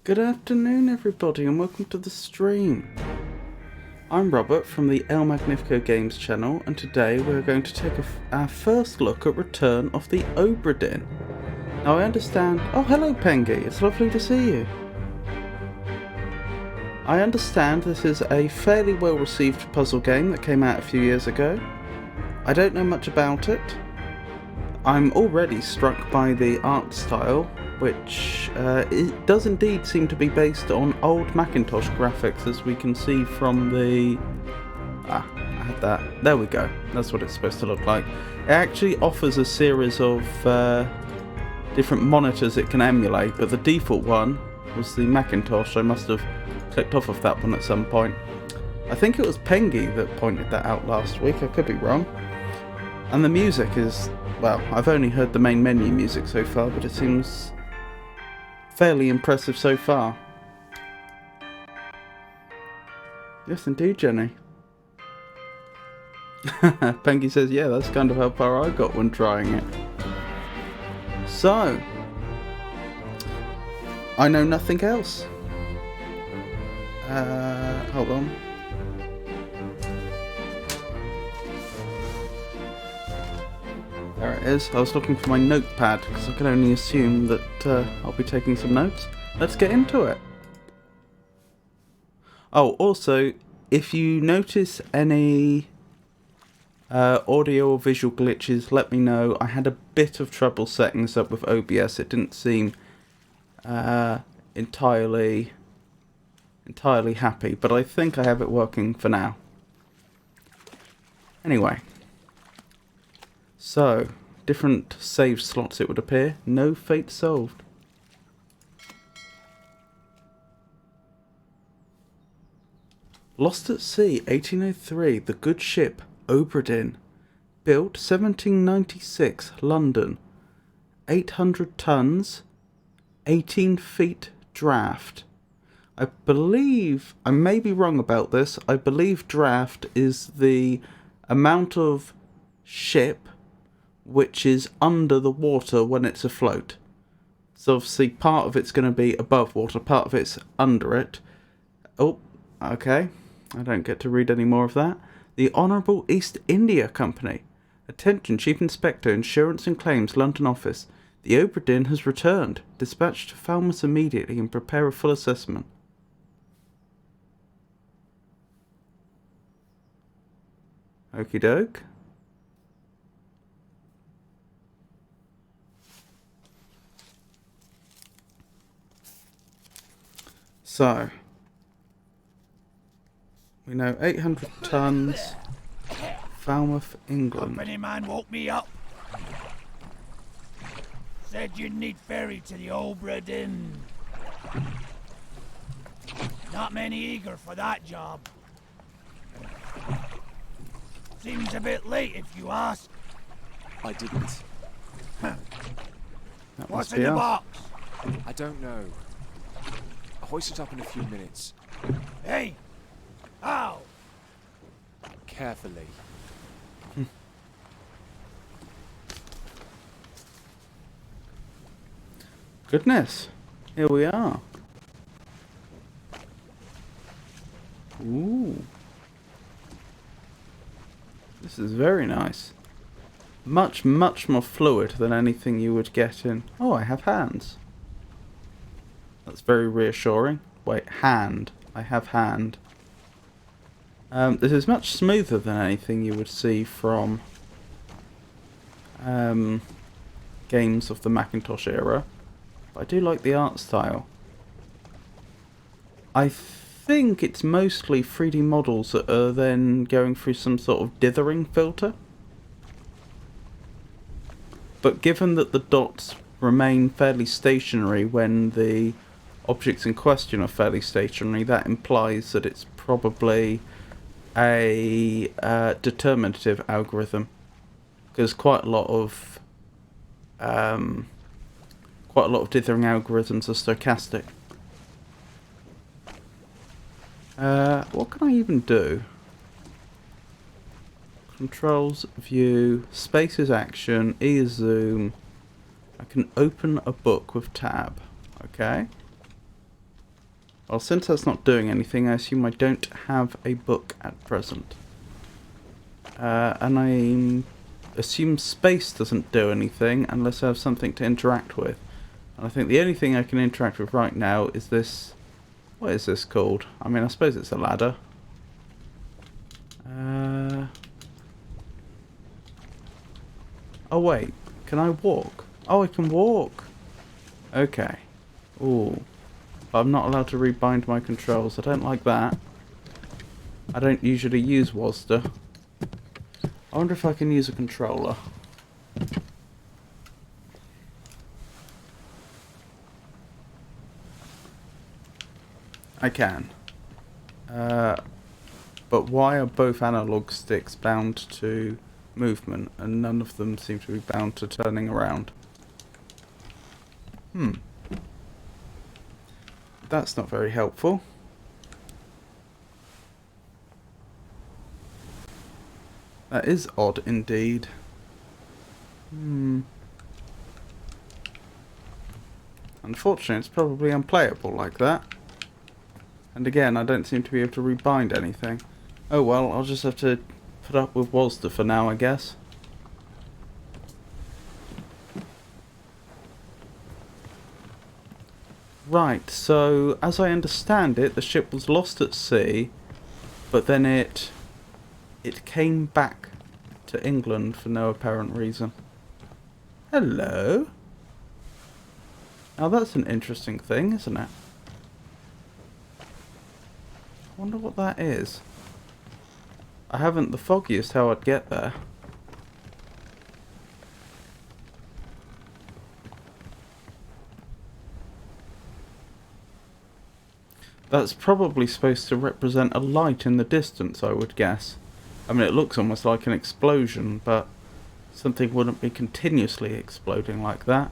Good afternoon everybody and welcome to the stream. I'm Robert from the El Magnifico Games channel, and today we're going to take our first look at Return of the Obra Dinn. Now I understand... Oh, hello Pengy, it's lovely to see you. I understand this is a fairly well received puzzle game that came out a few years ago. I don't know much about it. I'm already struck by the art style, which it does indeed seem to be based on old Macintosh graphics, as we can see from the... I had that. There we go. That's what it's supposed to look like. It actually offers a series of different monitors it can emulate, but the default one was the Macintosh. I must have clicked off of that one at some point. I think it was Pengy that pointed that out last week. I could be wrong. And the music is... Well, I've only heard the main menu music so far, but it seems fairly impressive so far. Yes, indeed, Jenny. Pengy says, yeah, that's kind of how far I got when trying it. So, I know nothing else. Hold on. There it is. I was looking for my notepad because I can only assume that I'll be taking some notes. Let's get into it. Oh, also, if you notice any audio or visual glitches, let me know. I had a bit of trouble setting this up with OBS. It didn't seem entirely happy, but I think I have it working for now. Anyway. So, different save slots it would appear. No fate solved. Lost at sea, 1803. The good ship, Obra Dinn. Built 1796, London. 800 tons, 18 feet draft. I believe, I may be wrong about this, I believe draft is the amount of ship which is under the water when it's afloat. So obviously part of it's going to be above water, part of it's under it. Oh, okay. I don't get to read any more of that. The Honourable East India Company. Attention, Chief Inspector, Insurance and Claims, London Office. The Obra Dinn has returned. Dispatch to Falmouth immediately and prepare a full assessment. Okie doke. So, we know 800 tons, Falmouth, England. Company man woke me up. Said you'd need ferry to the Obra Dinn. Not many eager for that job. Seems a bit late if you ask. I didn't. What's in the box? I don't know. I'll hoist it up in a few minutes. Hey! How? Carefully. Goodness. Here we are. Ooh. This is very nice. Much, much more fluid than anything you would get in... Oh, I have hands. That's very reassuring. Wait, hand. I have hand. This is much smoother than anything you would see from games of the Macintosh era. But I do like the art style. I think it's mostly 3D models that are then going through some sort of dithering filter. But given that the dots remain fairly stationary when the objects in question are fairly stationary, that implies that it's probably a determinative algorithm, because quite a lot of dithering algorithms are stochastic. What can I even do? Controls, view, space is action, E is zoom. I can open a book with tab. Okay. Well, since that's not doing anything, I assume I don't have a book at present. And I assume space doesn't do anything unless I have something to interact with. And I think the only thing I can interact with right now is this... What is this called? I mean, I suppose it's a ladder. Oh wait, can I walk? Oh, I can walk! Okay. Ooh. I'm not allowed to rebind my controls. I don't like that. I don't usually use WASD. I wonder if I can use a controller. I can. But why are both analog sticks bound to movement and none of them seem to be bound to turning around? That's not very helpful. That is odd indeed. Unfortunately, it's probably unplayable like that. And again, I don't seem to be able to rebind anything. Oh well, I'll just have to put up with WASD for now, I guess. Right, so as I understand it, the ship was lost at sea, but then it came back to England for no apparent reason. Hello? Now that's an interesting thing, isn't it? I wonder what that is. I haven't the foggiest how I'd get there. That's probably supposed to represent a light in the distance, I would guess. I mean, it looks almost like an explosion, but something wouldn't be continuously exploding like that.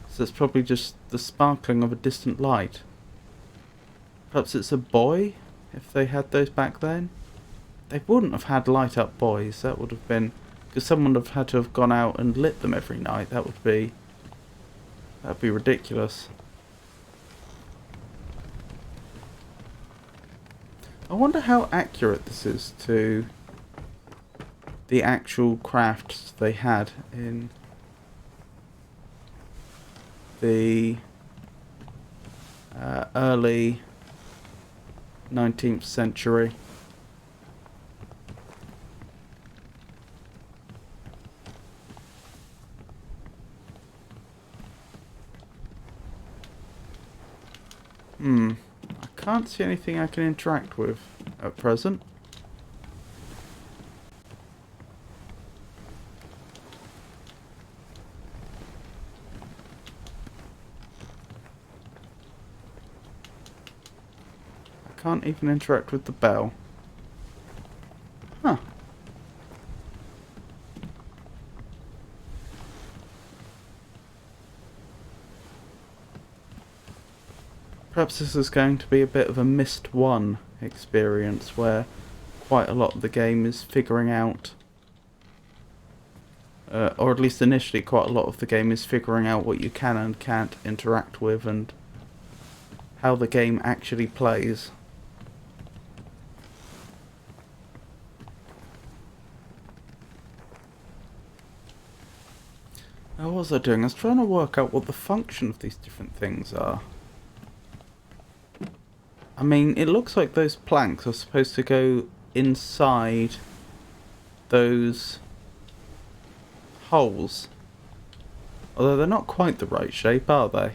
So it's probably just the sparkling of a distant light. Perhaps it's a buoy, if they had those back then? They wouldn't have had light-up buoys. That would have been... because someone would have had to have gone out and lit them every night. That would be ridiculous. I wonder how accurate this is to the actual crafts they had in the early 19th century. I can't see anything I can interact with at present. I can't even interact with the bell. Huh. Perhaps this is going to be a bit of a missed one experience where quite a lot of the game is figuring out, or at least initially quite a lot of the game is figuring out what you can and can't interact with and how the game actually plays. Now, what was I doing? I was trying to work out what the function of these different things are. I mean, it looks like those planks are supposed to go inside those holes. Although they're not quite the right shape, are they?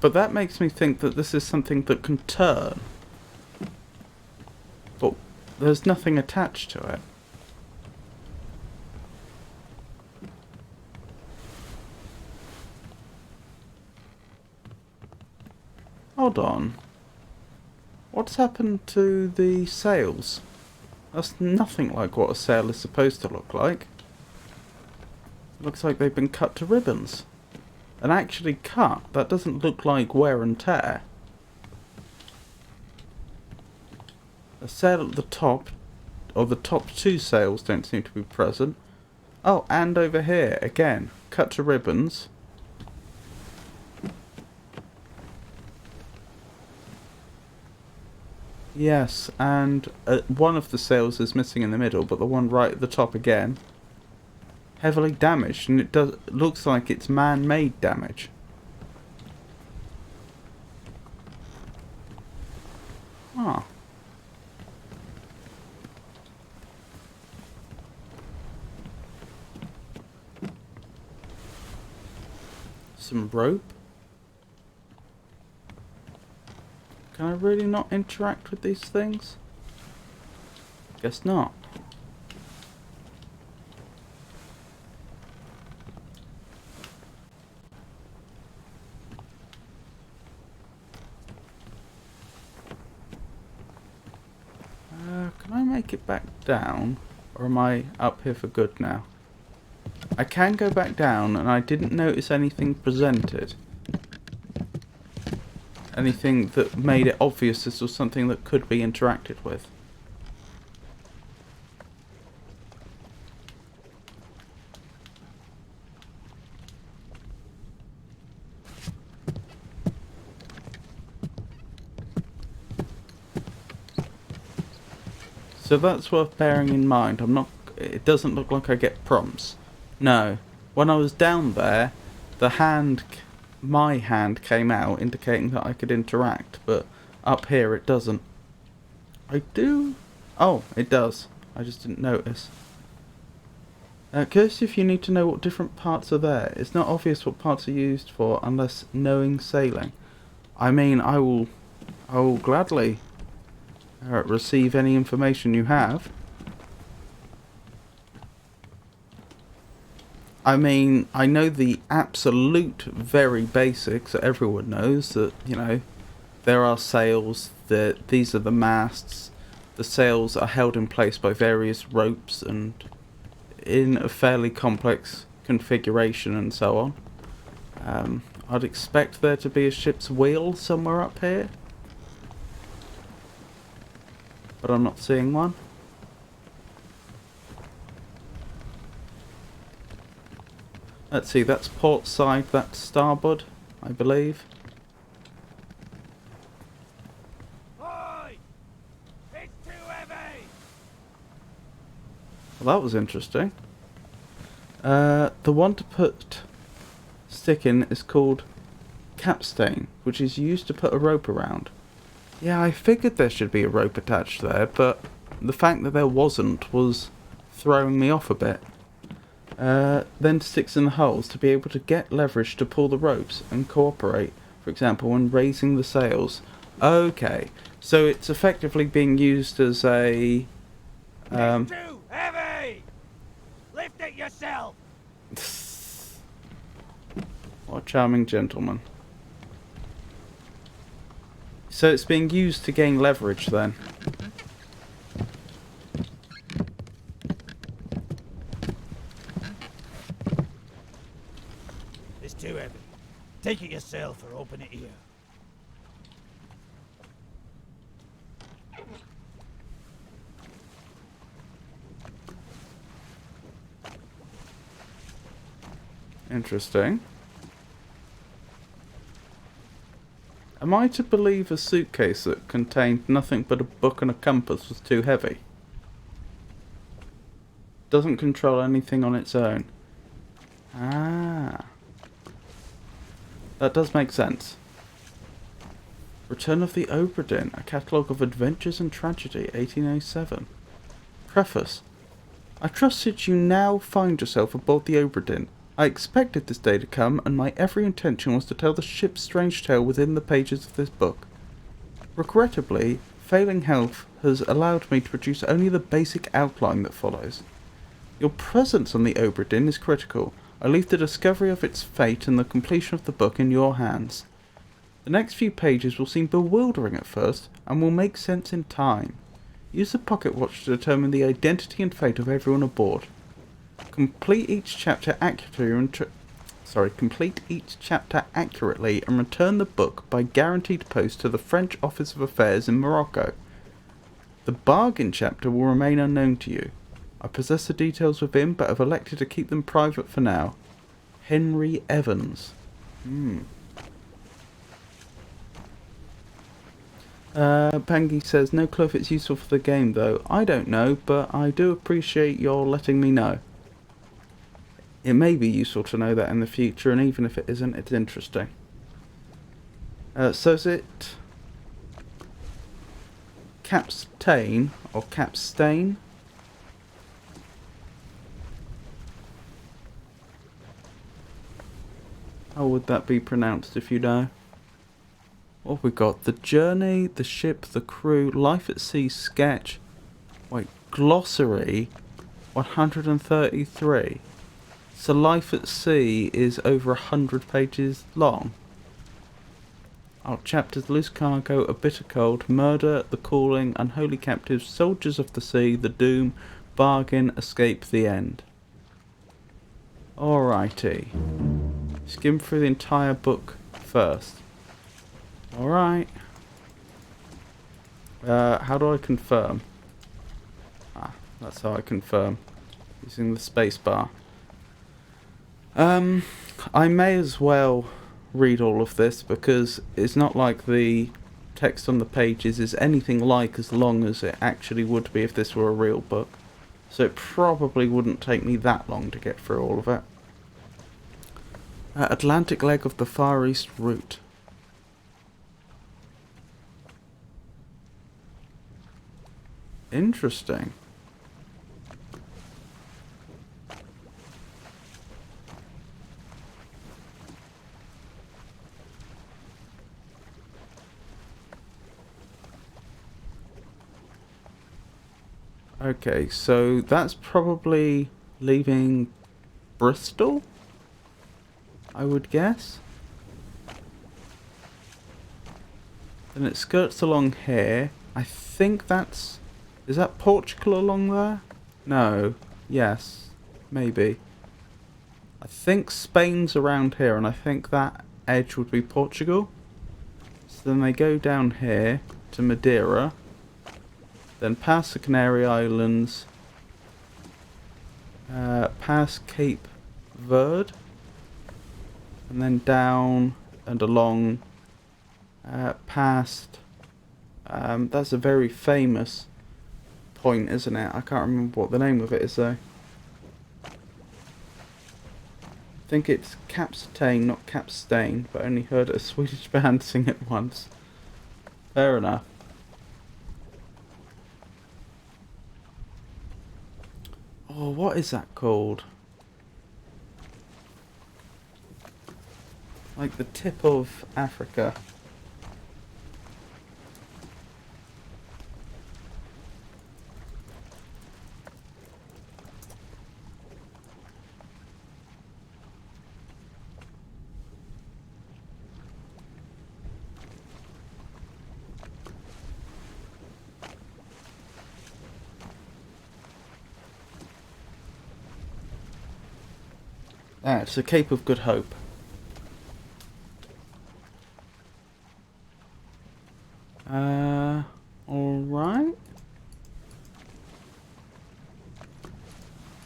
But that makes me think that this is something that can turn. But there's nothing attached to it. Hold on. What's happened to the sails? That's nothing like what a sail is supposed to look like. Looks like they've been cut to ribbons. And actually cut, that doesn't look like wear and tear. A sail at the top, or the top two sails don't seem to be present. Oh, and over here, again, cut to ribbons. Yes, and one of the sails is missing in the middle, but the one right at the top again, heavily damaged, and it looks like it's man-made damage. Ah. Some rope. Can I really not interact with these things? Guess not. Can I make it back down? Or am I up here for good now? I can go back down, and I didn't notice anything presented. Anything that made it obvious this was something that could be interacted with. So that's worth bearing in mind. It doesn't look like I get prompts. No. When I was down there, my hand came out indicating that I could interact, but up here it doesn't. I do? Oh, it does. I just didn't notice. Curious if you need to know what different parts are there. It's not obvious what parts are used for unless knowing sailing. I mean, I will gladly receive any information you have. I mean, I know the absolute very basics that everyone knows, that, you know, there are sails, that these are the masts, the sails are held in place by various ropes and in a fairly complex configuration and so on. I'd expect there to be a ship's wheel somewhere up here, but I'm not seeing one. Let's see, that's port side, that's starboard, I believe. Oi! It's too heavy! Well, that was interesting. The one to put stick in is called capstan, which is used to put a rope around. Yeah, I figured there should be a rope attached there, but the fact that there wasn't was throwing me off a bit. Then sticks in the holes to be able to get leverage to pull the ropes and cooperate, for example, when raising the sails. Okay, so it's effectively being used as a... It's too heavy! Lift it yourself! What a charming gentleman. So it's being used to gain leverage then. It's too heavy. Take it yourself or open it here. Interesting. Am I to believe a suitcase that contained nothing but a book and a compass was too heavy? Doesn't control anything on its own. Ah. That does make sense. Return of the Obra Dinn, a catalogue of adventures and tragedy, 1807. Preface. I trusted you now find yourself aboard the Obra Dinn. I expected this day to come, and my every intention was to tell the ship's strange tale within the pages of this book. Regrettably, failing health has allowed me to produce only the basic outline that follows. Your presence on the Obra Dinn is critical. I leave the discovery of its fate and the completion of the book in your hands. The next few pages will seem bewildering at first, and will make sense in time. Use the pocket watch to determine the identity and fate of everyone aboard. Complete each chapter accurately and return the book by guaranteed post to the French Office of Affairs in Morocco. The bargain chapter will remain unknown to you. I possess the details within, but have elected to keep them private for now. Henry Evans. Pangy says, no clue if it's useful for the game though. I don't know, but I do appreciate your letting me know. It may be useful to know that in the future, and even if it isn't, it's interesting. So is it Capstain or Capstain? How would that be pronounced if you know? What have we got? The journey, the ship, the crew, life at sea sketch. Wait, glossary 133. So life at sea is over 100 pages long. Oh, chapters: loose cargo, a bitter cold, murder, the calling, unholy captives, soldiers of the sea, the doom, bargain, escape, the end. Alrighty. Skim through the entire book first. Alright. How do I confirm? That's how I confirm. Using the space bar. I may as well read all of this because it's not like the text on the pages is anything like as long as it actually would be if this were a real book. So it probably wouldn't take me that long to get through all of it. Atlantic leg of the Far East route. Interesting. Okay, so that's probably leaving Bristol, I would guess. Then it skirts along here. I think that's... Is that Portugal along there? No. Yes. Maybe. I think Spain's around here, and I think that edge would be Portugal. So then they go down here to Madeira. Then past the Canary Islands. Past Cape Verde. And then down and along past... that's a very famous point, isn't it? I can't remember what the name of it is though. I think it's Capstain, not Capstain, but I only heard a Swedish band sing it once. Fair enough. Oh, what is that called? Like the tip of Africa. Ah, it's the Cape of Good Hope. Alright.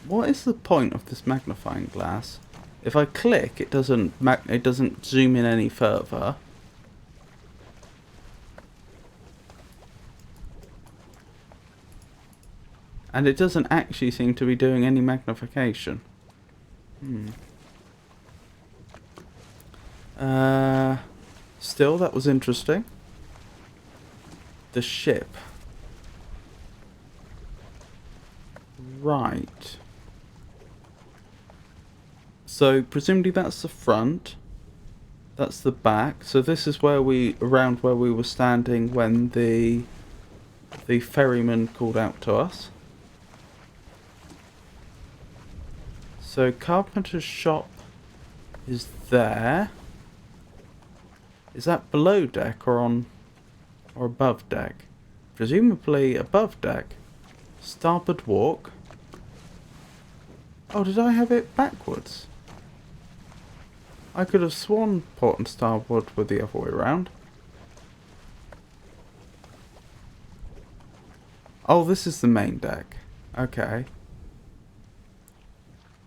What is the point of this magnifying glass? If I click, it doesn't zoom in any further. And it doesn't actually seem to be doing any magnification. Still, that was interesting. The ship. Right. So, presumably that's the front. That's the back. So this is where around where we were standing when the ferryman called out to us. So carpenter's shop is there. Is that below deck or above deck? Presumably above deck. Starboard walk. Oh, did I have it backwards? I could have sworn port and starboard were the other way around. Oh, this is the main deck. Okay.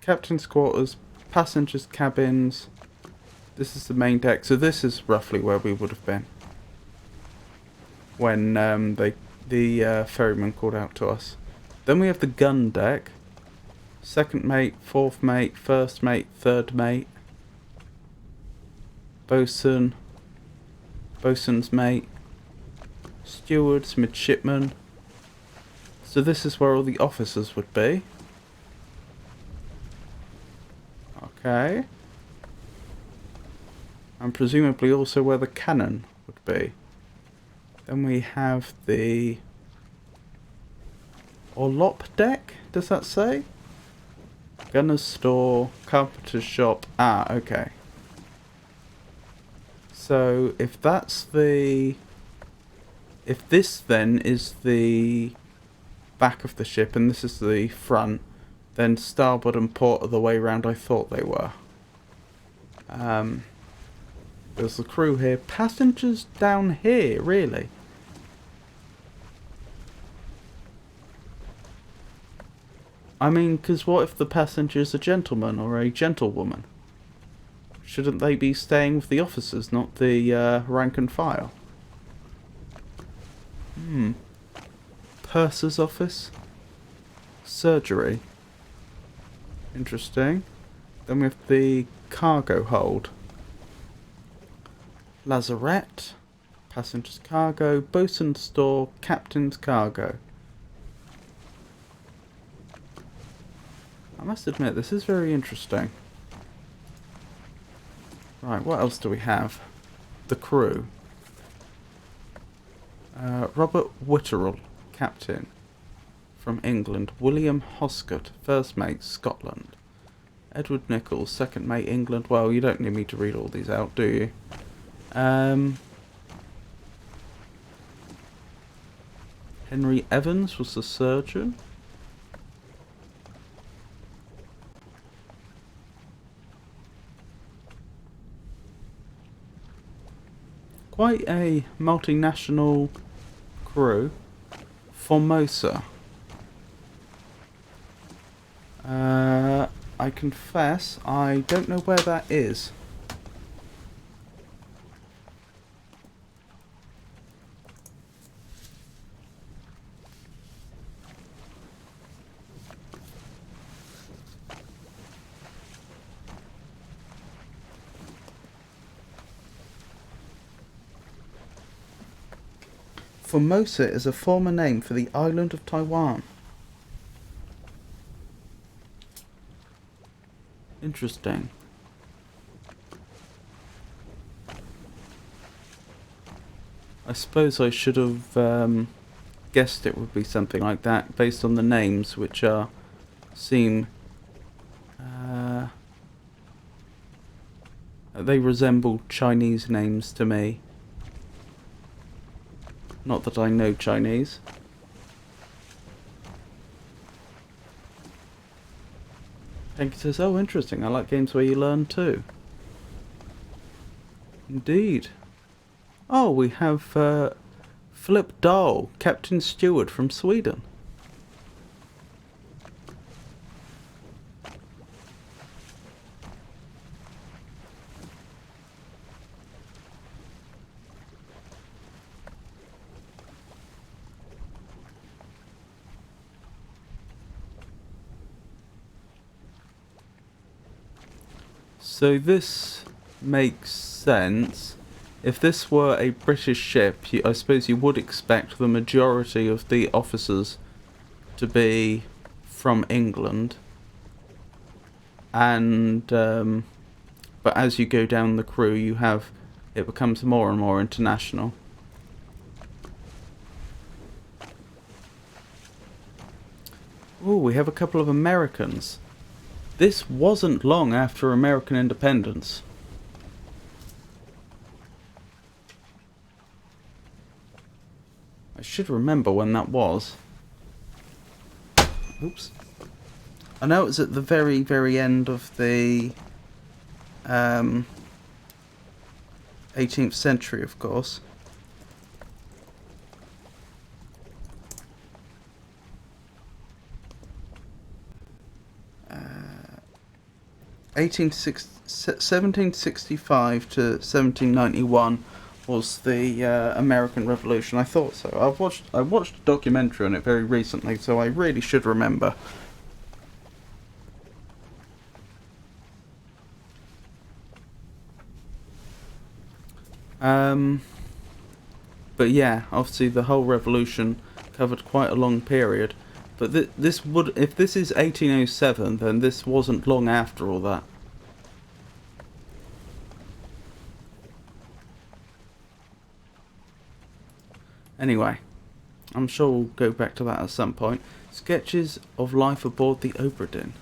Captain's quarters, passengers' cabins. This is the main deck. So this is roughly where we would have been when the ferryman called out to us. Then we have the gun deck. Second mate, fourth mate, first mate, third mate. Bosun, bosun's mate, stewards, midshipmen. So this is where all the officers would be. Okay. And presumably also where the cannon would be. Then we have the orlop deck, does that say? Gunner's store, carpenter's shop. Ah, okay. So if that's if this then is the back of the ship and this is the front, then starboard and port are the way round I thought they were. There's the crew here. Passengers down here, really? I mean, because what if the passenger's a gentleman or a gentlewoman? Shouldn't they be staying with the officers, not the rank and file? Purser's office? Surgery? Interesting. Then we have the cargo hold. Lazarette. Passenger's cargo. Bosun's store. Captain's cargo. I must admit, this is very interesting. Right, what else do we have? The crew. Robert Witterell, captain. From England. William Hoscott, first mate, Scotland. Edward Nichols, second mate, England. Well, you don't need me to read all these out, do you? Henry Evans was the surgeon. Quite a multinational crew. Formosa. I confess, I don't know where that is. Formosa is a former name for the island of Taiwan. Interesting. I suppose I should have guessed it would be something like that based on the names, which seem they resemble Chinese names to me. Not that I know Chinese. Hank says, oh, interesting. I like games where you learn too. Indeed. Oh, we have Philip Dahl, Captain Steward from Sweden. So this makes sense. If this were a British ship, I suppose you would expect the majority of the officers to be from England. And, but as you go down the crew, it becomes more and more international. Ooh, we have a couple of Americans. This wasn't long after American independence. I should remember when that was. Oops. I know it was at the very, very end of the 18th century, of course. 1765 to 1791 was the American Revolution. I thought so. I watched a documentary on it very recently, so I really should remember. But yeah, obviously the whole revolution covered quite a long period. But if this is 1807, then this wasn't long after all that. Anyway, I'm sure we'll go back to that at some point. Sketches of life aboard the Obra Dinn.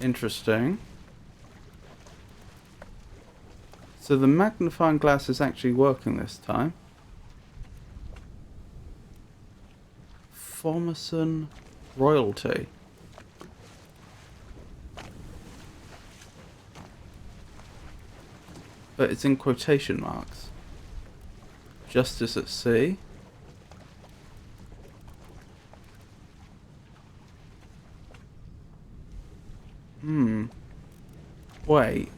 Interesting. So the magnifying glass is actually working this time. Formerson royalty. But it's in quotation marks. Justice at sea. Wait.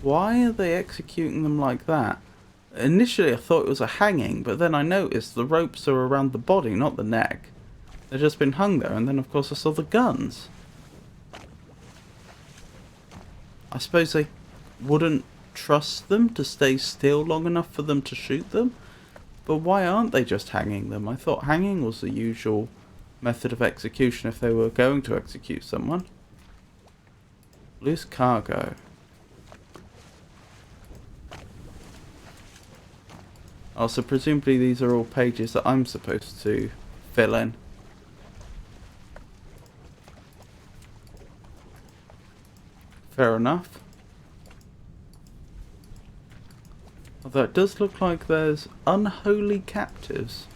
Why are they executing them like that? Initially I thought it was a hanging, but then I noticed the ropes are around the body, not the neck. They've just been hung there, and then of course I saw the guns. I suppose they wouldn't trust them to stay still long enough for them to shoot them? But why aren't they just hanging them? I thought hanging was the usual method of execution if they were going to execute someone. Loose cargo. Oh, so presumably these are all pages that I'm supposed to fill in. Fair enough. Although it does look like there's unholy captives.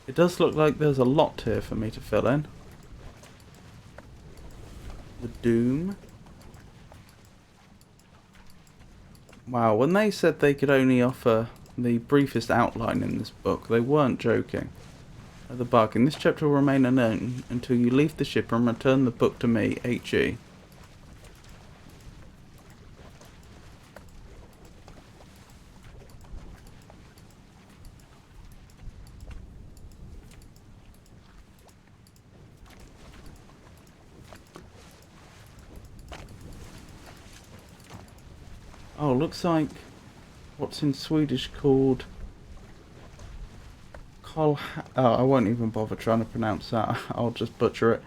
It does look like there's a lot here for me to fill in. The Doom. Wow, when they said they could only offer the briefest outline in this book, they weren't joking. The bargain. This chapter will remain unknown until you leave the ship and return the book to me, H.E. Oh, looks like what's in Swedish called oh, I won't even bother trying to pronounce that. I'll just butcher it.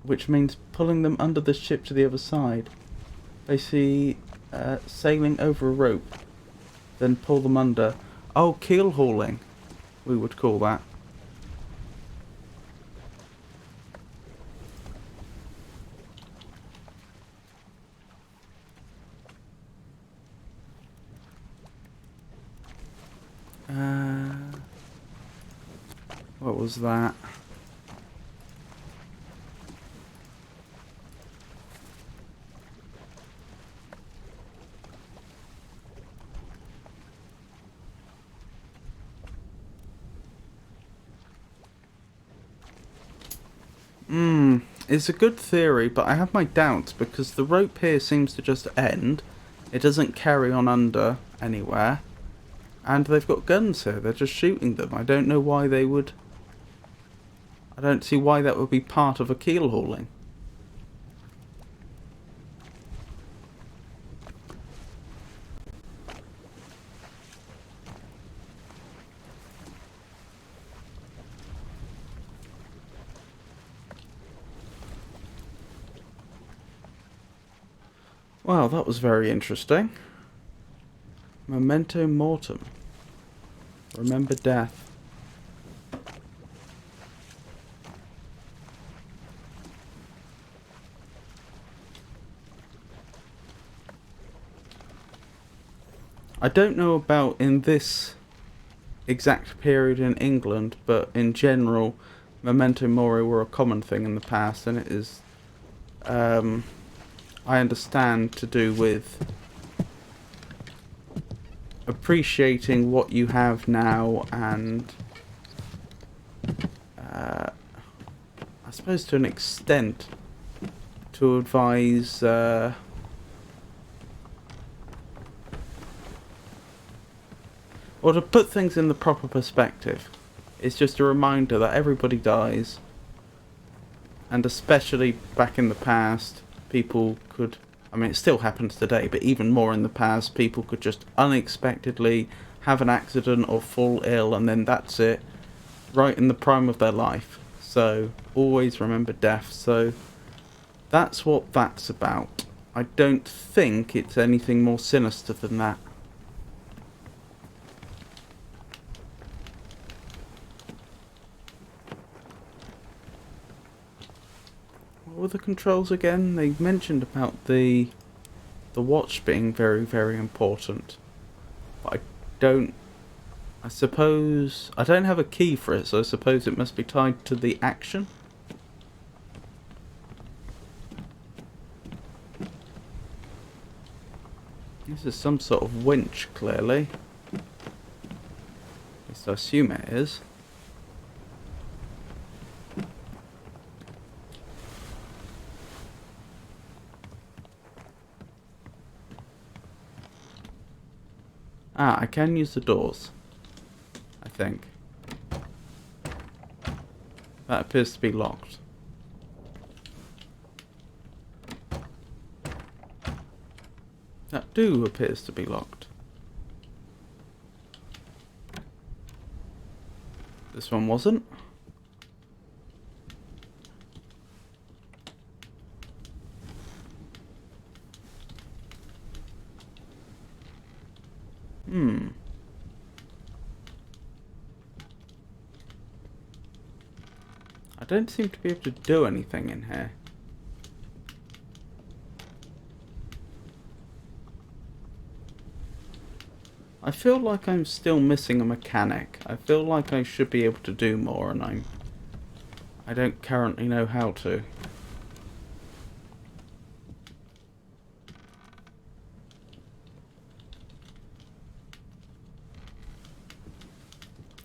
Which means pulling them under the ship to the other side. Basically, sailing over a rope, then pull them under. Oh, keel hauling, we would call that. What was that? It's a good theory, but I have my doubts because the rope here seems to just end. It doesn't carry on under anywhere. And they've got guns here. They're just shooting them. I don't know why they would... I don't see why that would be part of a keel hauling. Well, that was very interesting. Memento mortem. Remember death. I don't know about in this exact period in England, but in general, memento mori were a common thing in the past, and it is, I understand, to do with appreciating what you have now and, I suppose to an extent, to advise, or to put things in the proper perspective. It's just a reminder that everybody dies, and especially back in the past, people could, I mean it still happens today, but even more in the past, people could just unexpectedly have an accident or fall ill, and then that's it, right in the prime of their life. So always remember death. So that's what that's about. I don't think it's anything more sinister than that. What were the controls again? They mentioned about the watch being very, very important. But I suppose... I don't have a key for it, so I suppose it must be tied to the action. This is some sort of winch, clearly. At least I assume it is. Ah, I can use the doors, I think. That appears to be locked. That too appears to be locked. This one wasn't. I don't seem to be able to do anything in here. I feel like I'm still missing a mechanic. I feel like I should be able to do more, and I don't currently know how to.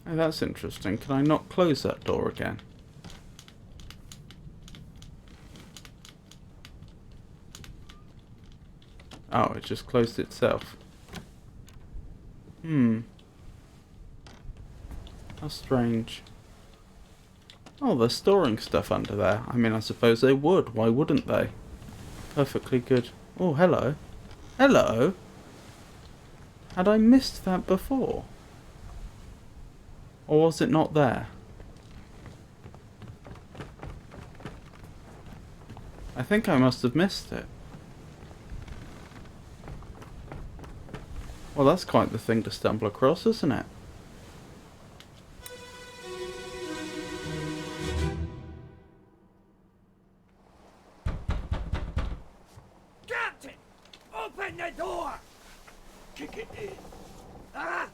Oh, that's interesting. Can I not close that door again? Oh, it just closed itself. How strange. Oh, they're storing stuff under there. I mean, I suppose they would. Why wouldn't they? Perfectly good. Oh, hello. Hello? Had I missed that before? Or was it not there? I think I must have missed it. Well, that's quite the thing to stumble across, isn't it? Captain! Open the door! Kick it in. Ah!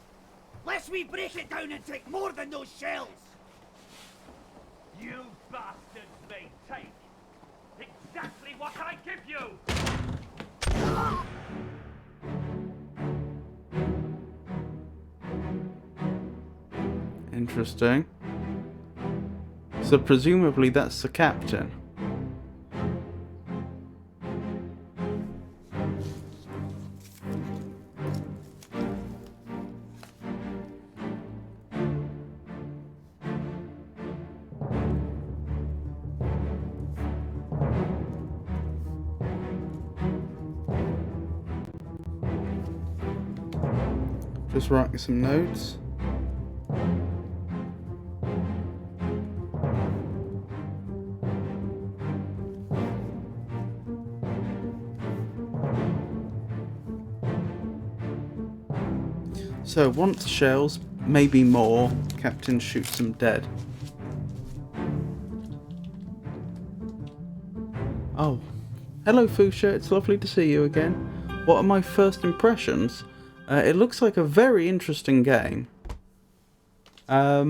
Lest we break it down and take more than those shells! You bastards may take exactly what I give you! Interesting. So presumably that's the captain. Just writing some notes. So, want the shells, maybe more. Captain shoots them dead. Oh. Hello, Fuchsia. It's lovely to see you again. What are my first impressions? It looks like a very interesting game. I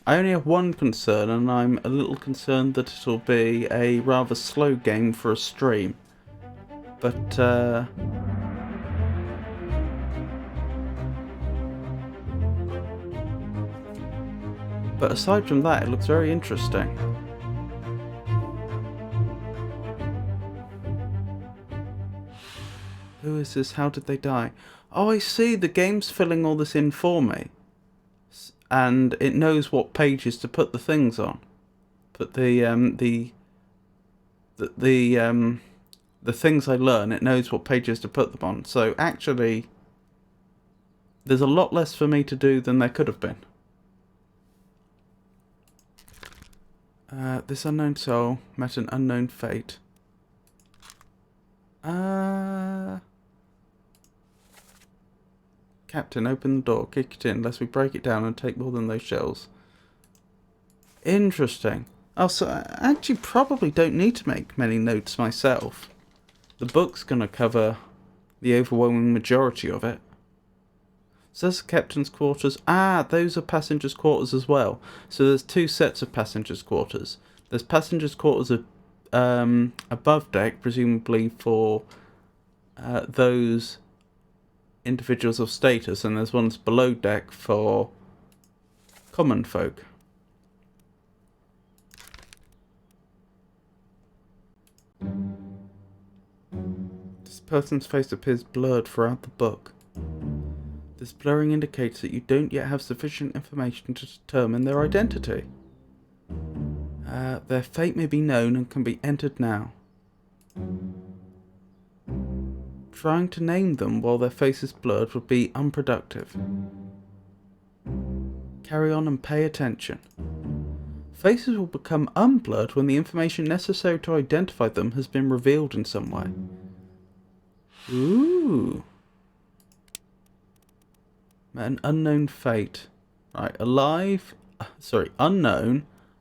only have one concern, and I'm a little concerned that it'll be a rather slow game for a stream. But, aside from that, it looks very interesting. Who is this? How did they die? Oh, I see. The game's filling all this in for me. And it knows what pages to put the things on. Put the things I learn, it knows what pages to put them on. So actually, there's a lot less for me to do than there could have been. This unknown soul met an unknown fate. Captain, open the door, kick it in, lest we break it down and take more than those shells. Interesting. Oh, so I actually probably don't need to make many notes myself. The book's going to cover the overwhelming majority of it. So that's the captain's quarters. Ah, those are passengers' quarters as well. So there's two sets of passengers' quarters. There's passengers' quarters above deck, presumably for those individuals of status, and there's ones below deck for common folk. This person's face appears blurred throughout the book. This blurring indicates that you don't yet have sufficient information to determine their identity. Their fate may be known and can be entered now. Trying to name them while their face is blurred would be unproductive. Carry on and pay attention. Faces will become unblurred when the information necessary to identify them has been revealed in some way. Ooh. An unknown fate. Right, unknown,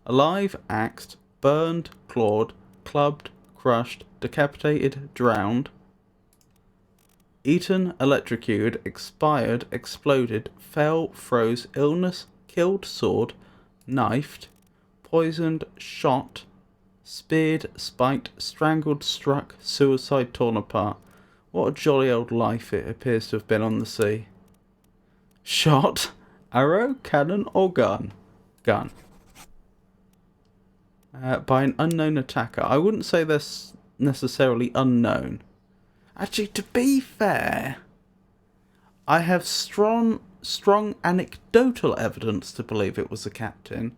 alive, axed, burned, clawed, clubbed, crushed, decapitated, drowned, eaten, electrocuted, expired, exploded, fell, froze, illness, killed, sword, knifed, poisoned, shot, speared, spiked, strangled, struck, suicide, torn apart. What a jolly old life it appears to have been on the sea. Shot, arrow, cannon, or gun? Gun. By an unknown attacker. I wouldn't say they're necessarily unknown. Actually, to be fair, I have strong anecdotal evidence to believe it was the captain,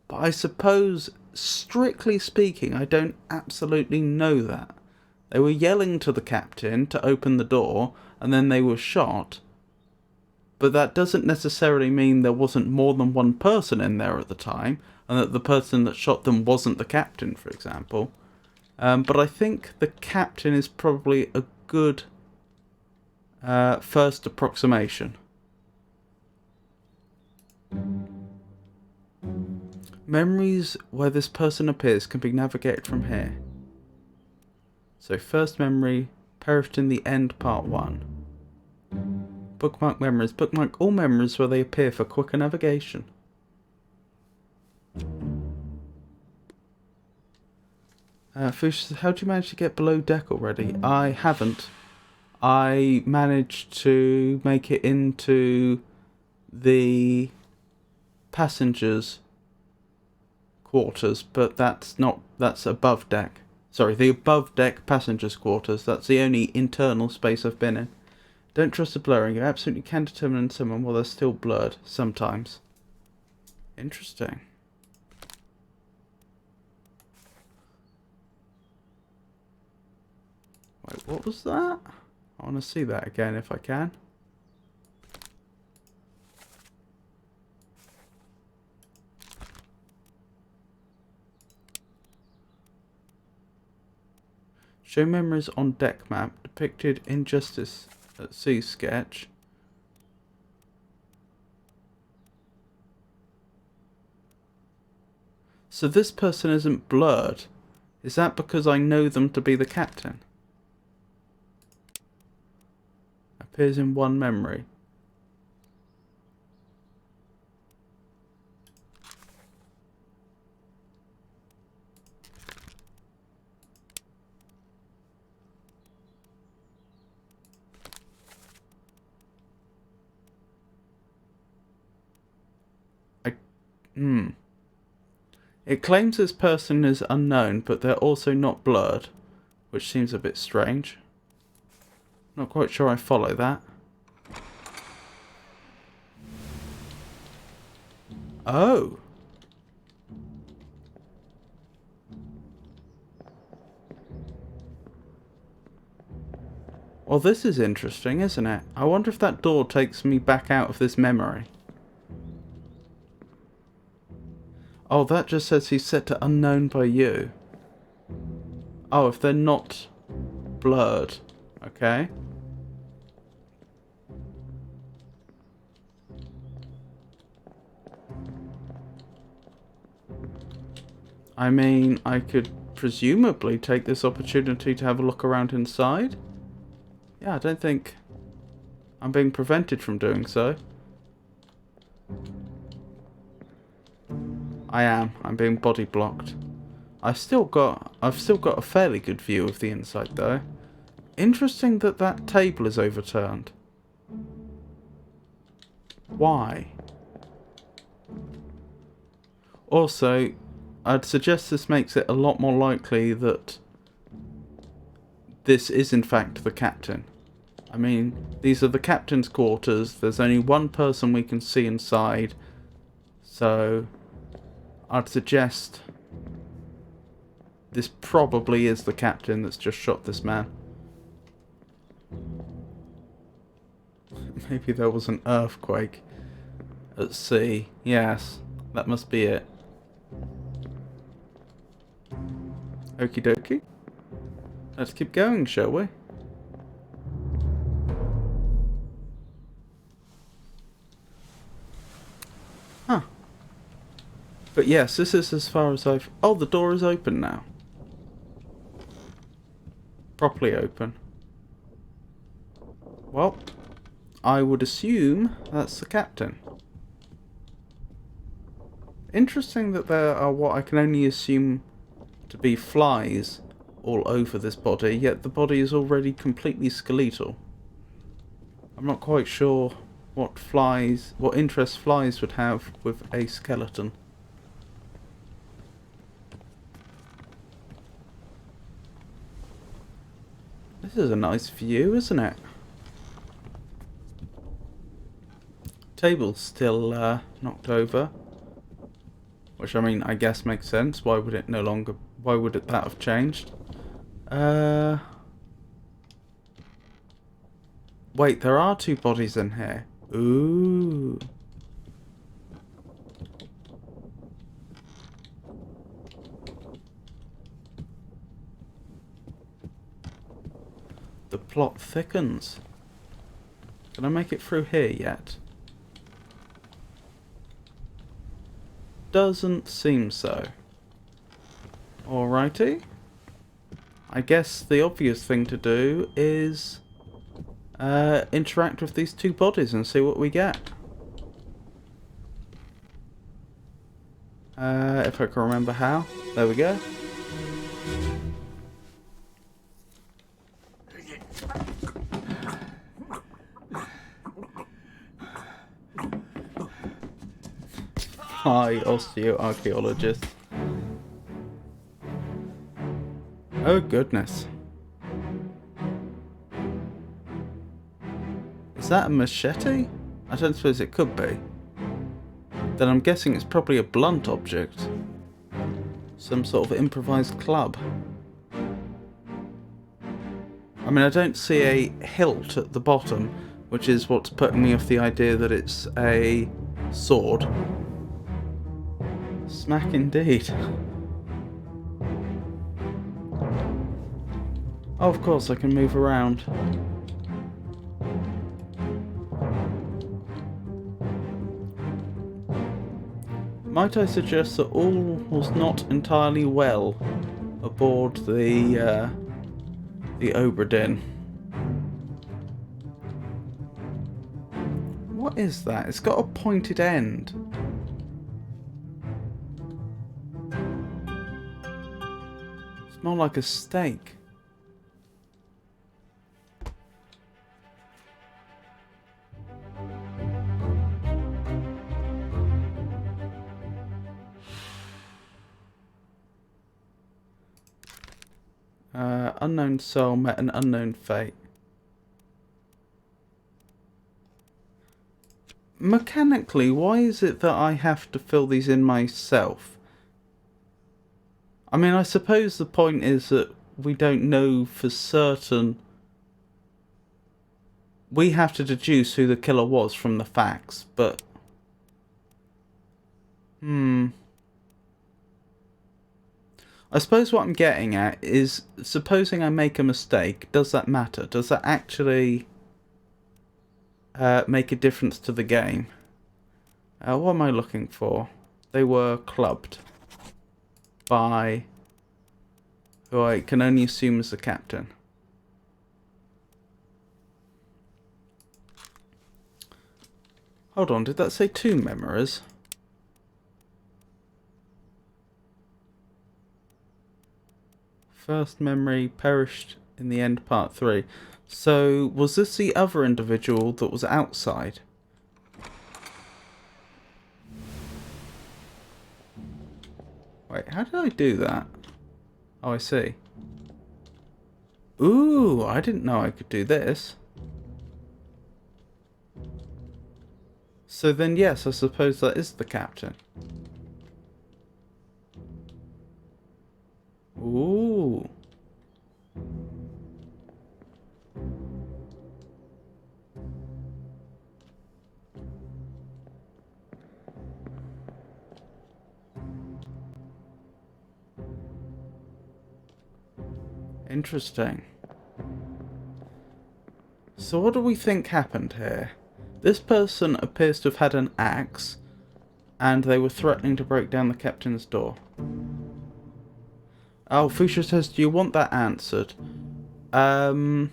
but I suppose, strictly speaking, I don't absolutely know that. They were yelling to the captain to open the door, and then they were shot, but that doesn't necessarily mean there wasn't more than one person in there at the time, and that the person that shot them wasn't the captain, for example. But I think the captain is probably a good first approximation. Memories where this person appears can be navigated from here. So first memory, perished in the end, part 1. Bookmark memories. Bookmark all memories where they appear for quicker navigation. Fish says, how do you manage to get below deck already? I haven't. I managed to make it into the passengers' quarters, but that's above deck. Sorry, the above deck passengers' quarters. That's the only internal space I've been in. Don't trust the blurring. You absolutely can determine someone while they're still blurred, sometimes. Interesting. Wait, what was that? I want to see that again if I can. Show memories on deck map depicted Injustice at Sea sketch. So this person isn't blurred. Is that because I know them to be the captain? Appears in one memory. It claims this person is unknown, but they're also not blurred, which seems a bit strange. Not quite sure I follow that. Oh. Well, this is interesting, isn't it? I wonder if that door takes me back out of this memory. Oh, that just says he's set to unknown by you. Oh, if they're not blurred. Okay. I mean, I could presumably take this opportunity to have a look around inside. Yeah, I don't think I'm being prevented from doing so. I am. I'm being body blocked. I've still got a fairly good view of the inside though. Interesting that that table is overturned. Why? Also, I'd suggest this makes it a lot more likely that this is in fact the captain. I mean, these are the captain's quarters. There's only one person we can see inside. So I'd suggest this probably is the captain that's just shot this man. Maybe there was an earthquake at sea. Yes, that must be it. Okie dokie. Let's keep going, shall we? Huh. But yes, this is as far as I've... Oh, the door is open now. Properly open. Well, I would assume that's the captain. Interesting that there are what I can only assume to be flies all over this body, yet the body is already completely skeletal. I'm not quite sure what interest flies would have with a skeleton. This is a nice view, isn't it? Table's still knocked over. Which, I mean, I guess makes sense. Why would it that have changed? Wait, there are two bodies in here. Ooh. The plot thickens. Can I make it through here yet? Doesn't seem so. Alrighty. I guess the obvious thing to do is interact with these two bodies and see what we get. If I can remember how. There we go. Hi, osteoarchaeologist. Oh goodness. Is that a machete? I don't suppose it could be. Then I'm guessing it's probably a blunt object. Some sort of improvised club. I mean, I don't see a hilt at the bottom, which is what's putting me off the idea that it's a sword. Smack indeed. Oh, of course, I can move around. Might I suggest that all was not entirely well aboard the Obra Dinn? What is that? It's got a pointed end. It's more like a stake. Unknown soul met an unknown fate. Mechanically, why is it that I have to fill these in myself? I mean, I suppose the point is that we don't know for certain. We have to deduce who the killer was from the facts, but... I suppose what I'm getting at is, supposing I make a mistake, does that matter? Does that actually make a difference to the game? What am I looking for? They were clubbed by who I can only assume is the captain. Hold on, did that say 2 memories? First memory perished in the end, part 3. So, was this the other individual that was outside? Wait, how did I do that? Oh, I see. Ooh, I didn't know I could do this. So then, yes, I suppose that is the captain. Ooh. Interesting. So what do we think happened here? This person appears to have had an axe, and they were threatening to break down the captain's door. Oh, Fusha says, do you want that answered? That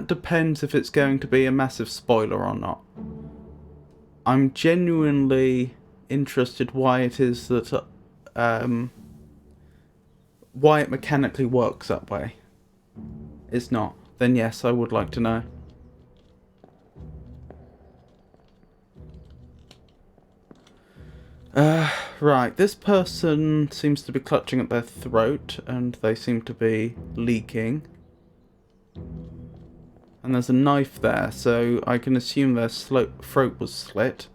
depends if it's going to be a massive spoiler or not. I'm genuinely interested why it is that, why it mechanically works that way. It's not. Then yes, I would like to know. Right, this person seems to be clutching at their throat, and they seem to be leaking. And there's a knife there, so I can assume their throat was slit.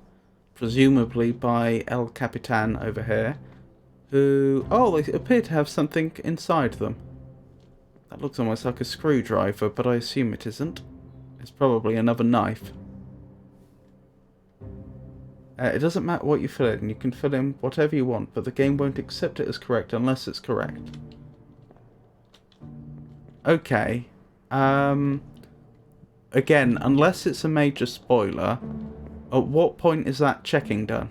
Presumably by El Capitan over here. Who... oh, they appear to have something inside them. That looks almost like a screwdriver, but I assume it isn't. It's probably another knife. It doesn't matter what you fill in. You can fill in whatever you want, but the game won't accept it as correct unless it's correct. Okay. Again, unless it's a major spoiler, at what point is that checking done?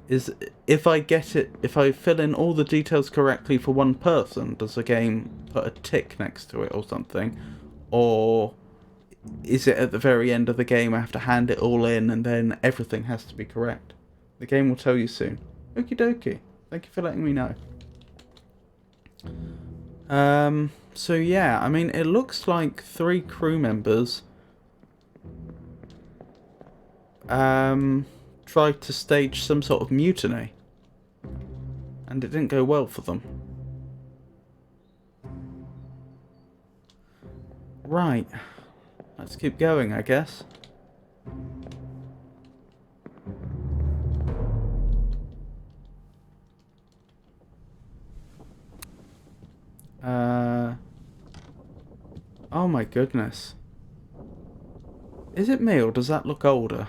If I fill in all the details correctly for one person, does the game put a tick next to it or something? Or is it at the very end of the game I have to hand it all in and then everything has to be correct? The game will tell you soon. Okie dokie. Thank you for letting me know. So yeah, I mean, it looks like 3 crew members tried to stage some sort of mutiny. And it didn't go well for them. Right. Let's keep going, I guess. Oh my goodness. Is it me or does that look older?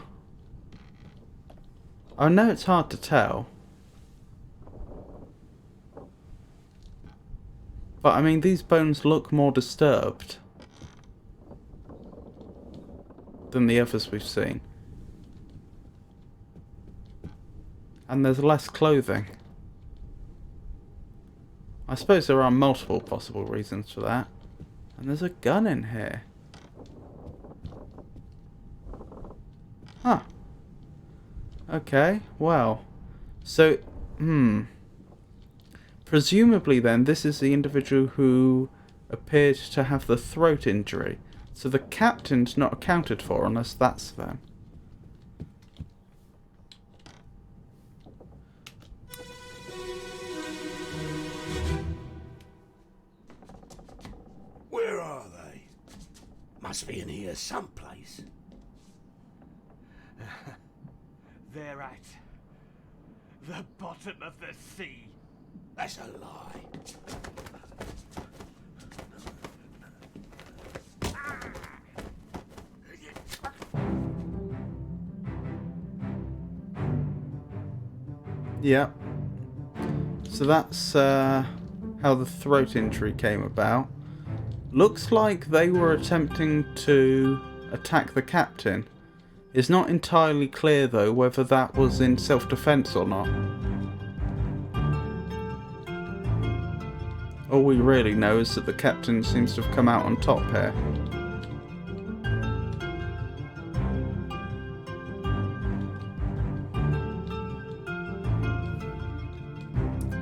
I know it's hard to tell. But I mean, these bones look more disturbed than the others we've seen. And there's less clothing. I suppose there are multiple possible reasons for that. And there's a gun in here. Huh. Okay, well. So, presumably then, this is the individual who appeared to have the throat injury. So the captain's not accounted for unless that's them. Where are they? Must be in here someplace. They're at the bottom of the sea. That's a lie. Yep. So that's how the throat injury came about. Looks like they were attempting to attack the captain. It's not entirely clear though whether that was in self-defense or not. All we really know is that the captain seems to have come out on top here.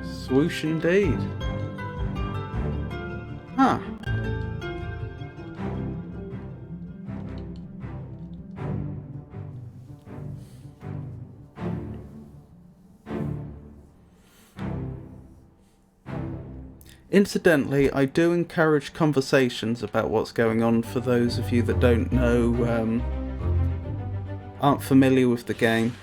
Swoosh indeed. Huh. Incidentally, I do encourage conversations about what's going on for those of you that don't know, aren't familiar with the game.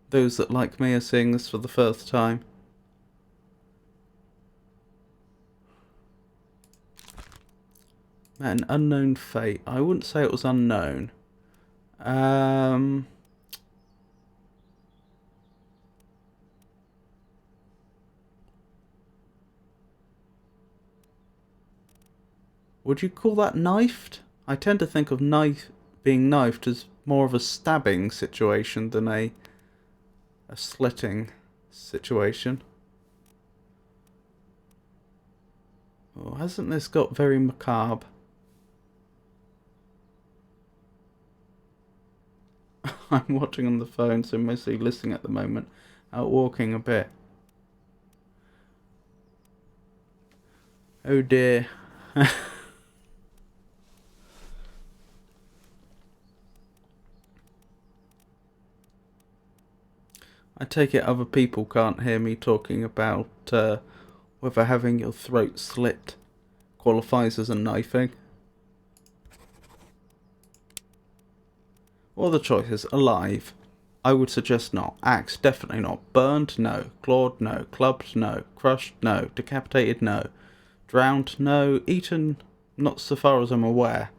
Those that, like me, are seeing this for the first time. An unknown fate. I wouldn't say it was unknown. Would you call that knifed? I tend to think of being knifed as more of a stabbing situation than a slitting situation. Oh, hasn't this got very macabre? I'm watching on the phone, so mostly listening at the moment. Out walking a bit. Oh dear. I take it other people can't hear me talking about whether having your throat slit qualifies as a knifing. What are the choices? Alive? I would suggest not. Axed? Definitely not. Burned? No. Clawed? No. Clubbed? No. Crushed? No. Decapitated? No. Drowned? No. Eaten? Not so far as I'm aware.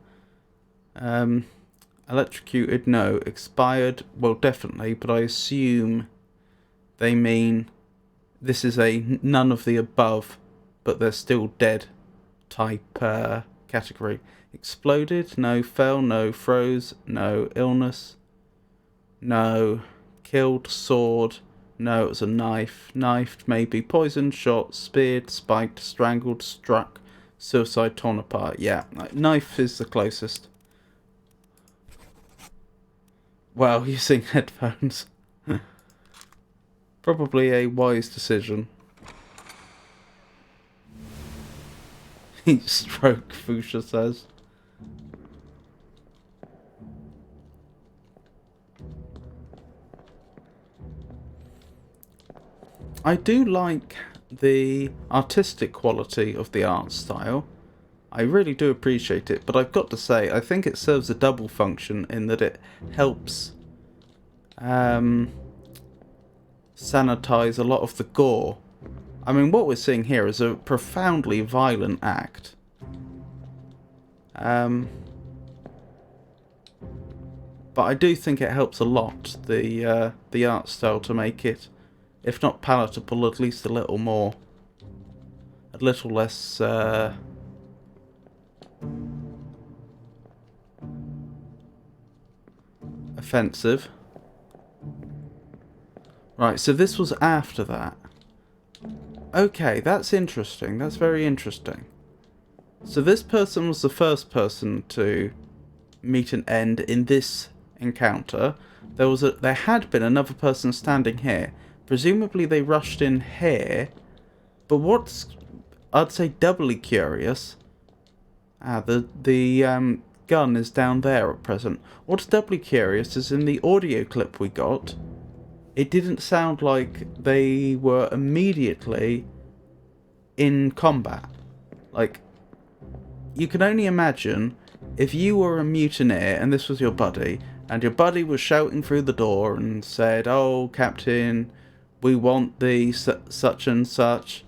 Electrocuted? No. Expired? Well, definitely, but I assume they mean this is a none of the above, but they're still dead type category. Exploded? No. Fell? No. Froze? No. Illness? No. Killed? Sword? No, it was a knife. Knifed? Maybe. Poisoned? Shot? Speared? Spiked? Strangled? Struck? Suicide? Torn apart? Yeah, knife is the closest. Well, using headphones. Probably a wise decision. Heat stroke, Fuchsia says. I do like the artistic quality of the art style. I really do appreciate it, but I've got to say, I think it serves a double function in that it helps sanitize a lot of the gore. I mean, what we're seeing here is a profoundly violent act. But I do think it helps a lot, the art style, to make it, if not palatable, at least a little less offensive. Right, so this was after that. Okay, that's interesting. That's very interesting. So this person was the first person to meet an end in this encounter. There had been another person standing here. Presumably they rushed in here. But what's, I'd say, doubly curious. The gun is down there at present. What's doubly curious is in the audio clip we got, it didn't sound like they were immediately in combat. Like, you can only imagine if you were a mutineer and this was your buddy, and your buddy was shouting through the door and said, "Oh, Captain, we want the such and such.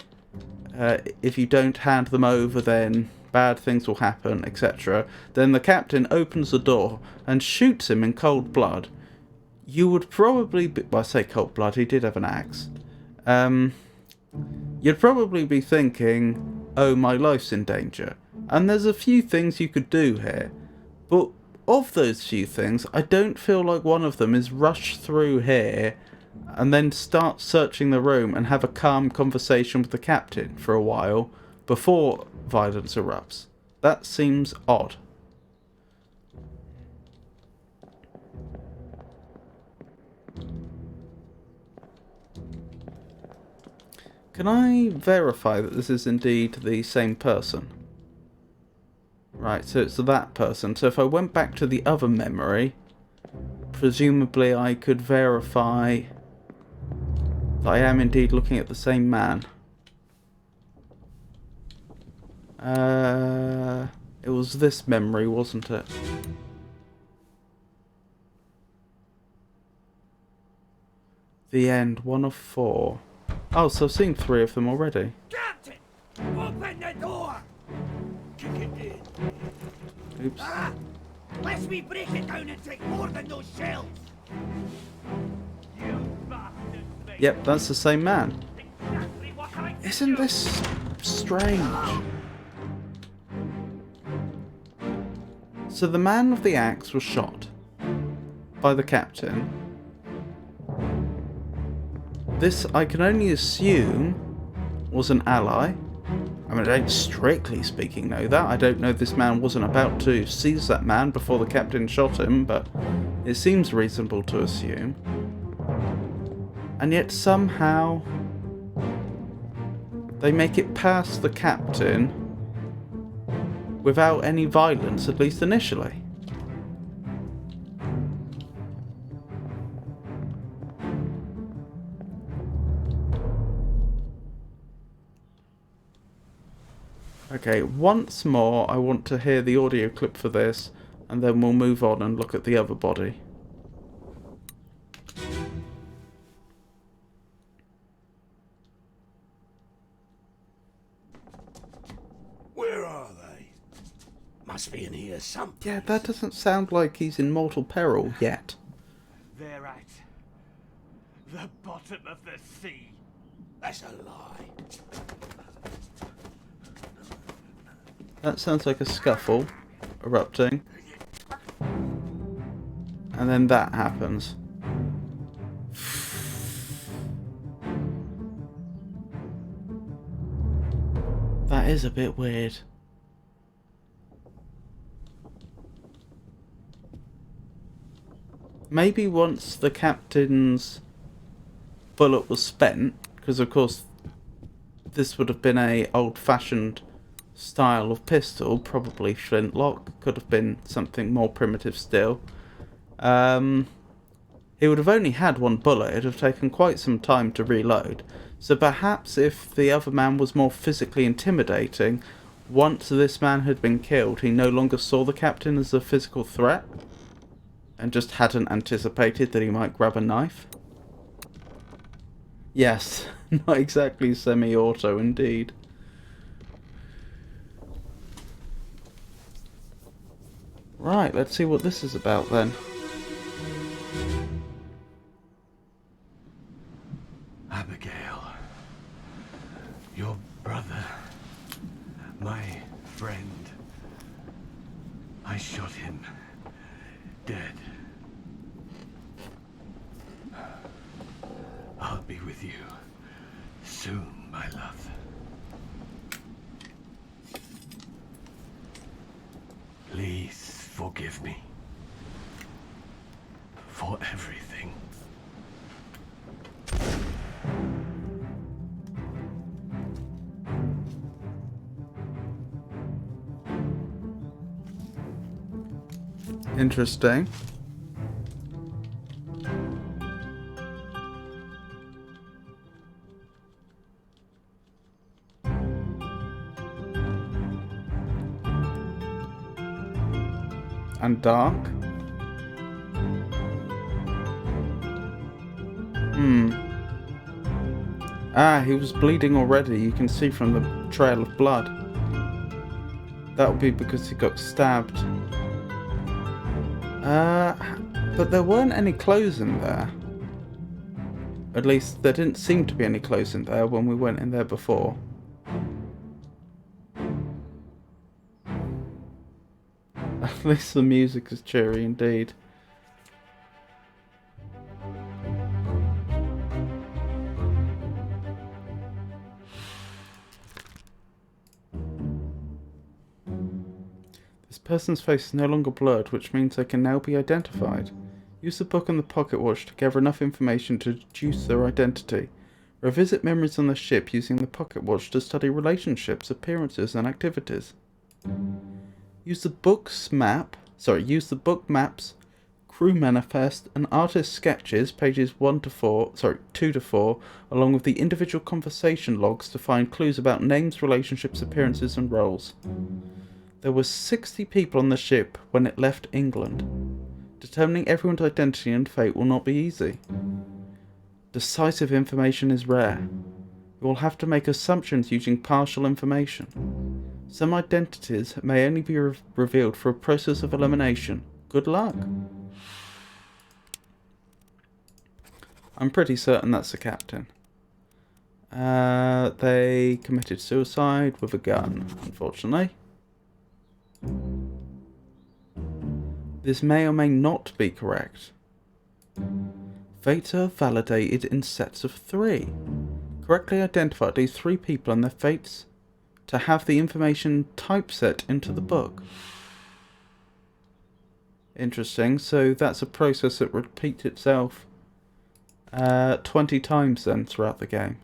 If you don't hand them over, then bad things will happen," etc. Then the captain opens the door and shoots him in cold blood. You would probably be... Well, I say cold blood, he did have an axe. You'd probably be thinking, oh, my life's in danger. And there's a few things you could do here. But of those few things, I don't feel like one of them is rush through here and then start searching the room and have a calm conversation with the captain for a while before violence erupts. That seems odd. Can I verify that this is indeed the same person? Right, so it's that person. So if I went back to the other memory, presumably I could verify that I am indeed looking at the same man. It was this memory, wasn't it? The end, 1 of 4. Oh, so I've seen 3 of them already. Captain! Open the door! Kick it in. Oops. Lest we break it down and take more than those shells! You bastards, mate. Yep, that's the same man. Exactly what I did. Isn't this strange? So the man with the axe was shot by the captain. This, I can only assume, was an ally. I mean, I don't strictly speaking know that. I don't know this man wasn't about to seize that man before the captain shot him, but it seems reasonable to assume. And yet somehow they make it past the captain without any violence, at least initially. Okay, once more I want to hear the audio clip for this, and then we'll move on and look at the other body. Where are they? Must be in here someplace. Yeah, that doesn't sound like he's in mortal peril yet. They're at the bottom of the sea. That's a lie. That sounds like a scuffle erupting. And then that happens. That is a bit weird. Maybe once the captain's bullet was spent, because of course this would have been a old-fashioned style of pistol, probably flintlock, could have been something more primitive still. He would have only had 1 bullet. It would have taken quite some time to reload. So perhaps if the other man was more physically intimidating, once this man had been killed, he no longer saw the captain as a physical threat and just hadn't anticipated that he might grab a knife. Yes, not exactly semi-auto indeed. Right, let's see what this is about then. Abigail, your brother, my friend, I shot him dead. I'll be with you soon, my love. Please forgive me for everything. Interesting. And dark. Ah, he was bleeding already. You can see from the trail of blood. That would be because he got stabbed. But there weren't any clothes in there. At least there didn't seem to be any clothes in there when we went in there before. At least the music is cheery indeed. This person's face is no longer blurred, which means they can now be identified. Use the book and the pocket watch to gather enough information to deduce their identity. Revisit memories on the ship using the pocket watch to study relationships, appearances, and activities. Use the book maps, crew manifest, and artist sketches, pages 2 to 4, along with the individual conversation logs to find clues about names, relationships, appearances, and roles. There were 60 people on the ship when it left England. Determining everyone's identity and fate will not be easy. Decisive information is rare. You will have to make assumptions using partial information. Some identities may only be revealed through a process of elimination. Good luck. I'm pretty certain that's the captain. They committed suicide with a gun, unfortunately. This may or may not be correct. Fates are validated in sets of 3. Correctly identify at least 3 people and their fates to have the information typeset into the book. Interesting, so that's a process that repeats itself 20 times then throughout the game.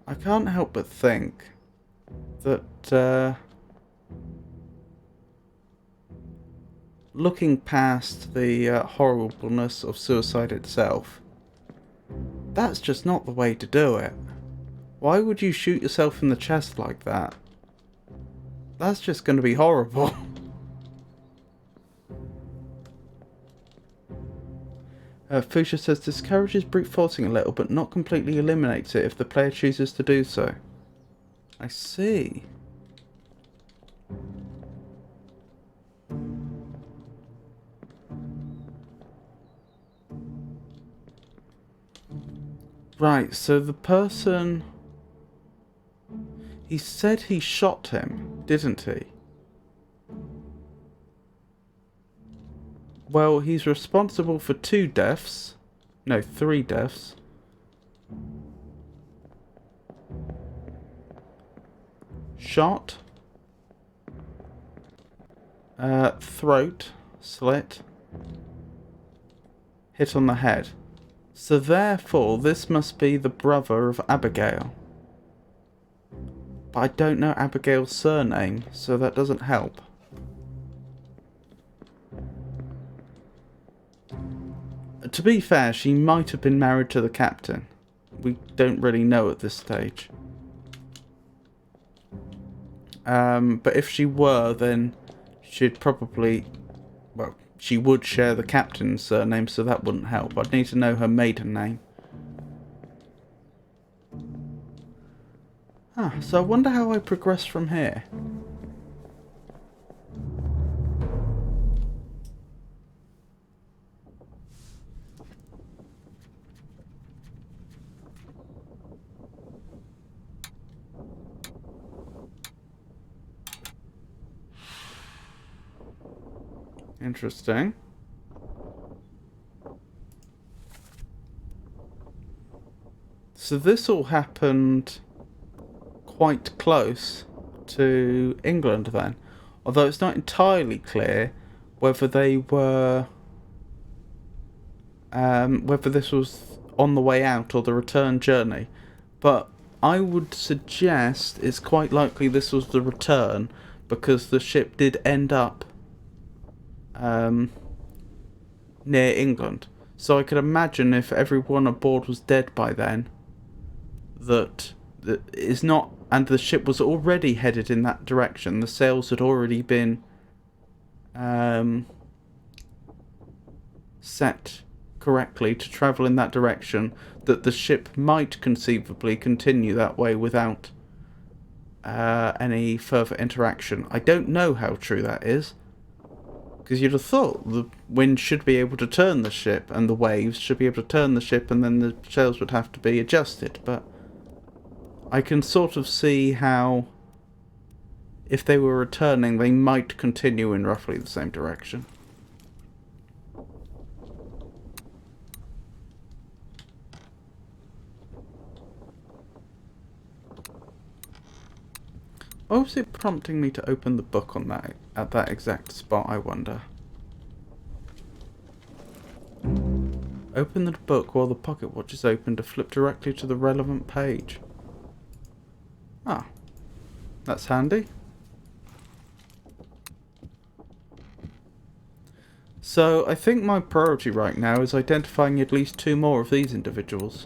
I can't help but think that looking past the horribleness of suicide itself, that's just not the way to do it. Why would you shoot yourself in the chest like that? That's just going to be horrible. Fuchsia says discourages brute forcing a little, but not completely eliminates it if the player chooses to do so. I see. Right, so the person... He said he shot him, didn't he? Well, he's responsible for 2 deaths. No, 3 deaths. Shot. Throat slit. Hit on the head. So therefore, this must be the brother of Abigail. But I don't know Abigail's surname, so that doesn't help. To be fair, she might have been married to the captain. We don't really know at this stage. But if she were, then she'd probably... Well, she would share the captain's surname, so that wouldn't help. I'd need to know her maiden name. So I wonder how I progress from here. Interesting. So this all happened quite close to England then. Although it's not entirely clear whether they were... whether this was on the way out or the return journey. But I would suggest it's quite likely this was the return, because the ship did end up near England. So I could imagine if everyone aboard was dead by then, that is not, and the ship was already headed in that direction. The sails had already been set correctly to travel in that direction, that the ship might conceivably continue that way without any further interaction. I don't know how true that is, because you'd have thought the wind should be able to turn the ship, and the waves should be able to turn the ship, and then the sails would have to be adjusted. But I can sort of see how, if they were returning, they might continue in roughly the same direction. Why was it prompting me to open the book on that at that exact spot, I wonder? Open the book while the pocket watch is open to flip directly to the relevant page. Ah, that's handy. So I think my priority right now is identifying at least 2 more of these individuals.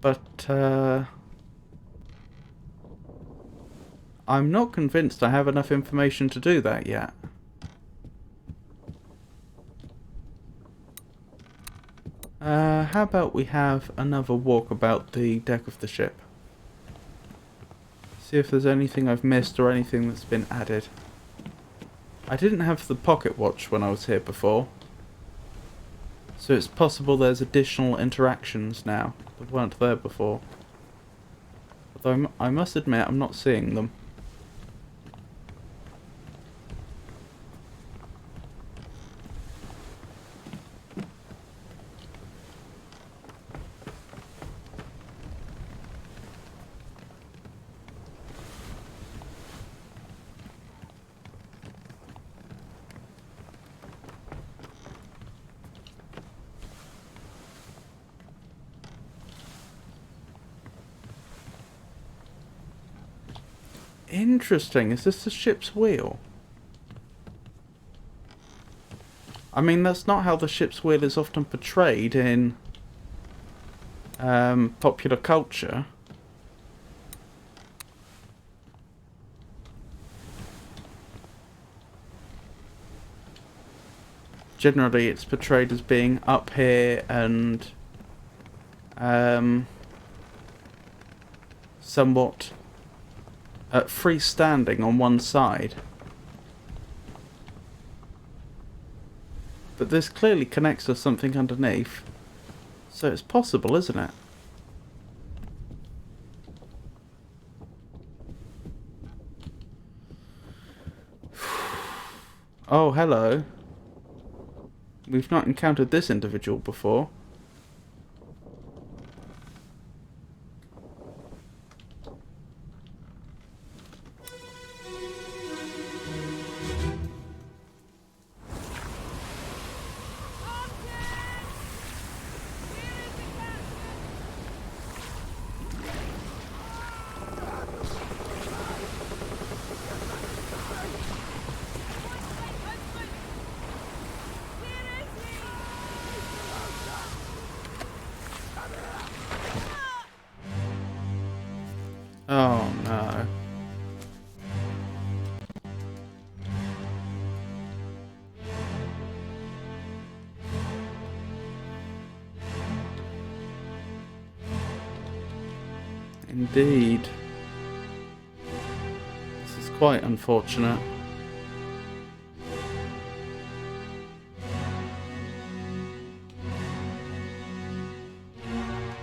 But I'm not convinced I have enough information to do that yet. How about we have another walk about the deck of the ship? See if there's anything I've missed or anything that's been added. I didn't have the pocket watch when I was here before, so it's possible there's additional interactions now that weren't there before. Although I must admit I'm not seeing them. Interesting. Is this the ship's wheel? I mean, that's not how the ship's wheel is often portrayed in popular culture. Generally, it's portrayed as being up here and somewhat freestanding on one side. But this clearly connects to something underneath, so it's possible, isn't it? Oh, hello. We've not encountered this individual before. Indeed. This is quite unfortunate.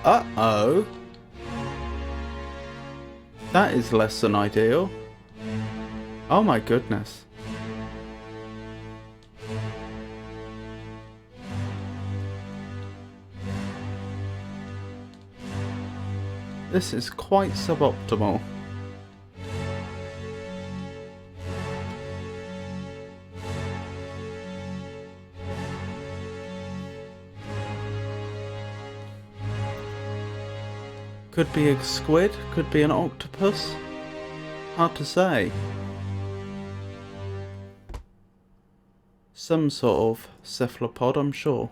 Uh-oh. That is less than ideal. Oh my goodness. This is quite suboptimal. Could be a squid, could be an octopus. Hard to say. Some sort of cephalopod, I'm sure.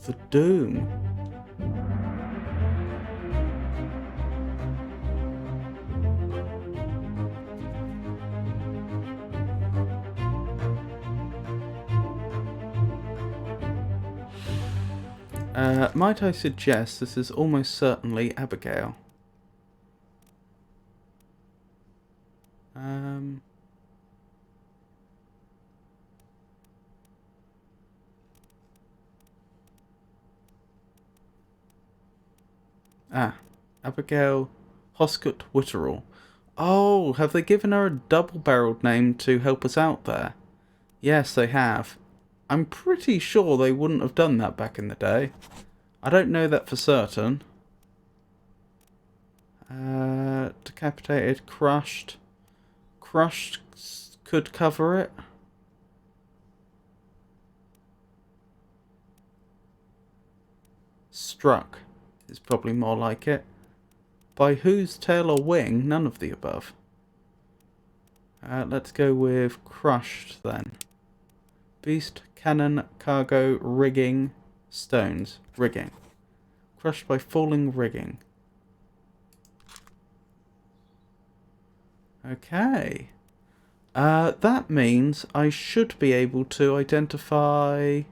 The Doom. Might I suggest this is almost certainly Abigail? Abigail Hoscott Witterall. Oh, have they given her a double-barreled name to help us out there? Yes, they have. I'm pretty sure they wouldn't have done that back in the day. I don't know that for certain. Decapitated, crushed. Crushed could cover it. Struck is probably more like it. By whose tail or wing? None of the above. Let's go with crushed then. Beast, cannon, cargo, rigging, stones. Rigging. Crushed by falling rigging. Okay. That means I should be able to identify...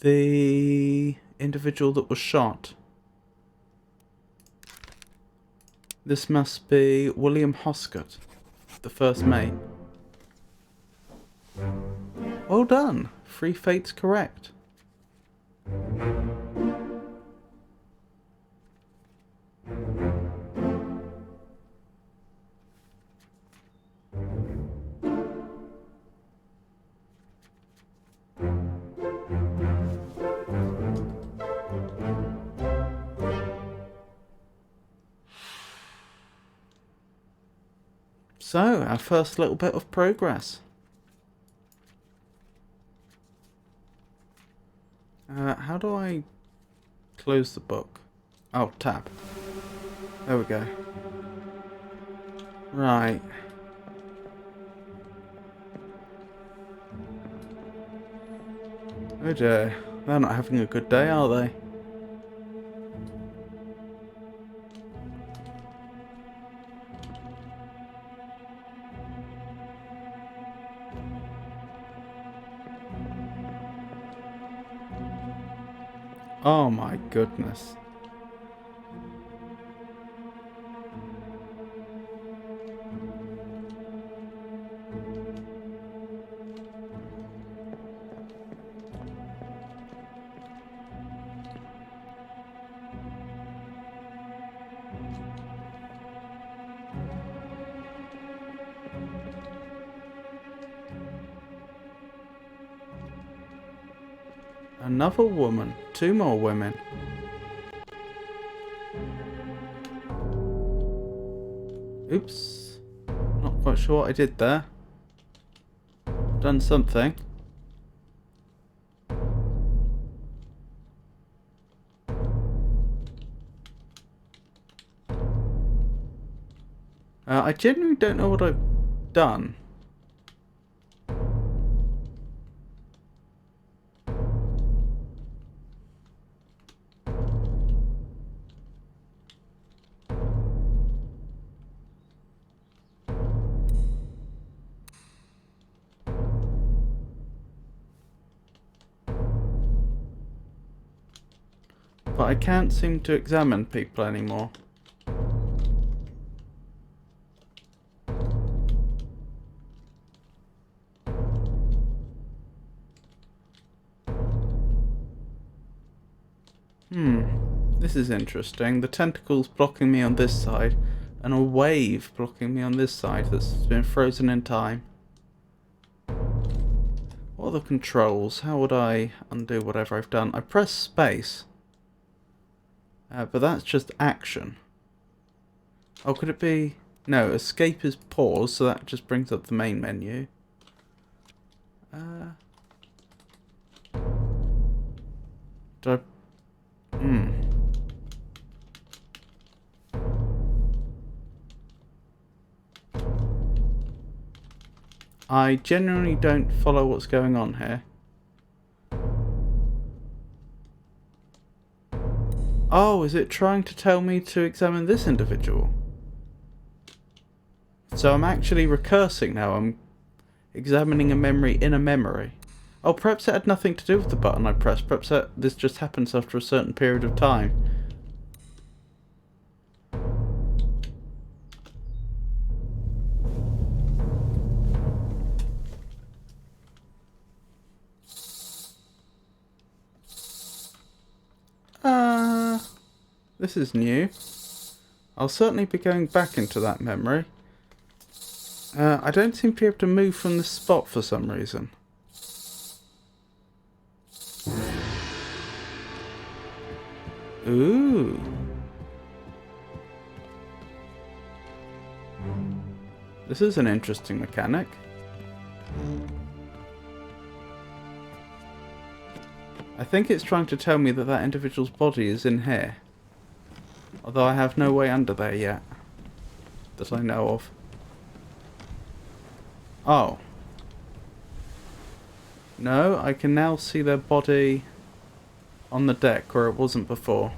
the individual that was shot. This must be William Hoscott, the first mate. Well done. 3 fates correct. So, our first little bit of progress. How do I close the book? Oh, tab. There we go. Right. Oh dear. They're not having a good day, are they? Oh my goodness. Another woman. 2 more women. Oops. Not quite sure what I did there. Done something. I genuinely don't know what I've done. but I can't seem to examine people anymore. This is interesting. The tentacle's blocking me on this side, and a wave blocking me on this side that's been frozen in time. What are the controls? How would I undo whatever I've done? I press space. But that's just action. Oh, could it be... No, escape is pause, so that just brings up the main menu. Do I... I genuinely don't follow what's going on here. Oh, is it trying to tell me to examine this individual? So I'm actually recursing now. I'm examining a memory in a memory. Oh, perhaps it had nothing to do with the button I pressed. Perhaps this just happens after a certain period of time. This is new. I'll certainly be going back into that memory. I don't seem to be able to move from this spot for some reason. Ooh. This is an interesting mechanic. I think it's trying to tell me that that individual's body is in here. Although I have no way under there yet. That I know of. Oh. No, I can now see their body on the deck where it wasn't before.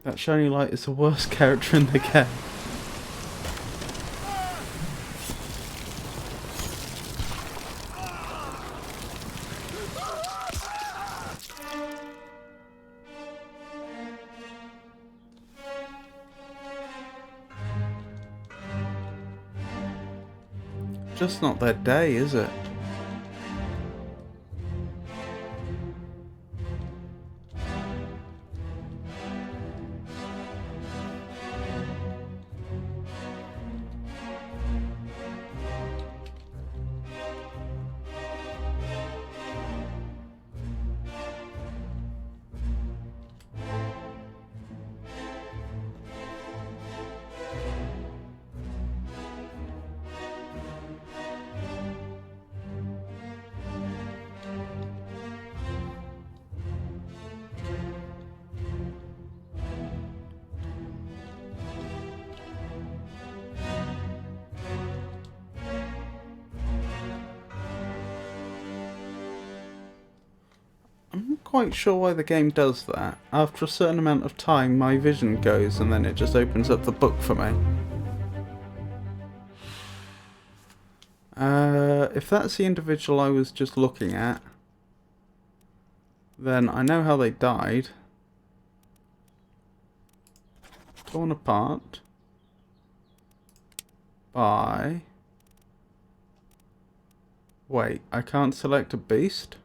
That shiny light is the worst character in the game. Just not their day, is it? I'm not quite sure why the game does that. After a certain amount of time, my vision goes and then it just opens up the book for me. If that's the individual I was just looking at, then I know how they died. Torn apart by... Wait, I can't select a beast?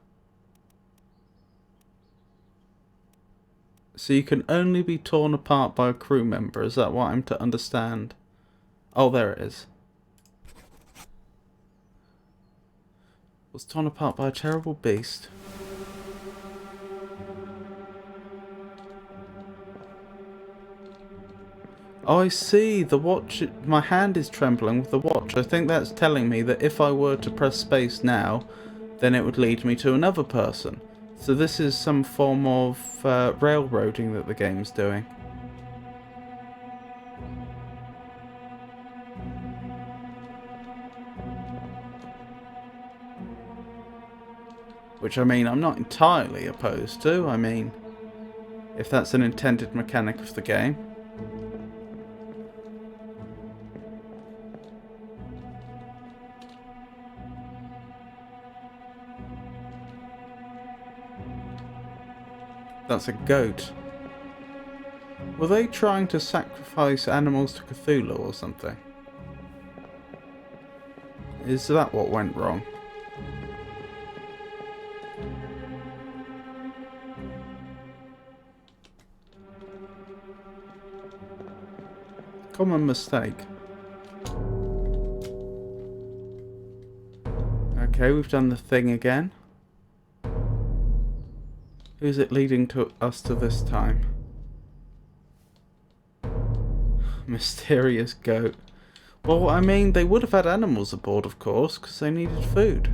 So you can only be torn apart by a crew member, is that what I'm to understand? Oh, there it is. Was torn apart by a terrible beast. Oh, I see. The watch... My hand is trembling with the watch. I think that's telling me that if I were to press space now, then it would lead me to another person. So this is some form of railroading that the game's doing. Which, I mean, I'm not entirely opposed to. I mean, if that's an intended mechanic of the game. That's a goat. Were they trying to sacrifice animals to Cthulhu or something? Is that what went wrong? Common mistake. Okay, we've done the thing again. Who's it leading to us to this time? Mysterious goat. Well, I mean, they would have had animals aboard, of course, because they needed food.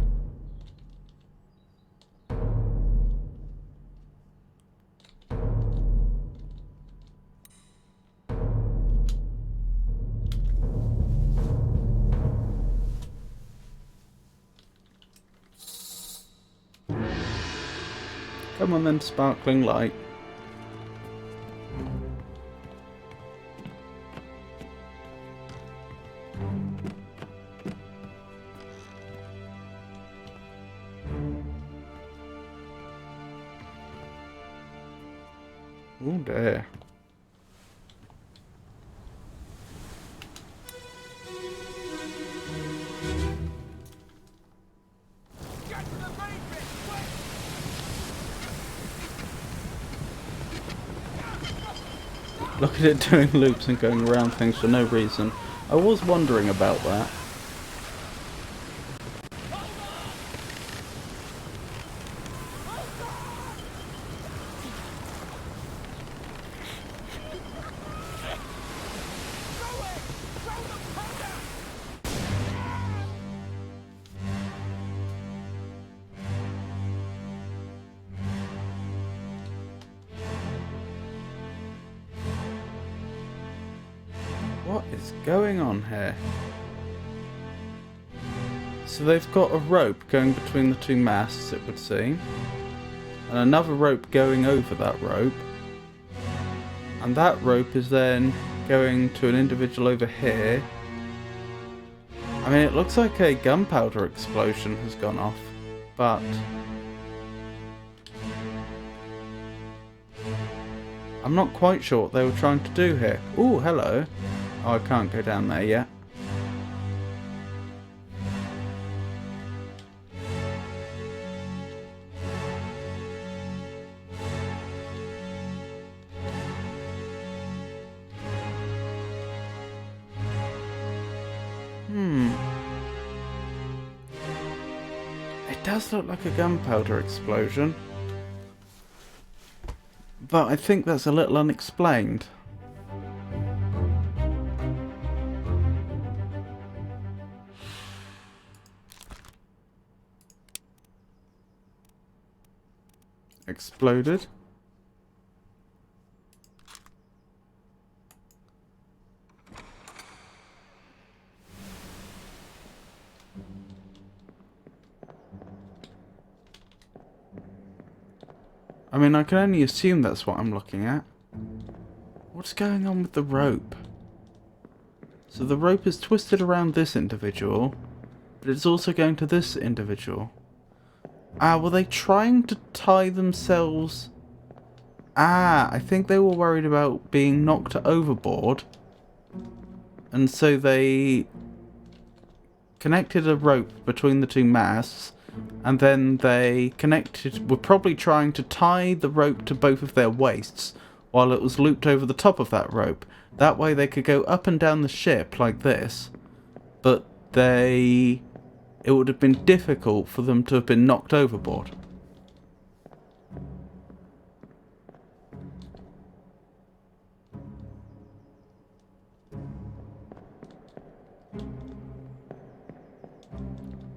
Come on then, sparkling light. Oh dear. Look at it doing loops and going around things for no reason. I was wondering about that. What is going on here? So they've got a rope going between the two masts, it would seem. And another rope going over that rope. And that rope is then going to an individual over here. I mean, it looks like a gunpowder explosion has gone off, but I'm not quite sure what they were trying to do here. Ooh, hello. Oh, I can't go down there yet. It does look like a gunpowder explosion. But I think that's a little unexplained. Exploded. I mean, I can only assume that's what I'm looking at. What's going on with the rope? So the rope is twisted around this individual, but it's also going to this individual. Ah, were they trying to tie themselves? Ah, I think they were worried about being knocked overboard. And so they connected a rope between the two masts. And then they were probably trying to tie the rope to both of their waists while it was looped over the top of that rope. That way they could go up and down the ship like this. But it would have been difficult for them to have been knocked overboard.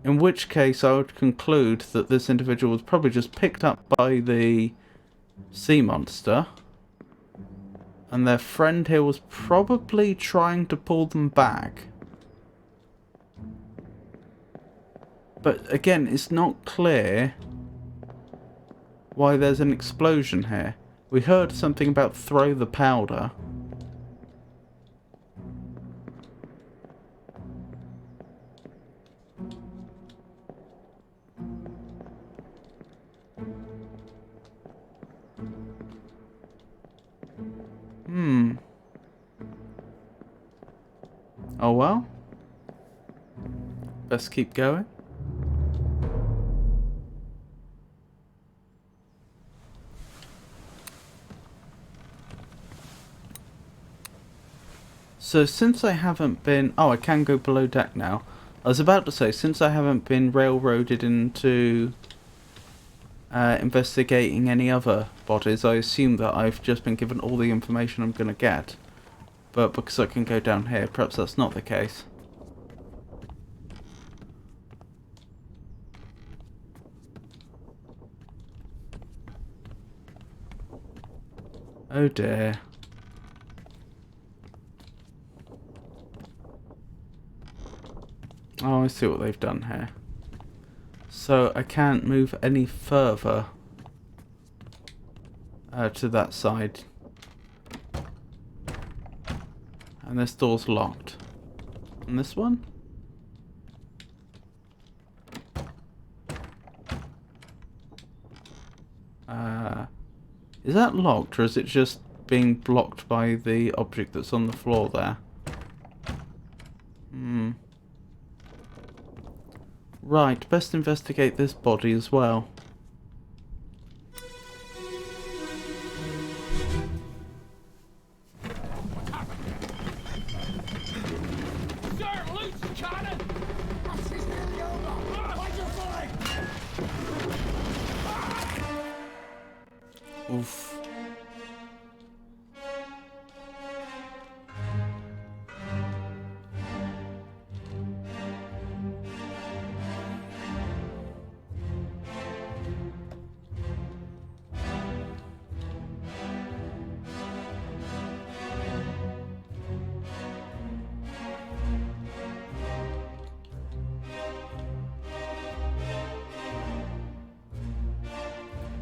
In which case I would conclude that this individual was probably just picked up by the sea monster. And their friend here was probably trying to pull them back. But again, it's not clear why there's an explosion here. We heard something about throw the powder. Oh well. Best keep going. So since I haven't been... Oh, I can go below deck now. I was about to say, since I haven't been railroaded into investigating any other bodies, I assume that I've just been given all the information I'm going to get. But because I can go down here, perhaps that's not the case. Oh dear. Oh, I see what they've done here. So I can't move any further to that side. And this door's locked. And this one? Is that locked, or is it just being blocked by the object that's on the floor there? Right, best investigate this body as well. Sir, loose cannon! Oof.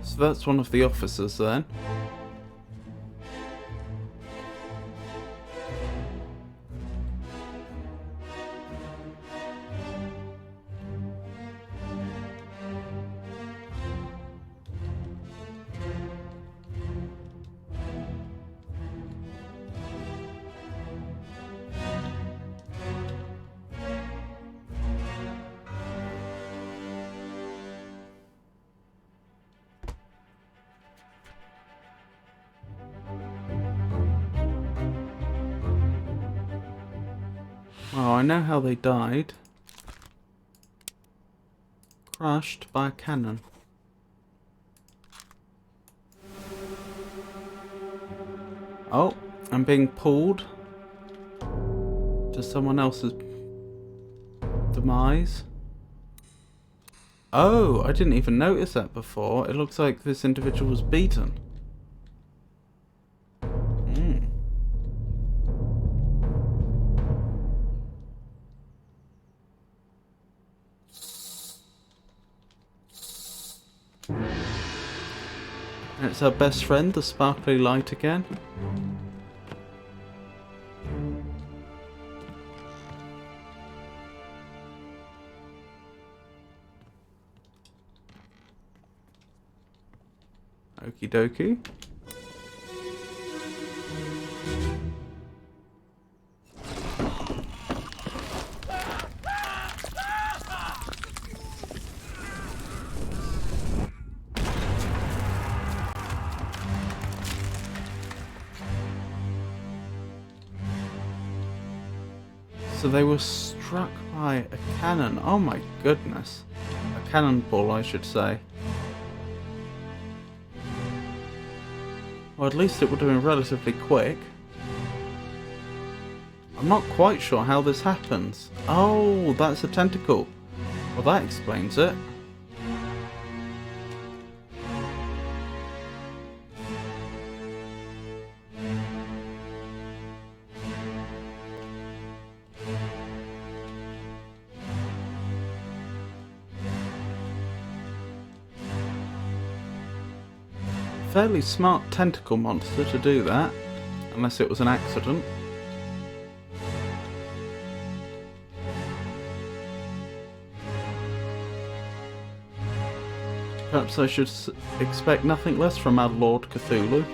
So that's one of the officers then. Oh, I know how they died. Crushed by a cannon. Oh, I'm being pulled to someone else's demise. Oh, I didn't even notice that before. It looks like this individual was beaten. And it's our best friend, the sparkly light again. Okie dokie. So they were struck by a cannon. Oh my goodness. A cannonball, I should say. Well, at least it would have been relatively quick. I'm not quite sure how this happens. Oh, that's a tentacle. Well, that explains it. Fairly smart tentacle monster to do that, unless it was an accident. Perhaps I should expect nothing less from our Lord Cthulhu.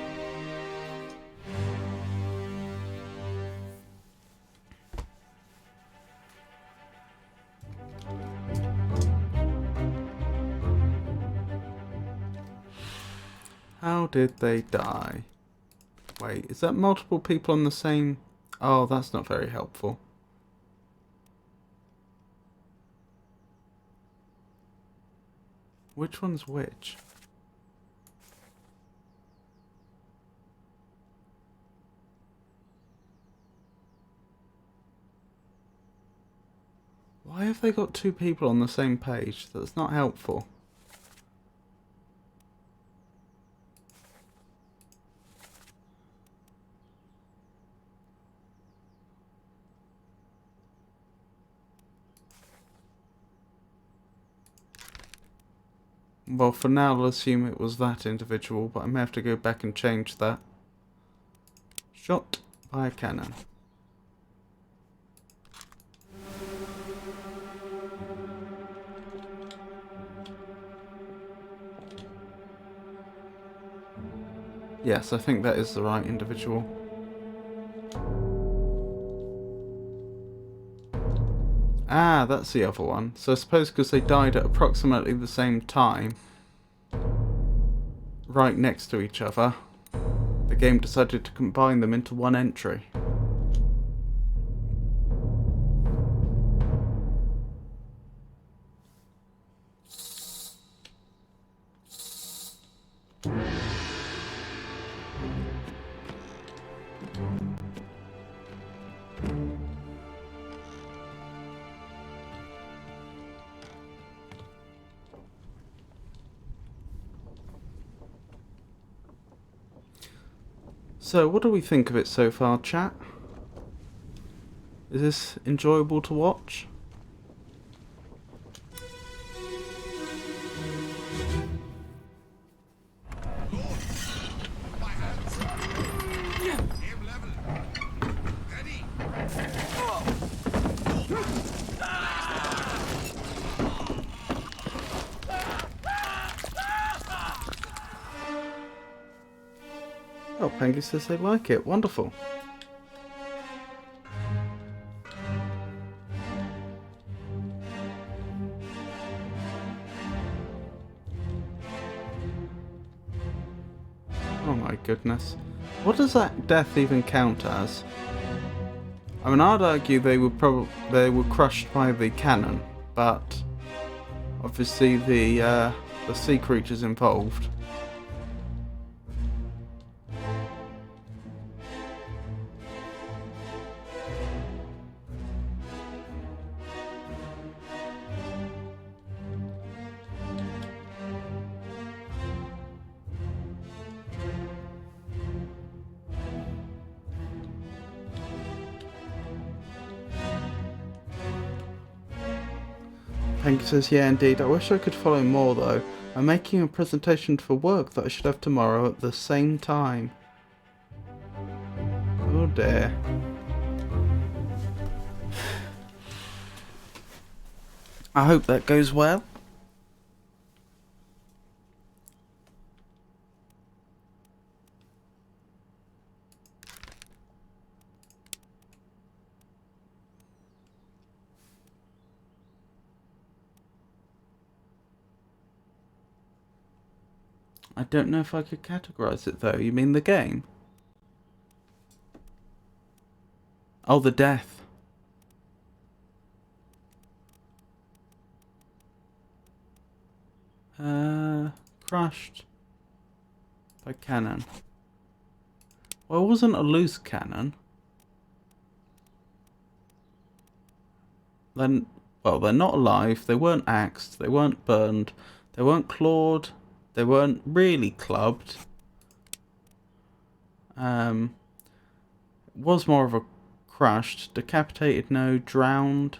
How did they die? Wait, is that multiple people on the same... Oh, that's not very helpful. Which one's which? Why have they got two people on the same page? That's not helpful. Well, for now, I'll assume it was that individual, but I may have to go back and change that. Shot by a cannon. Yes, I think that is the right individual. Ah, that's the other one. So I suppose because they died at approximately the same time, right next to each other, the game decided to combine them into one entry. So, what do we think of it so far, chat? Is this enjoyable to watch? Oh, Pengy says they like it. Wonderful. Oh my goodness. What does that death even count as? I mean, I'd argue they were crushed by the cannon, but obviously the sea creatures involved. Hank says, yeah, indeed. I wish I could follow more, though. I'm making a presentation for work that I should have tomorrow at the same time. Oh dear. I hope that goes well. I don't know if I could categorize it though. You mean the game? Oh, the death. Crushed by cannon. Well, it wasn't a loose cannon. Then, well, they're not alive. They weren't axed. They weren't burned. They weren't clawed. They weren't really clubbed. It was more of a crushed, decapitated, no, drowned.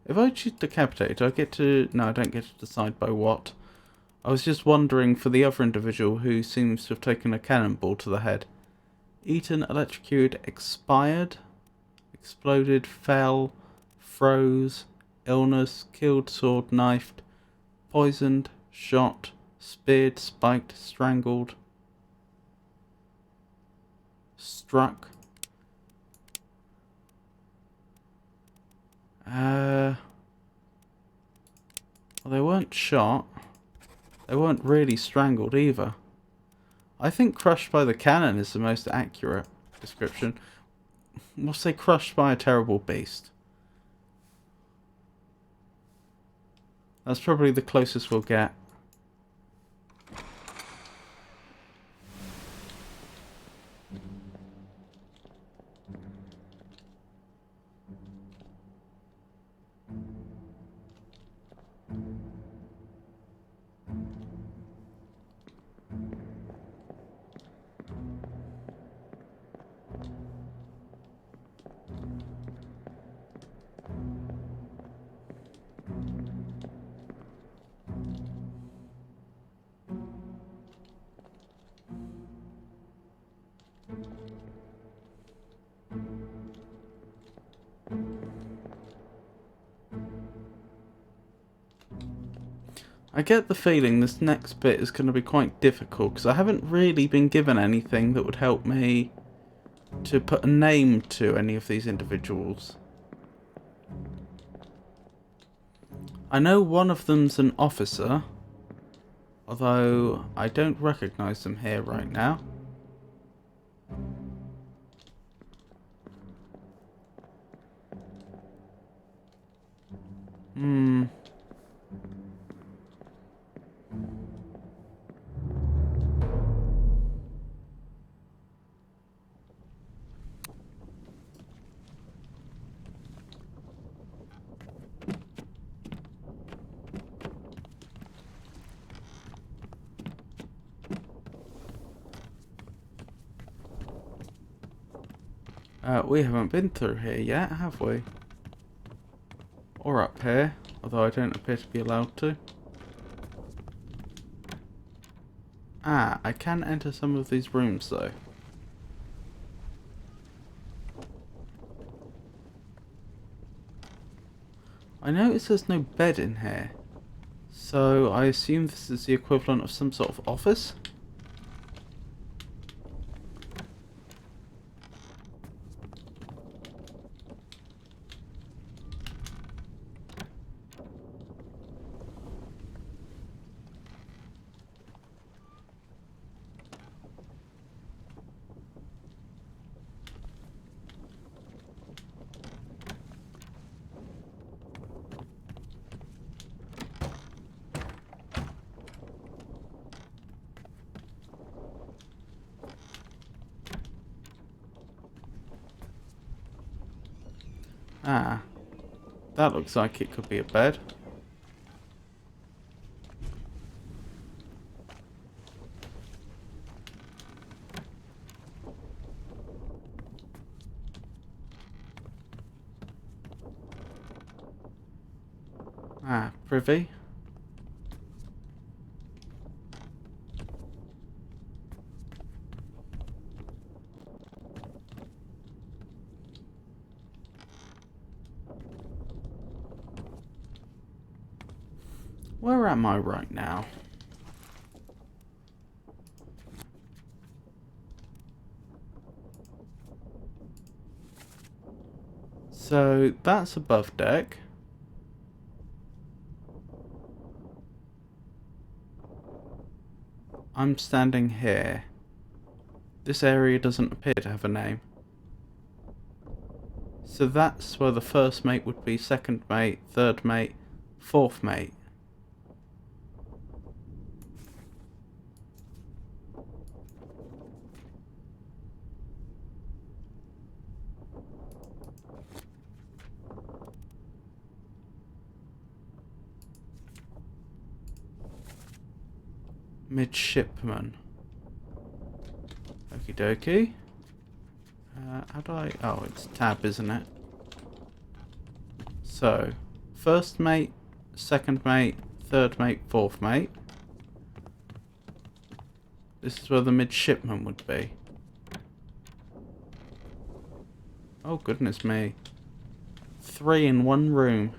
If I choose decapitated, I get to... No, I don't get to decide by what. I was just wondering for the other individual who seems to have taken a cannonball to the head. Eaten, electrocuted, expired, exploded, fell, froze, illness, killed, sword, knifed, poisoned, shot, speared, spiked, strangled, struck. Well, they weren't shot. They weren't really strangled either. I think crushed by the cannon is the most accurate description. We'll say crushed by a terrible beast. That's probably the closest we'll get. I get the feeling this next bit is going to be quite difficult because I haven't really been given anything that would help me to put a name to any of these individuals. I know one of them's an officer, although I don't recognise them here right now. We haven't been through here yet, have we? Or up here, although I don't appear to be allowed to. Ah, I can enter some of these rooms though. I notice there's no bed in here, so I assume this is the equivalent of some sort of office? Ah, that looks like it could be a bed. Ah, privy. Where am I right now? So that's above deck. I'm standing here. This area doesn't appear to have a name. So that's where the first mate would be, second mate, third mate, fourth mate. Midshipman. Okie dokie. How do I... Oh, it's tab, isn't it? So, first mate, second mate, third mate, fourth mate. This is where the midshipman would be. Oh, goodness me. 3 in one room.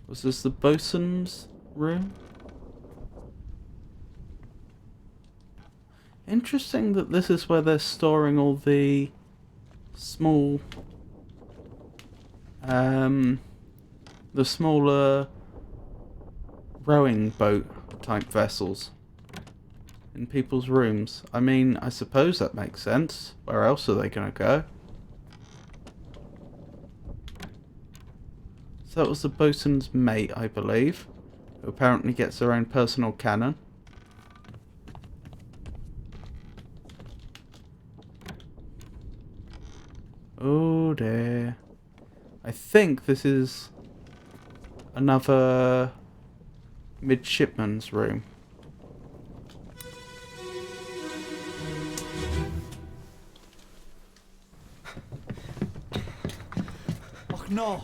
Was this the bosun's room? Interesting that this is where they're storing all the small, the smaller rowing boat type vessels in people's rooms. I mean, I suppose that makes sense. Where else are they going to go? So that was the boatswain's mate, I believe, who apparently gets their own personal cannon. Oh dear. I think this is another midshipman's room. Oh no,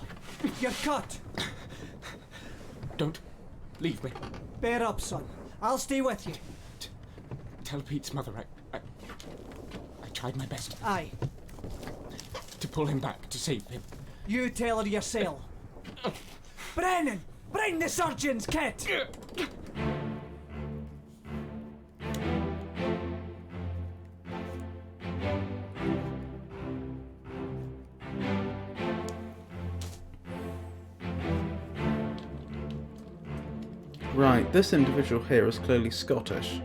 you're cut. Don't leave me. Bear up, son. I'll stay with you. Tell Pete's mother I tried my best Aye, to pull him back, to save him. you tell her yourself. Brennan, bring the surgeon's kit. Right, this individual here is clearly Scottish.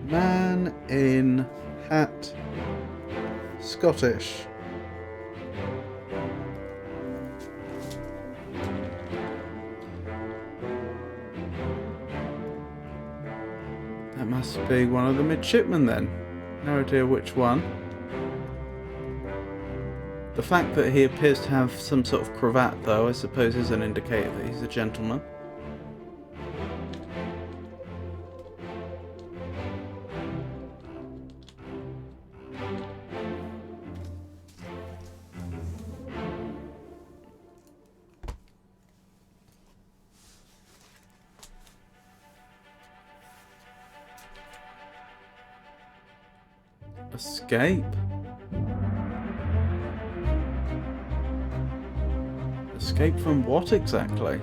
Man in hat, Scottish. That must be one of the midshipmen then. No idea which one. The fact that he appears to have some sort of cravat, though, I suppose is an indicator that he's a gentleman. Escape? Escape from what exactly?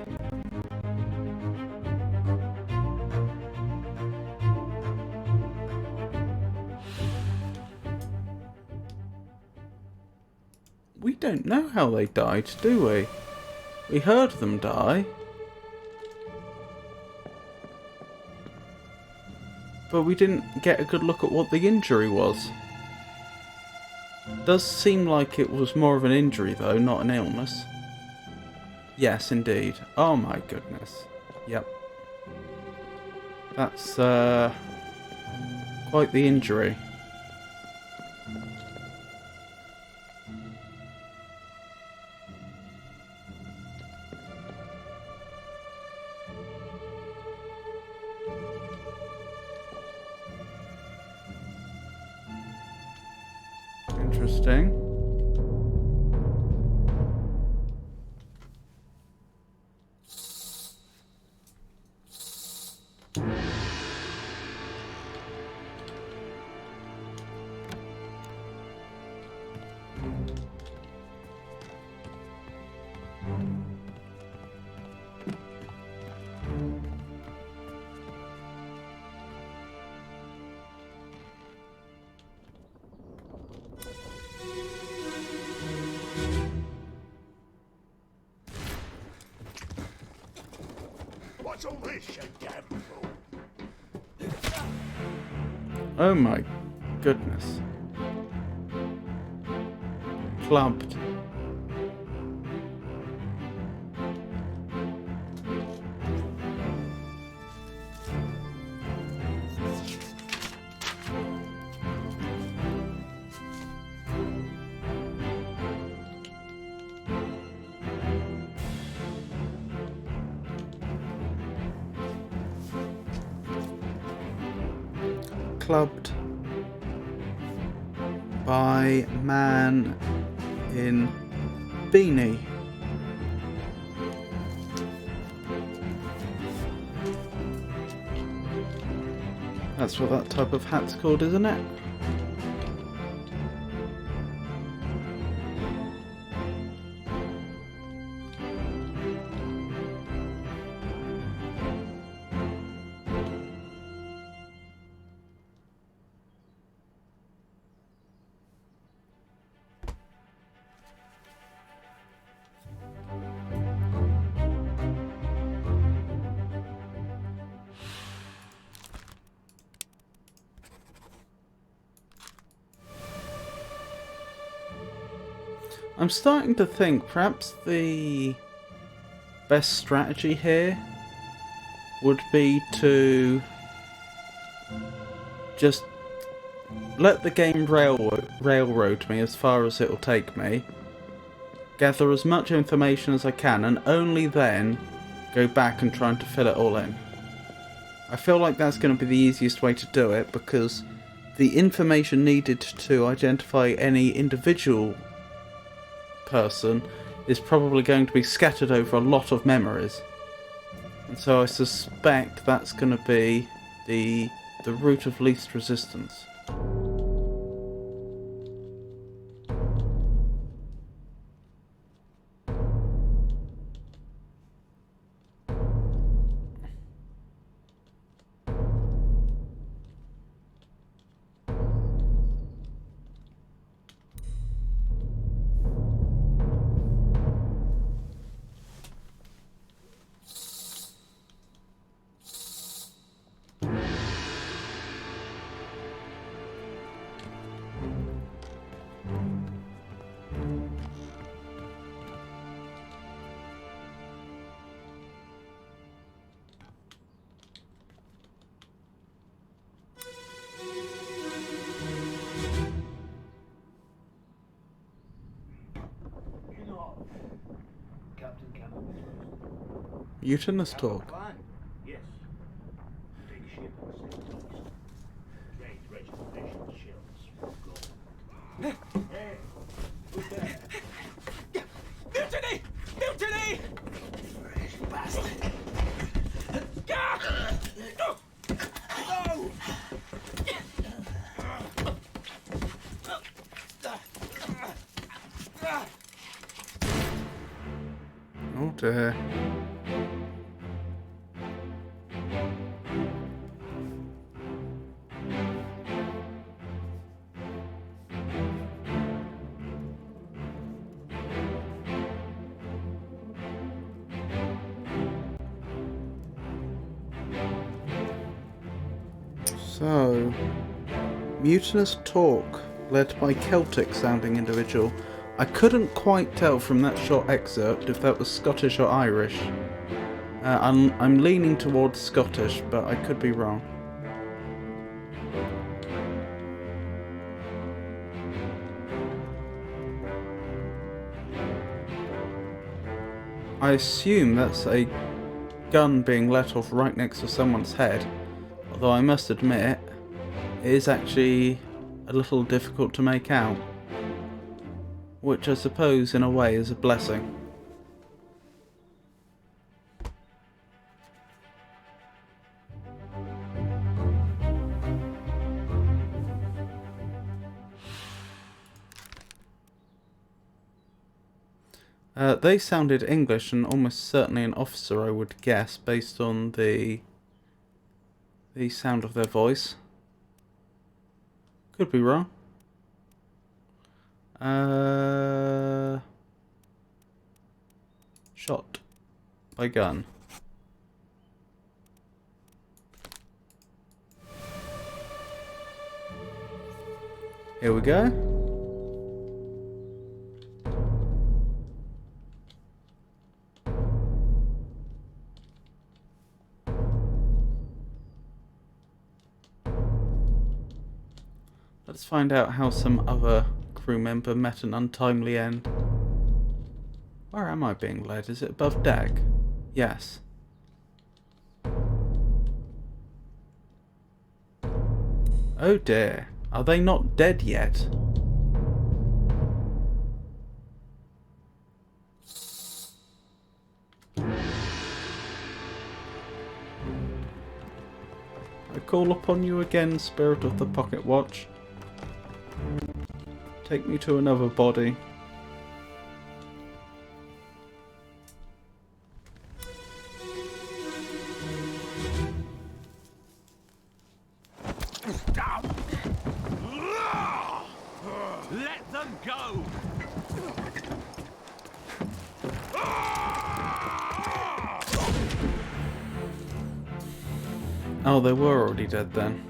We don't know how they died, do we? We heard them die. But we didn't get a good look at what the injury was. Does seem like it was more of an injury though, not an illness. Yes, indeed. Oh my goodness. Yep. That's quite the injury. Interesting. What's all this, you damn fool? Oh my goodness. Clubbed. Clubbed by man in beanie. That's what that type of hat's called, isn't it? I'm starting to think perhaps the best strategy here would be to just let the game railroad me as far as it'll take me, gather as much information as I can, and only then go back and try to fill it all in. I feel like that's going to be the easiest way to do it, because the information needed to identify any individual person is probably going to be scattered over a lot of memories. And so I suspect that's going to be the route of least resistance. Mutinous talk. Yes. Take ship and send east. Trade registration shells. Go. Hey, who's there? Mutiny! Mutiny! Fresh bastard. No! Oh dear. So, mutinous talk, led by Celtic-sounding individual. I couldn't quite tell from that short excerpt if that was Scottish or Irish. I'm leaning towards Scottish, but I could be wrong. I assume that's a gun being let off right next to someone's head, although I must admit, it is actually a little difficult to make out. Which I suppose, in a way, is a blessing. They sounded English, and almost certainly an officer, I would guess, based on the sound of their voice. Could be wrong. Shot by gun. Here we go. Let's find out how some other crew member met an untimely end. Where am I being led? Is it above deck? Yes. Oh dear. Are they not dead yet? I call upon you again, Spirit of the Pocket Watch. Take me to another body. Let them go! Oh, they were already dead then.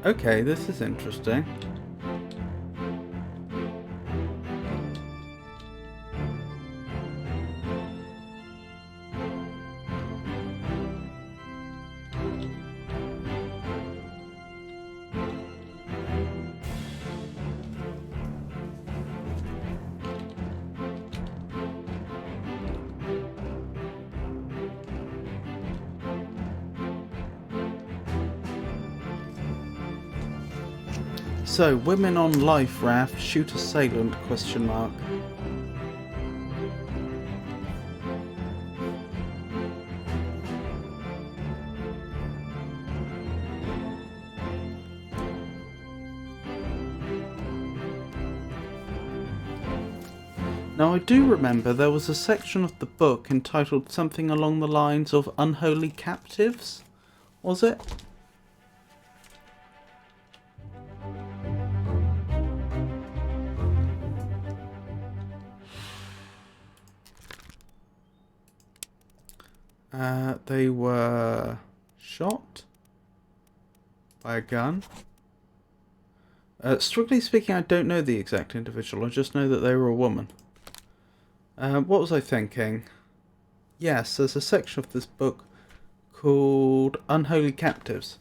Okay, this is interesting. So, women on life raft shoot assailant, question mark. Now, I do remember there was a section of the book entitled something along the lines of Unholy Captives, was it? They were shot by a gun. Strictly speaking, I don't know the exact individual. I just know that they were a woman. What was I thinking? Yes, there's a section of this book called Unholy Captives.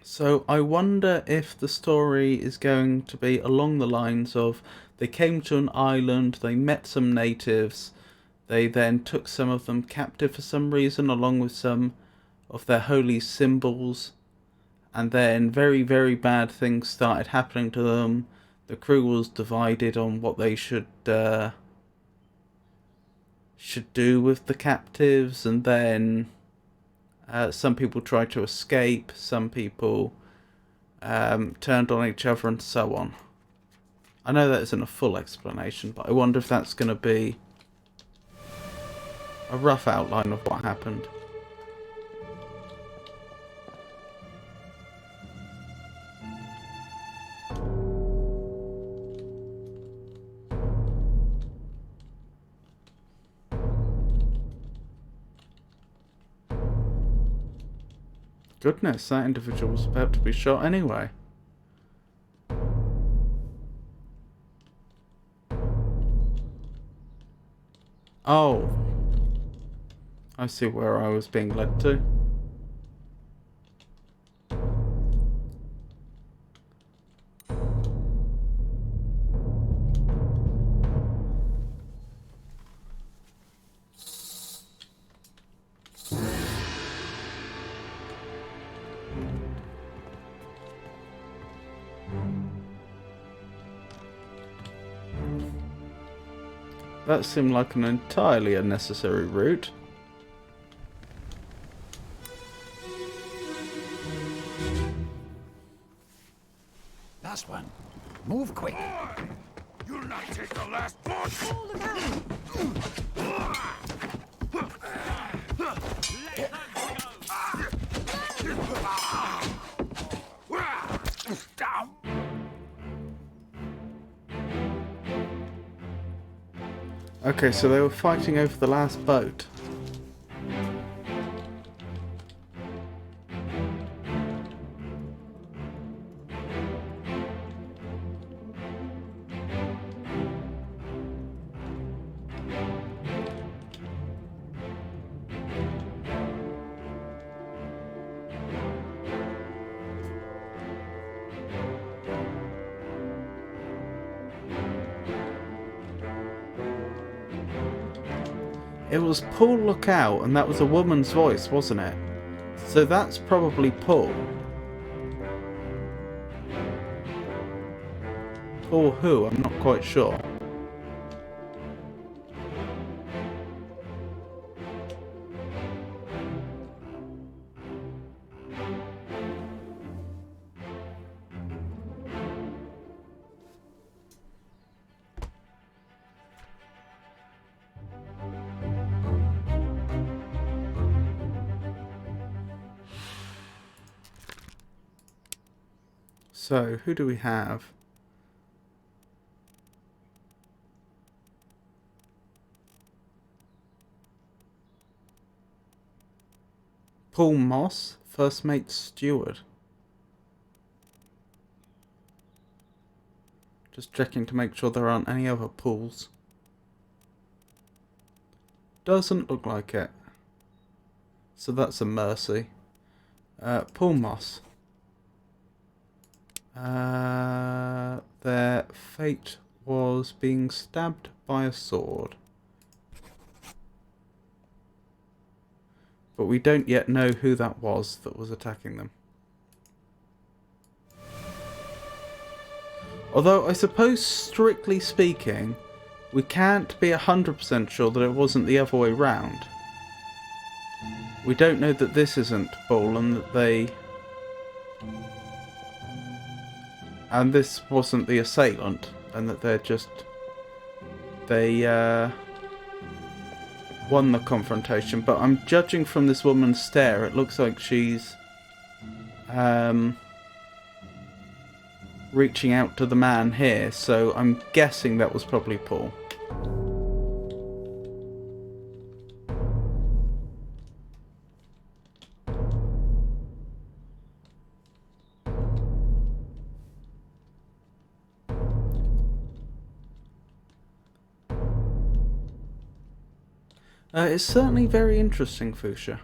So I wonder if the story is going to be along the lines of they came to an island, they met some natives, they then took some of them captive for some reason along with some of their holy symbols, and then very, very bad things started happening to them. The crew was divided on what they should do with the captives, and then some people tried to escape, some people turned on each other, and so on. I know that isn't a full explanation, but I wonder if that's going to be a rough outline of what happened. Goodness, that individual was about to be shot anyway. Oh. I see where I was being led to. That seemed like an entirely unnecessary route. Last one. Move quick. You'll not take the last one! Okay, so they were fighting over the last boat. It was Paul Lookout, and that was a woman's voice, wasn't it? So that's probably Paul. Paul who? I'm not quite sure. So, who do we have? Paul Moss, first mate steward. Just checking to make sure there aren't any other Pauls. Doesn't look like it. So that's a mercy. Paul Moss. Their fate was being stabbed by a sword. But we don't yet know who that was attacking them. Although I suppose, strictly speaking, we can't be 100% sure that it wasn't the other way round. We don't know that this isn't Bull and that they... and this wasn't the assailant, and that they're just... they, won the confrontation. But I'm judging from this woman's stare, it looks like she's... reaching out to the man here, so I'm guessing that was probably Paul. It's certainly very interesting, Fuchsia.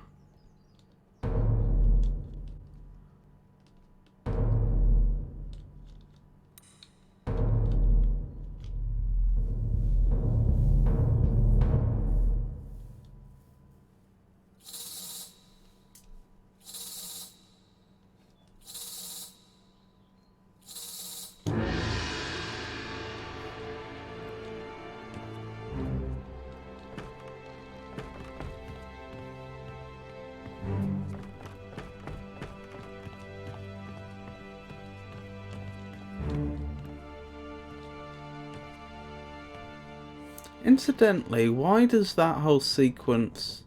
Incidentally, why does that whole sequence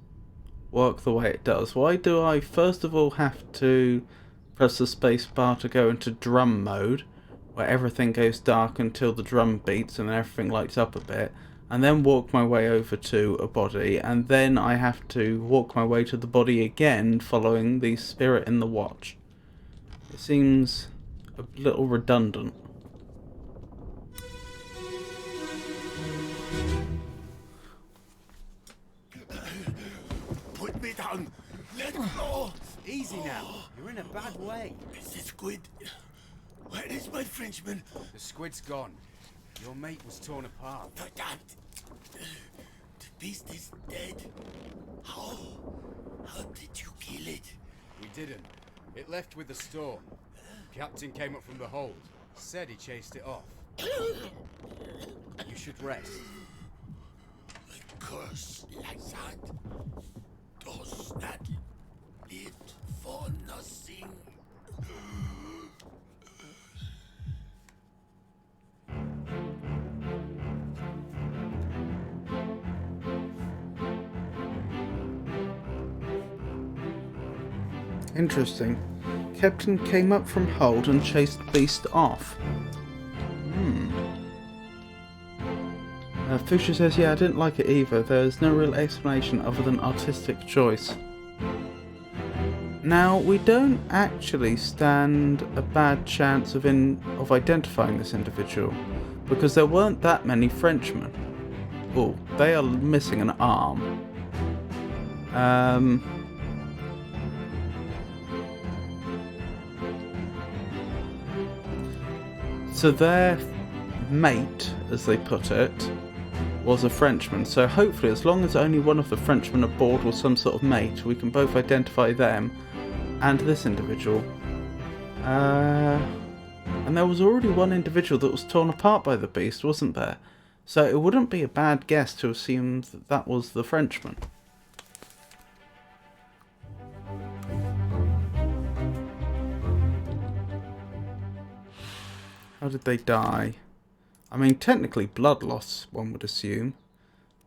work the way it does? Why do I first of all have to press the space bar to go into drum mode, where everything goes dark until the drum beats and then everything lights up a bit, and then walk my way over to a body, and then I have to walk my way to the body again following the spirit in the watch? It seems a little redundant. Put me down. Let go. Easy now. You're in a bad way. Mr. Squid. Where is my Frenchman? The squid's gone. Your mate was torn apart. Verdammt. The beast is dead. How? How did you kill it? We didn't. It left with the storm. Captain came up from the hold. Said he chased it off. You should rest. A curse like that does not live for nothing. Interesting. Captain came up from hold and chased Beast off. Fuchsia says, yeah, I didn't like it either. There's no real explanation other than artistic choice. Now, we don't actually stand a bad chance of identifying this individual, because there weren't that many Frenchmen. Oh, they are missing an arm. So their mate, as they put it, was a Frenchman. So hopefully, as long as only one of the Frenchmen aboard was some sort of mate, we can both identify them and this individual. And there was already one individual that was torn apart by the beast, wasn't there? So it wouldn't be a bad guess to assume that that was the Frenchman. How did they die? I mean, technically blood loss, one would assume.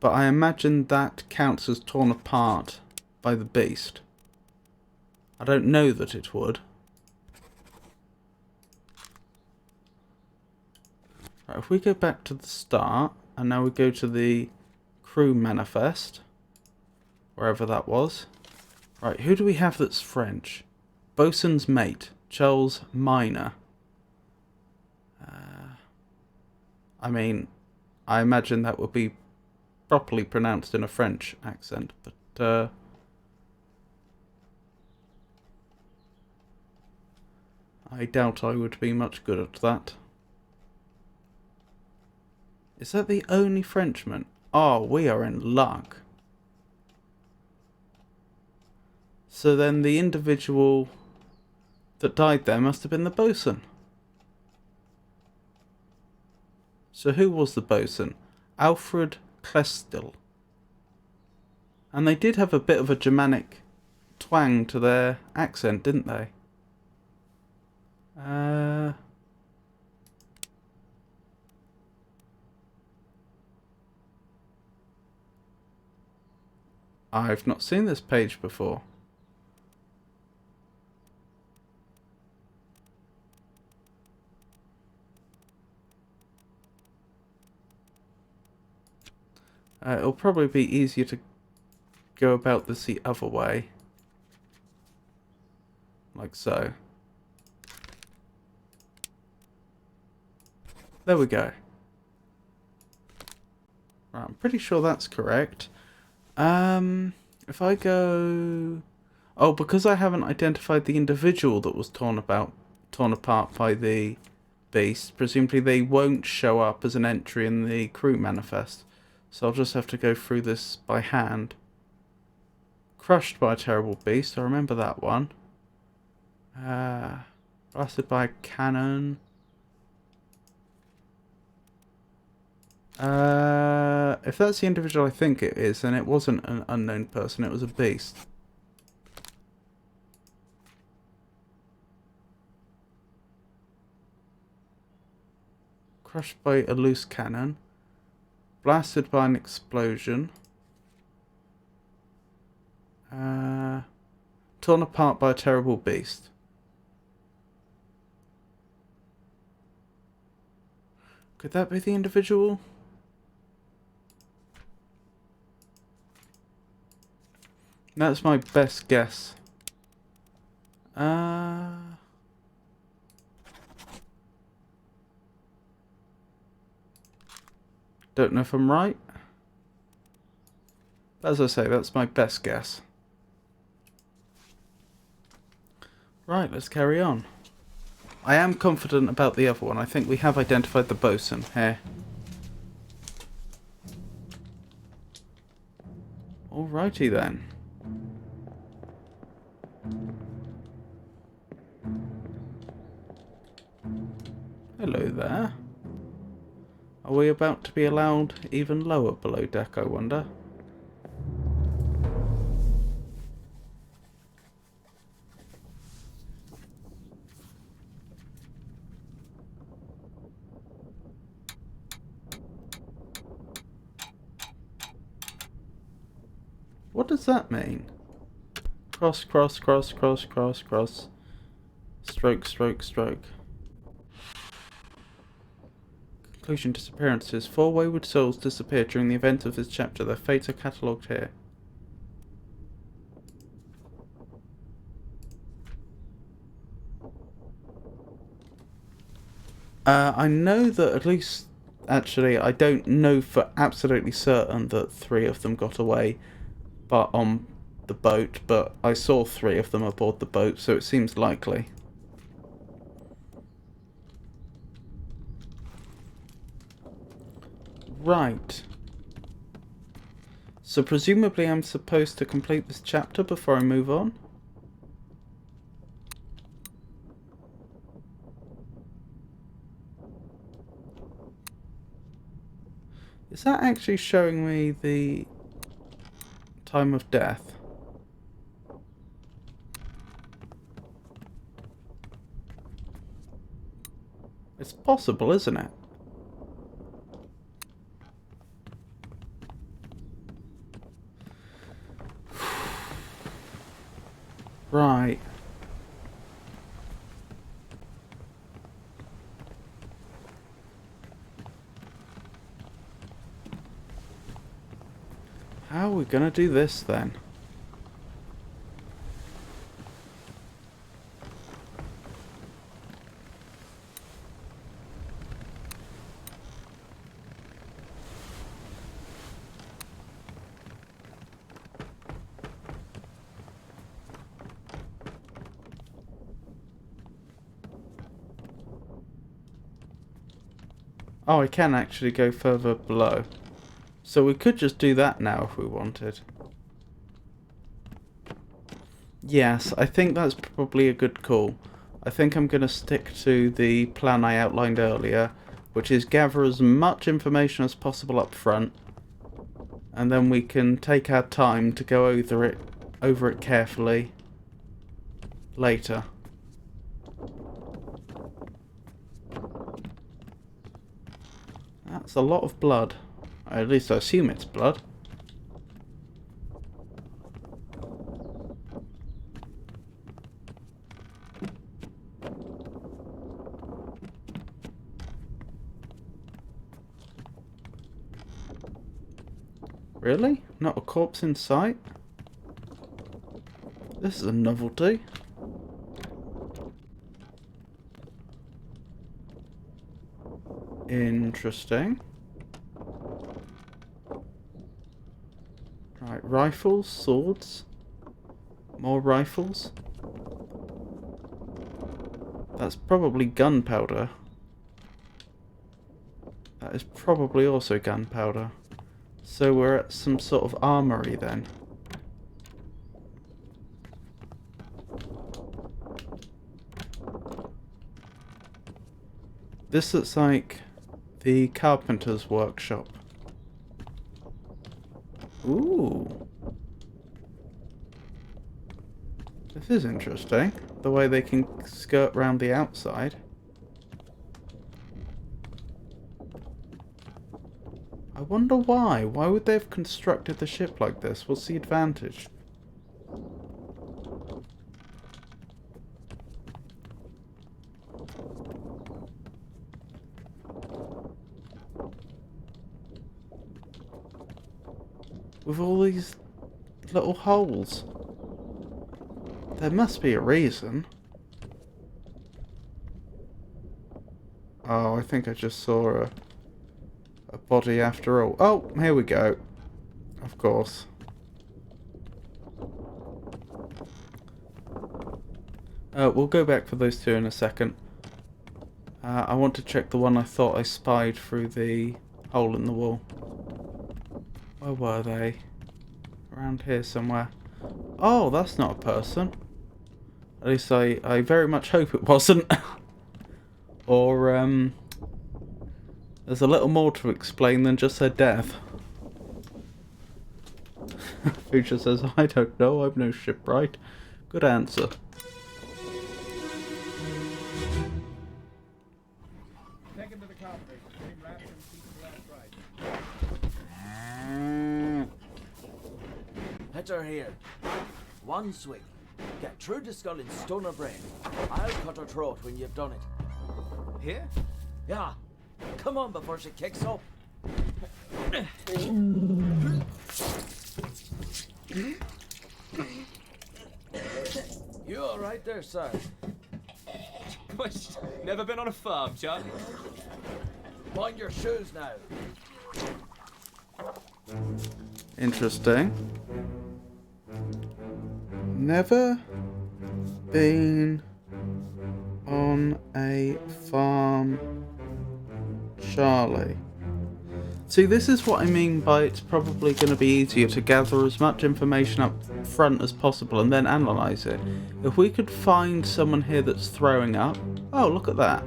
But I imagine that counts as torn apart by the beast. I don't know that it would. Right, if we go back to the start, and now we go to the crew manifest, wherever that was. Right, who do we have that's French? Bosun's mate, Charles Minor. I mean, I imagine that would be properly pronounced in a French accent, but I doubt I would be much good at that. Is that the only Frenchman? Oh, we are in luck. So then the individual that died there must have been the bosun. So who was the bosun? Alfred Klestil. And they did have a bit of a Germanic twang to their accent, didn't they? I've not seen this page before. It'll probably be easier to go about this the other way. Like so. There we go. Right, I'm pretty sure that's correct. If I go... Oh, because I haven't identified the individual that was torn apart by the beast, presumably they won't show up as an entry in the crew manifest. So I'll just have to go through this by hand. Crushed by a terrible beast, I remember that one. Blasted by a cannon. If that's the individual I think it is, then it wasn't an unknown person, it was a beast. Crushed by a loose cannon. Blasted by an explosion. Torn apart by a terrible beast. Could that be the individual? That's my best guess. Don't know if I'm right. As I say, that's my best guess. Right, let's carry on. I am confident about the other one. I think we have identified the bosun here. Alrighty then. Hello there. Are we about to be allowed even lower below deck, I wonder? What does that mean? Cross, cross, cross, cross, cross, cross. Stroke, stroke, stroke. Conclusion: disappearances. 4 wayward souls disappeared during the events of this chapter. Their fates are catalogued here. I know that at least... Actually, I don't know for absolutely certain that 3 of them got away but on the boat, but I saw 3 of them aboard the boat, so it seems likely. Right. So presumably I'm supposed to complete this chapter before I move on? Is that actually showing me the time of death? It's possible, isn't it? Right. How are we gonna do this then? Oh, I can actually go further below. So we could just do that now if we wanted. Yes, I think that's probably a good call. I think I'm going to stick to the plan I outlined earlier, which is gather as much information as possible up front, and then we can take our time to go over it carefully later. That's a lot of blood. At least I assume it's blood. Really? Not a corpse in sight? This is a novelty. Interesting. Right, rifles, swords. More rifles. That's probably gunpowder. That is probably also gunpowder. So we're at some sort of armory then. This looks like the carpenter's workshop. Ooh. This is interesting. The way they can skirt round the outside. I wonder why. Why would they have constructed the ship like this? What's the advantage? With all these little holes. There must be a reason. Oh, I think I just saw a body after all. Oh, here we go. Of course. We'll go back for those two in a second. I want to check the one I thought I spied through the hole in the wall. Where were they? Around here somewhere. Oh, that's not a person. At least I very much hope it wasn't. Or, there's a little more to explain than just her death. Future says, I don't know, I'm no shipwright. Good answer. Take him to the cockpit. Name wrapped and keep the last right. Hit her here. One swing. Get through the skull in stone or brain. I'll cut her throat when you've done it. Here? Yeah. Come on before she kicks up. You all right there, sir? Never been on a farm, Charlie? Mind your shoes now. Interesting. Never been on a farm, Charlie. See, this is what I mean by it's probably going to be easier to gather as much information up front as possible and then analyse it. If we could find someone here that's throwing up, oh look at that,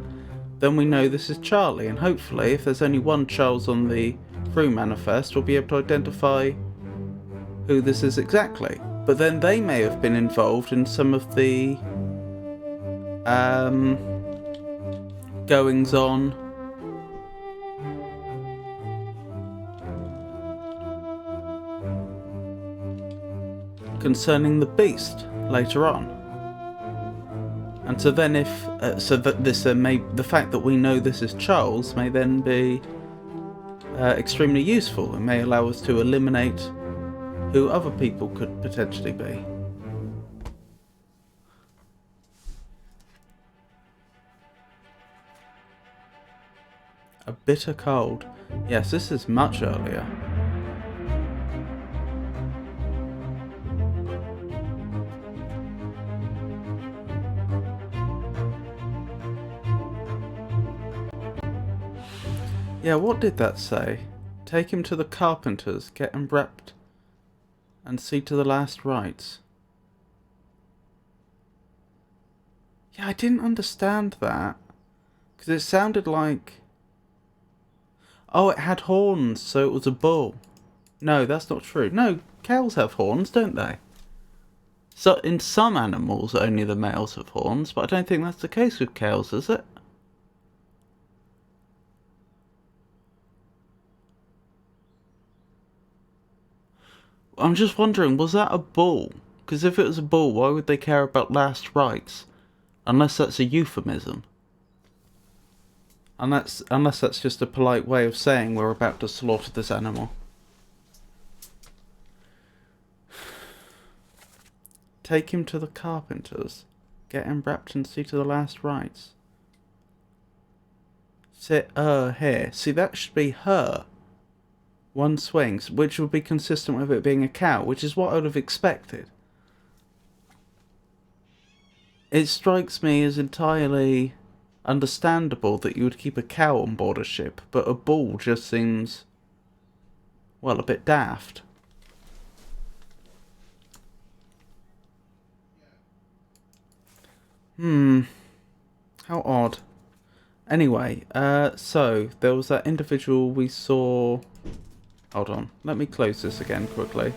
then we know this is Charlie, and hopefully if there's only one Charles on the crew manifest, we'll be able to identify who this is exactly. But then they may have been involved in some of the goings on concerning the beast later on. And so then if the fact that we know this is Charles may then be extremely useful. It may allow us to eliminate who other people could potentially be. A bitter cold. Yes, this is much earlier. Yeah, what did that say? Take him to the carpenters, get him wrapped, and see to the last rites. Yeah, I didn't understand that. Because it sounded like Oh, it had horns, so it was a bull. No, that's not true. No, cows have horns, don't they? So in some animals, only the males have horns, but I don't think that's the case with cows, is it? I'm just wondering, was that a bull? Because if it was a bull, why would they care about last rites? Unless that's a euphemism. Unless that's just a polite way of saying we're about to slaughter this animal. Take him to the carpenters. Get him wrapped and see to the last rites. Sit here. See, that should be her. One swings, which would be consistent with it being a cow, which is what I would have expected. It strikes me as entirely understandable that you would keep a cow on board a ship, but a bull just seems, well, a bit daft. How odd. Anyway, so there was that individual we saw. Hold on, let me close this again quickly.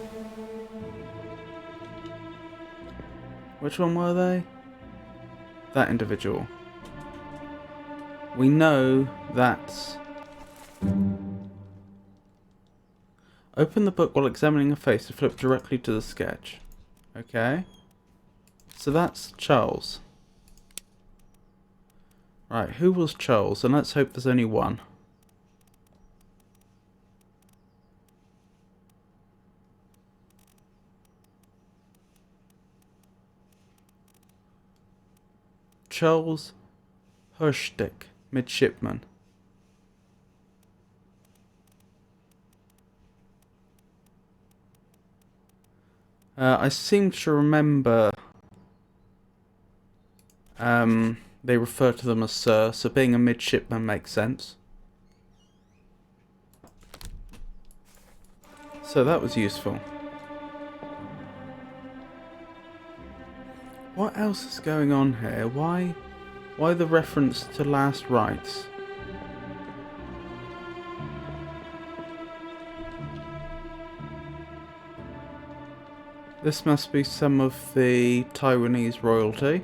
Which one were they? That individual. We know that. Open the book while examining a face to flip directly to the sketch. Okay. So that's Charles. Right, who was Charles? And let's hope there's only one. Charles Hirschstick, midshipman. I seem to remember they refer to them as Sir, so being a midshipman makes sense. So that was useful. What else is going on here? Why the reference to last rites? This must be some of the Taiwanese royalty.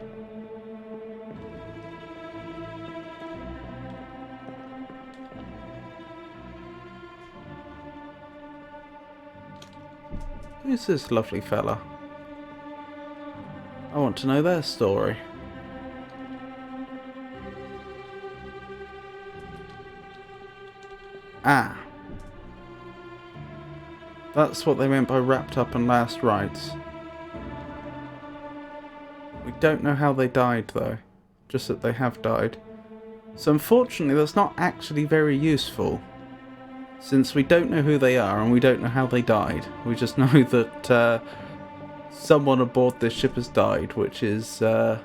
Who's this lovely fella? I want to know their story. Ah. That's what they meant by wrapped up and last rites. We don't know how they died though. Just that they have died. So unfortunately that's not actually very useful. Since we don't know who they are and we don't know how they died. We just know that someone aboard this ship has died, which is, I'm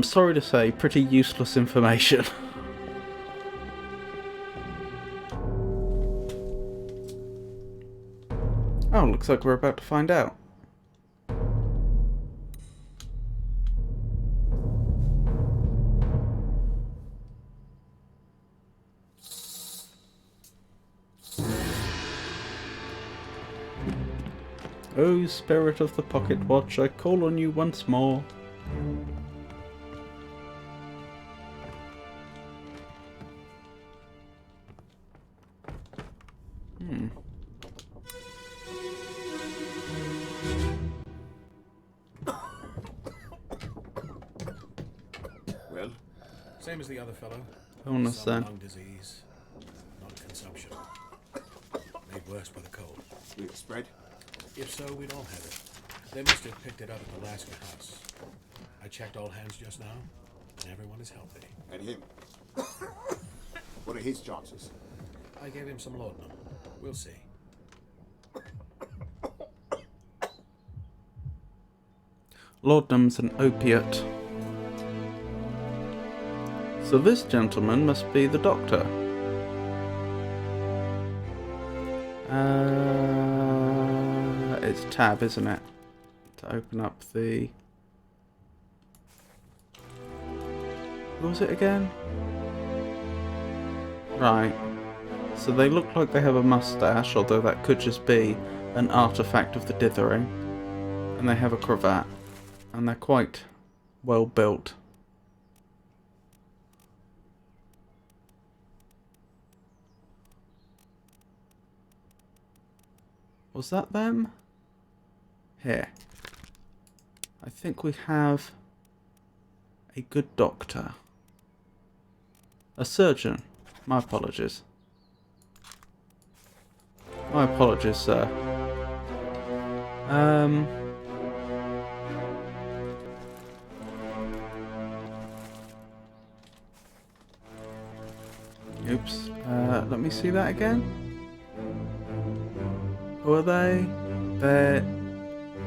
sorry to say, pretty useless information. Oh, looks like we're about to find out. Oh, spirit of the pocket watch, I call on you once more. Well? Same as the other fellow. Illness Some then. lung disease, not consumption. Made worse by the cold. Will it spread? If so, we'd all have it. They must have picked it up at the Lasker house. I checked all hands just now, and everyone is healthy. And him? What are his chances? I gave him some laudanum. We'll see. Laudanum's an opiate. So this gentleman must be the doctor. It's tab, isn't it? To open up the... What was it again? Right. So they look like they have a mustache, although that could just be an artifact of the dithering. And they have a cravat. And they're quite well built. Was that them? Here. I think we have a good doctor. A surgeon. My apologies. My apologies, sir. Oops. Let me see that again. Who are they? They're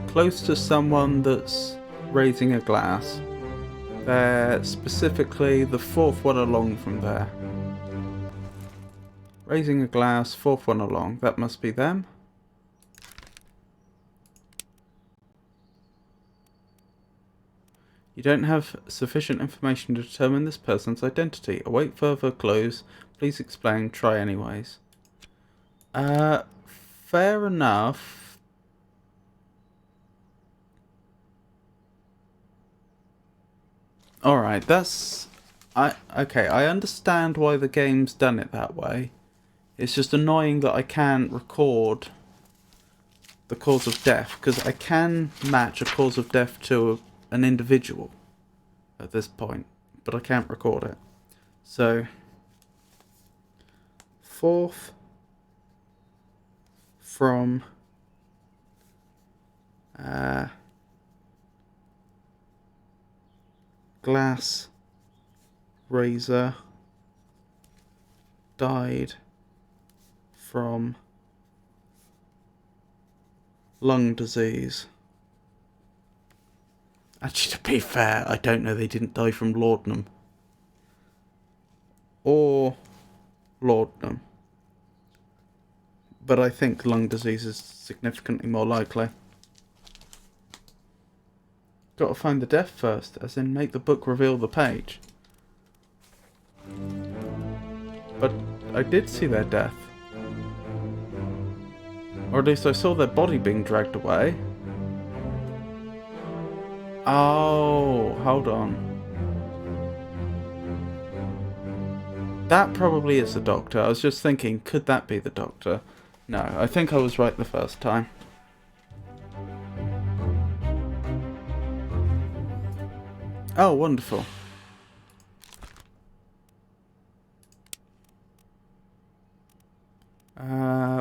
close to someone that's raising a glass. They're specifically the fourth one along from there. Raising a glass, fourth one along. That must be them. You don't have sufficient information to determine this person's identity. Await further clues. Please explain. Try anyways. Fair enough. Alright, that's... Okay, I understand why the game's done it that way. It's just annoying that I can't record the cause of death, because I can match a cause of death to an individual at this point, but I can't record it. So, fourth from glass razor died from lung disease. Actually, to be fair, I don't know, they didn't die from laudanum. Or laudanum. But I think lung disease is significantly more likely. Gotta find the death first, as in make the book reveal the page. But I did see their death. Or at least I saw their body being dragged away. Oh, hold on. That probably is the doctor. I was just thinking, could that be the doctor? No, I think I was right the first time. Oh, wonderful.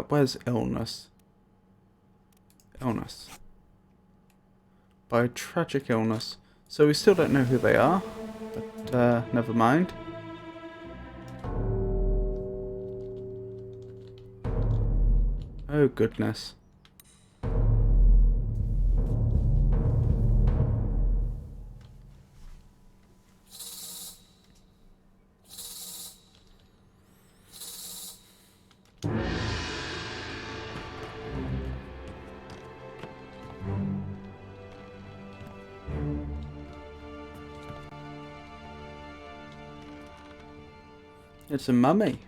Where's illness? Illness. By tragic illness. So we still don't know who they are, but never mind. Oh goodness. It's a mummy.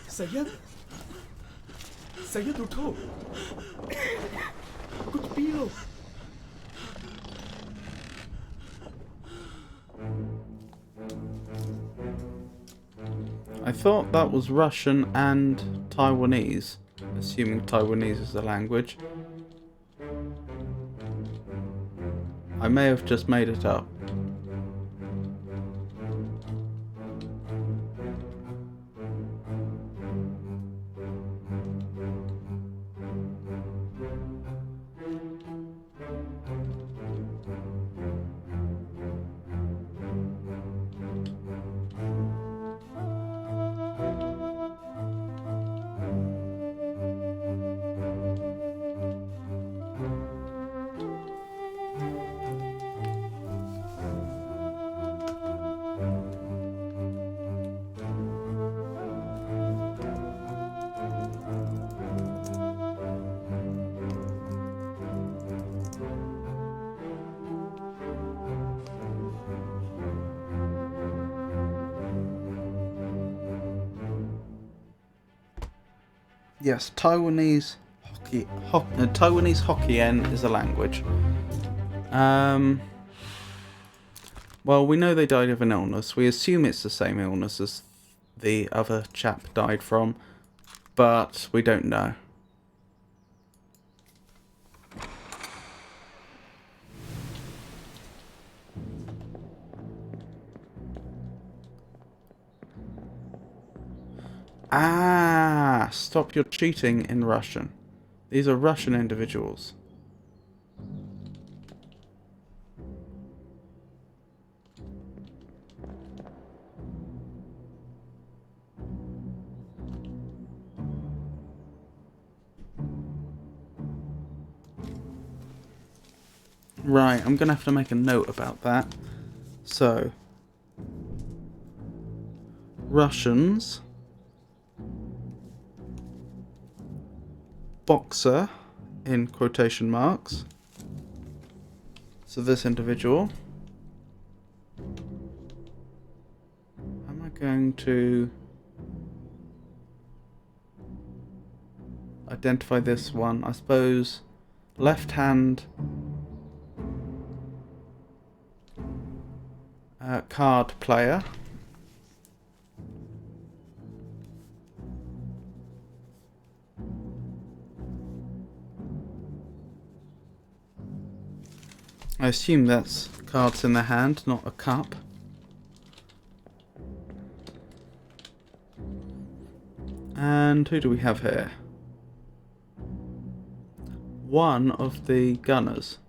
Sayed? Sayed उठो कुछ P low I thought that was Russian and Taiwanese, assuming Taiwanese is the language. I may have just made it up. Yes, Taiwanese Hokkien is a language. Well, we know they died of an illness. We assume it's the same illness as the other chap died from, but we don't know. Ah, stop your cheating in Russian. These are Russian individuals. Right, I'm going to have to make a note about that. So, Russians, boxer, in quotation marks. So this individual. Am I going to identify this one? I suppose left hand card player. I assume that's cards in the hand, not a cup. And who do we have here? One of the gunners.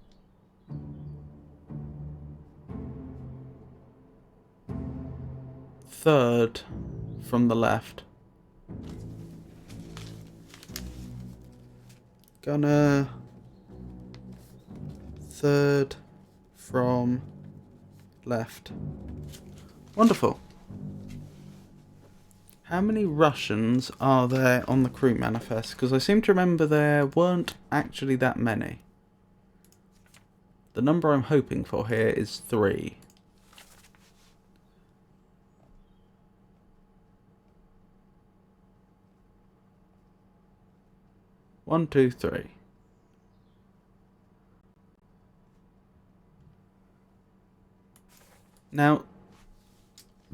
Third from the left. Gunner. Third from left. Wonderful. How many Russians are there on the crew manifest? Because I seem to remember there weren't actually that many. The number I'm hoping for here is 3. One, two, three. Now,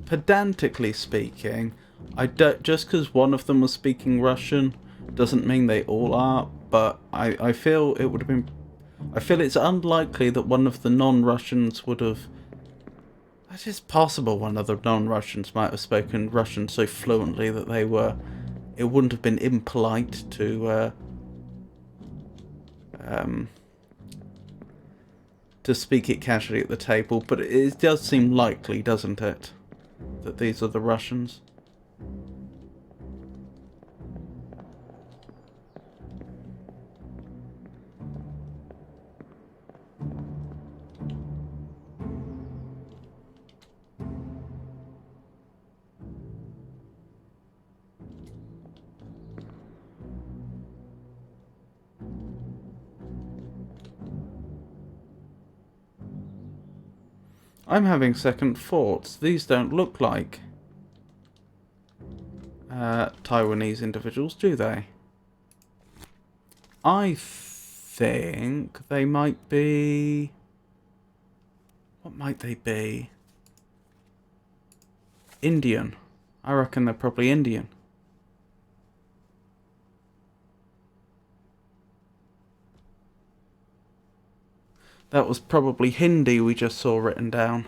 pedantically speaking, I don't, just because one of them was speaking Russian doesn't mean they all are, but I feel it would have been... I feel it's unlikely that one of the non-Russians would have... It is possible one of the non-Russians might have spoken Russian so fluently that they were... It wouldn't have been impolite to speak it casually at the table, but it does seem likely, doesn't it, that these are the Russians? I'm having second thoughts. These don't look like Taiwanese individuals, do they? I think they might be... What might they be? Indian. I reckon they're probably Indian. That was probably Hindi we just saw written down.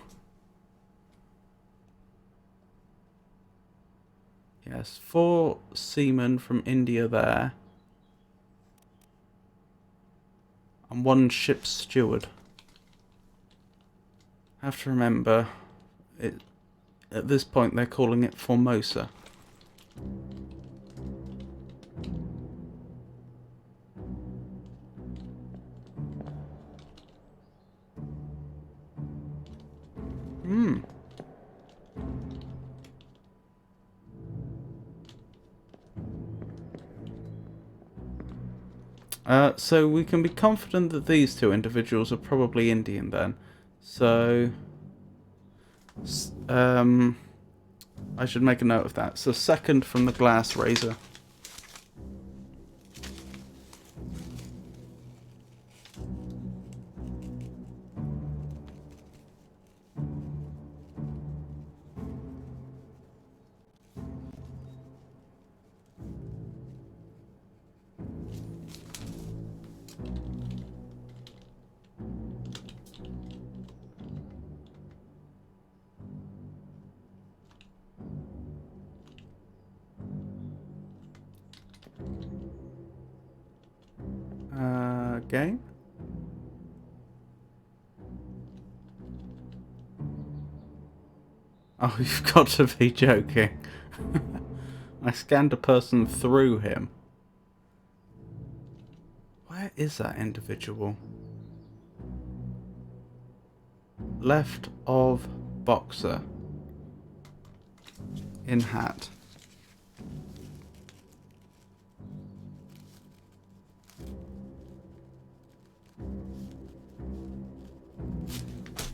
Yes, 4 seamen from India there. And 1 ship's steward. Have to remember, at this point they're calling it Formosa. So we can be confident that these 2 individuals are probably Indian then. So, I should make a note of that. So second from the glass razor. game. Oh, you've got to be joking. I scanned a person through him. Where is that individual? Left of boxer. In hat.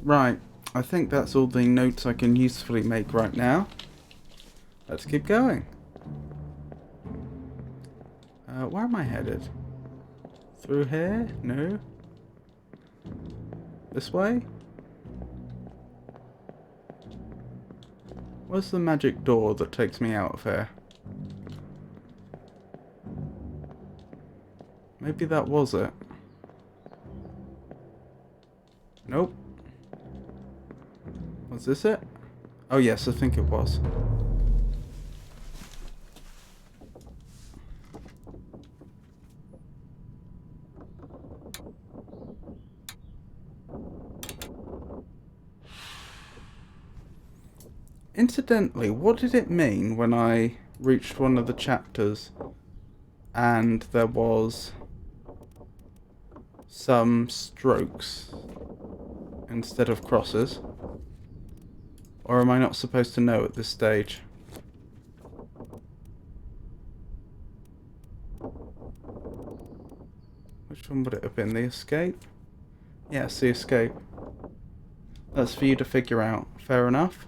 Right, I think that's all the notes I can usefully make right now. Let's keep going. Where am I headed? Through here? No. This way? Where's the magic door that takes me out of here? Maybe that was it. Nope. Was this it? Oh yes, I think it was. Incidentally, what did it mean when I reached one of the chapters and there was some strokes instead of crosses? Or am I not supposed to know at this stage? Which one would it have been? The escape? Yes, the escape. That's for you to figure out. Fair enough.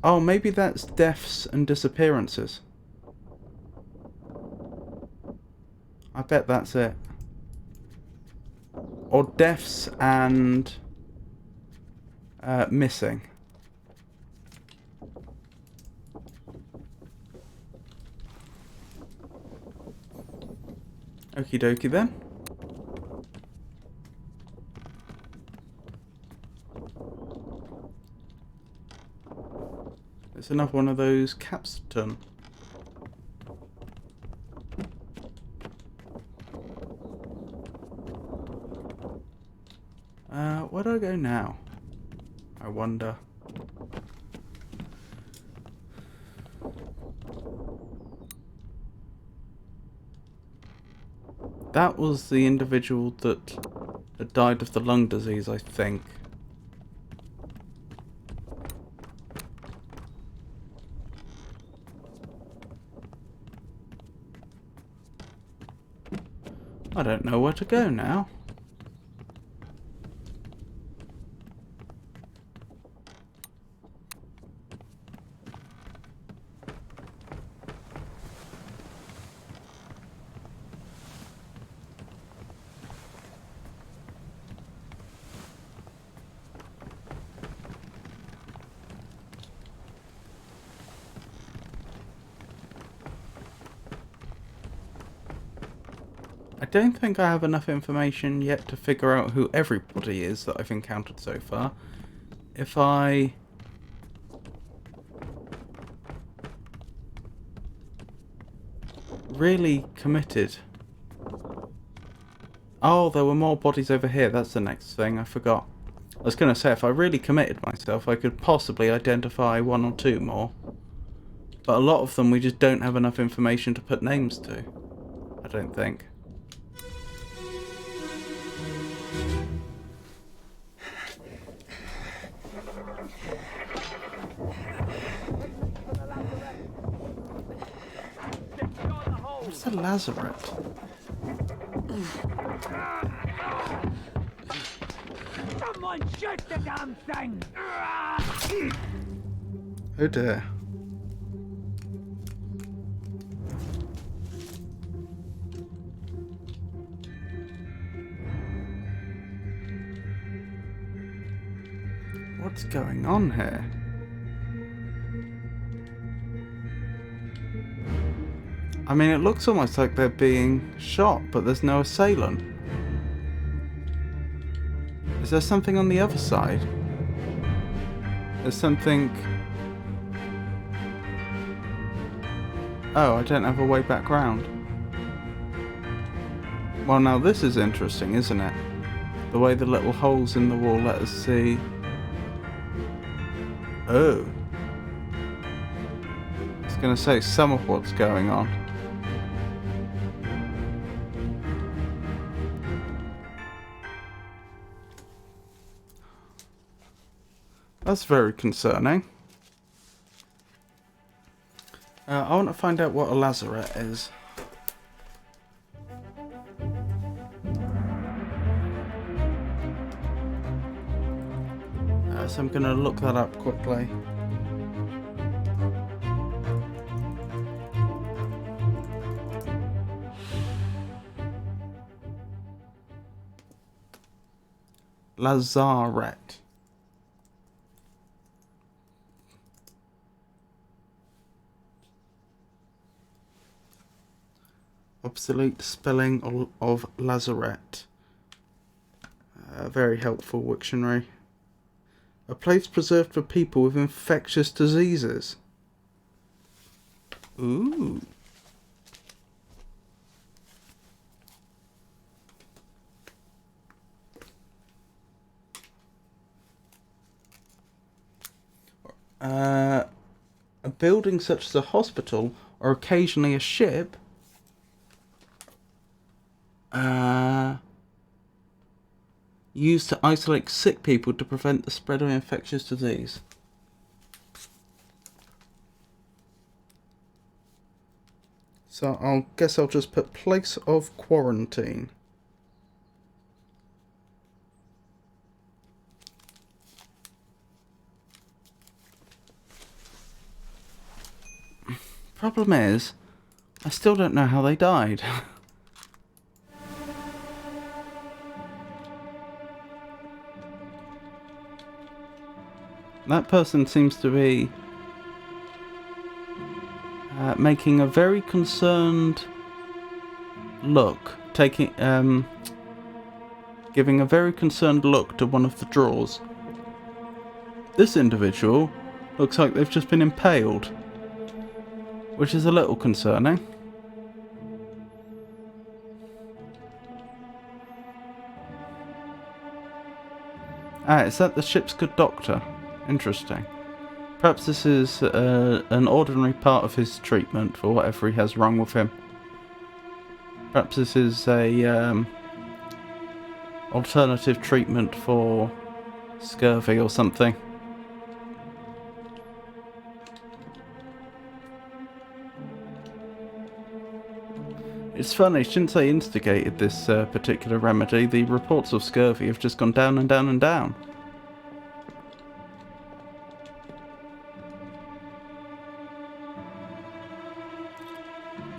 Oh, maybe that's deaths and disappearances. I bet that's it. Or deaths and missing. Okie dokie then. It's another one of those capstan. Where do I go now? I wonder. That was the individual that had died of the lung disease, I think. I don't know where to go now. I don't think I have enough information yet to figure out who everybody is that I've encountered so far. If I really committed... Oh, there were more bodies over here. That's the next thing. I forgot. I was going to say, if I really committed myself, I could possibly identify one or two more. But a lot of them we just don't have enough information to put names to. I don't think. What's the lazaret? Someone shoot the damn thing! Oh dear. What's going on here? I mean, it looks almost like they're being shot, but there's no assailant. Is there something on the other side? There's something... Oh, I don't have a way back round. Well, now this is interesting, isn't it? The way the little holes in the wall let us see. Oh. I was going to say some of what's going on. That's very concerning. I want to find out what a lazarette is. So I'm going to look that up quickly. Lazarette. Obsolete spelling of lazarette. Very helpful Wiktionary. A place preserved for people with infectious diseases. Ooh. A building such as a hospital or occasionally a ship used to isolate sick people to prevent the spread of infectious disease. So I guess I'll just put place of quarantine. Problem is, I still don't know how they died. That person seems to be making a very concerned look, giving a very concerned look to one of the drawers. This individual looks like they've just been impaled, which is a little concerning. Is that the ship's good doctor? Interesting. Perhaps this is an ordinary part of his treatment for whatever he has wrong with him. Perhaps this is a alternative treatment for scurvy or something. It's funny, since they instigated this particular remedy, the reports of scurvy have just gone down and down and down.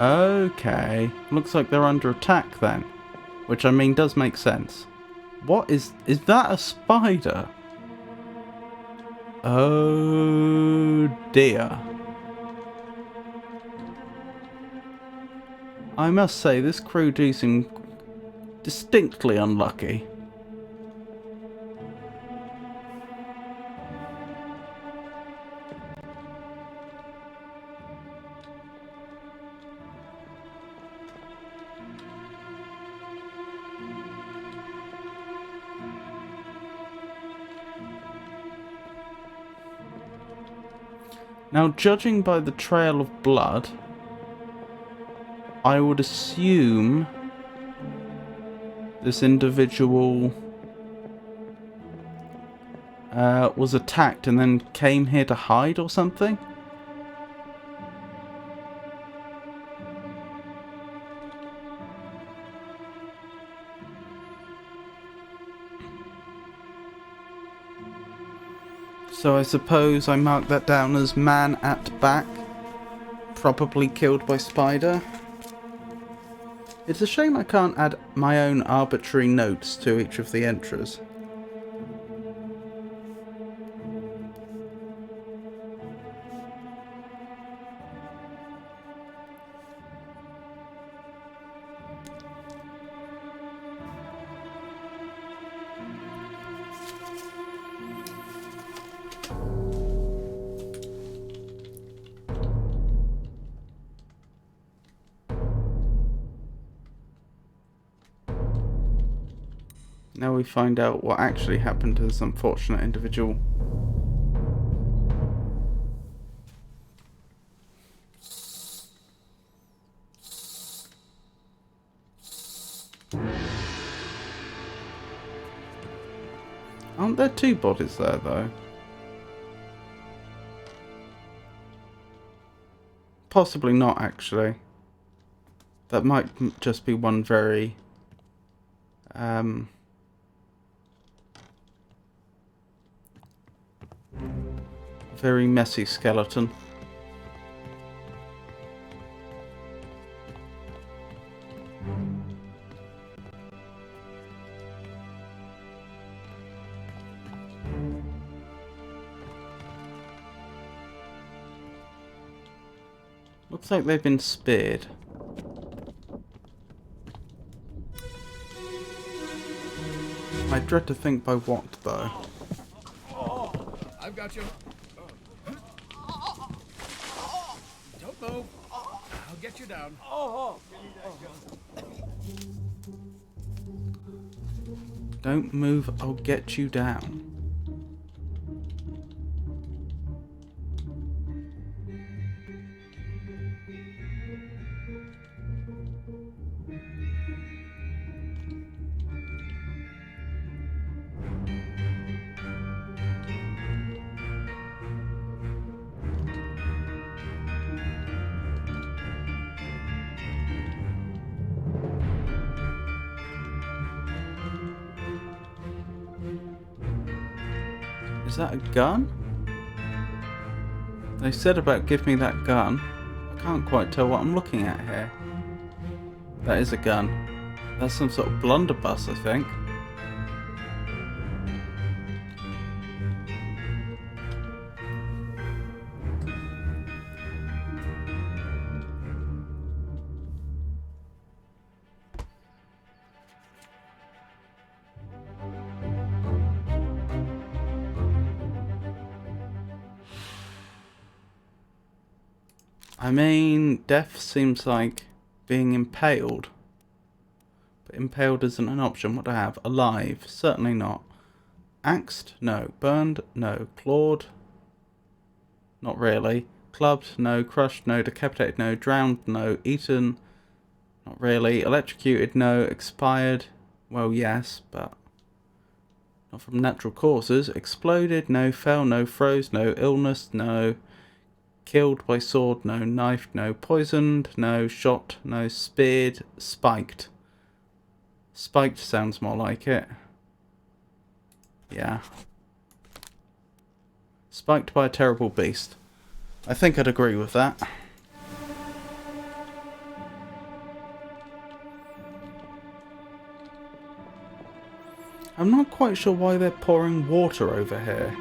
Okay, looks like they're under attack then. Which, I mean, does make sense. What is that a spider? Oh dear. I must say, this crew do seem distinctly unlucky. Now, judging by the trail of blood, I would assume this individual was attacked and then came here to hide or something? So I suppose I mark that down as man at back, probably killed by spider. It's a shame I can't add my own arbitrary notes to each of the entries. Now we find out what actually happened to this unfortunate individual. Aren't there two bodies there, though? Possibly not, actually. That might just be one very... very messy skeleton. Looks like they've been speared. I dread to think by what, though. I've got you. Don't move. I'll get you down. Don't move, I'll get you down. Is that a gun? They said about give me that gun. I can't quite tell what I'm looking at here. That is a gun. That's some sort of blunderbuss, I think. I mean, death seems like being impaled. But impaled isn't an option. What do I have? Alive? Certainly not. Axed? No. Burned? No. Clawed? Not really. Clubbed? No. Crushed? No. Decapitated? No. Drowned? No. Eaten? Not really. Electrocuted? No. Expired? Well, yes, but not from natural causes. Exploded? No. Fell? No. Froze? No. Illness? No. Killed by sword? No. Knifed? No. Poisoned? No. Shot? No. Speared? Spiked? Spiked sounds more like it. Yeah. Spiked by a terrible beast. I think I'd agree with that. I'm not quite sure why they're pouring water over here.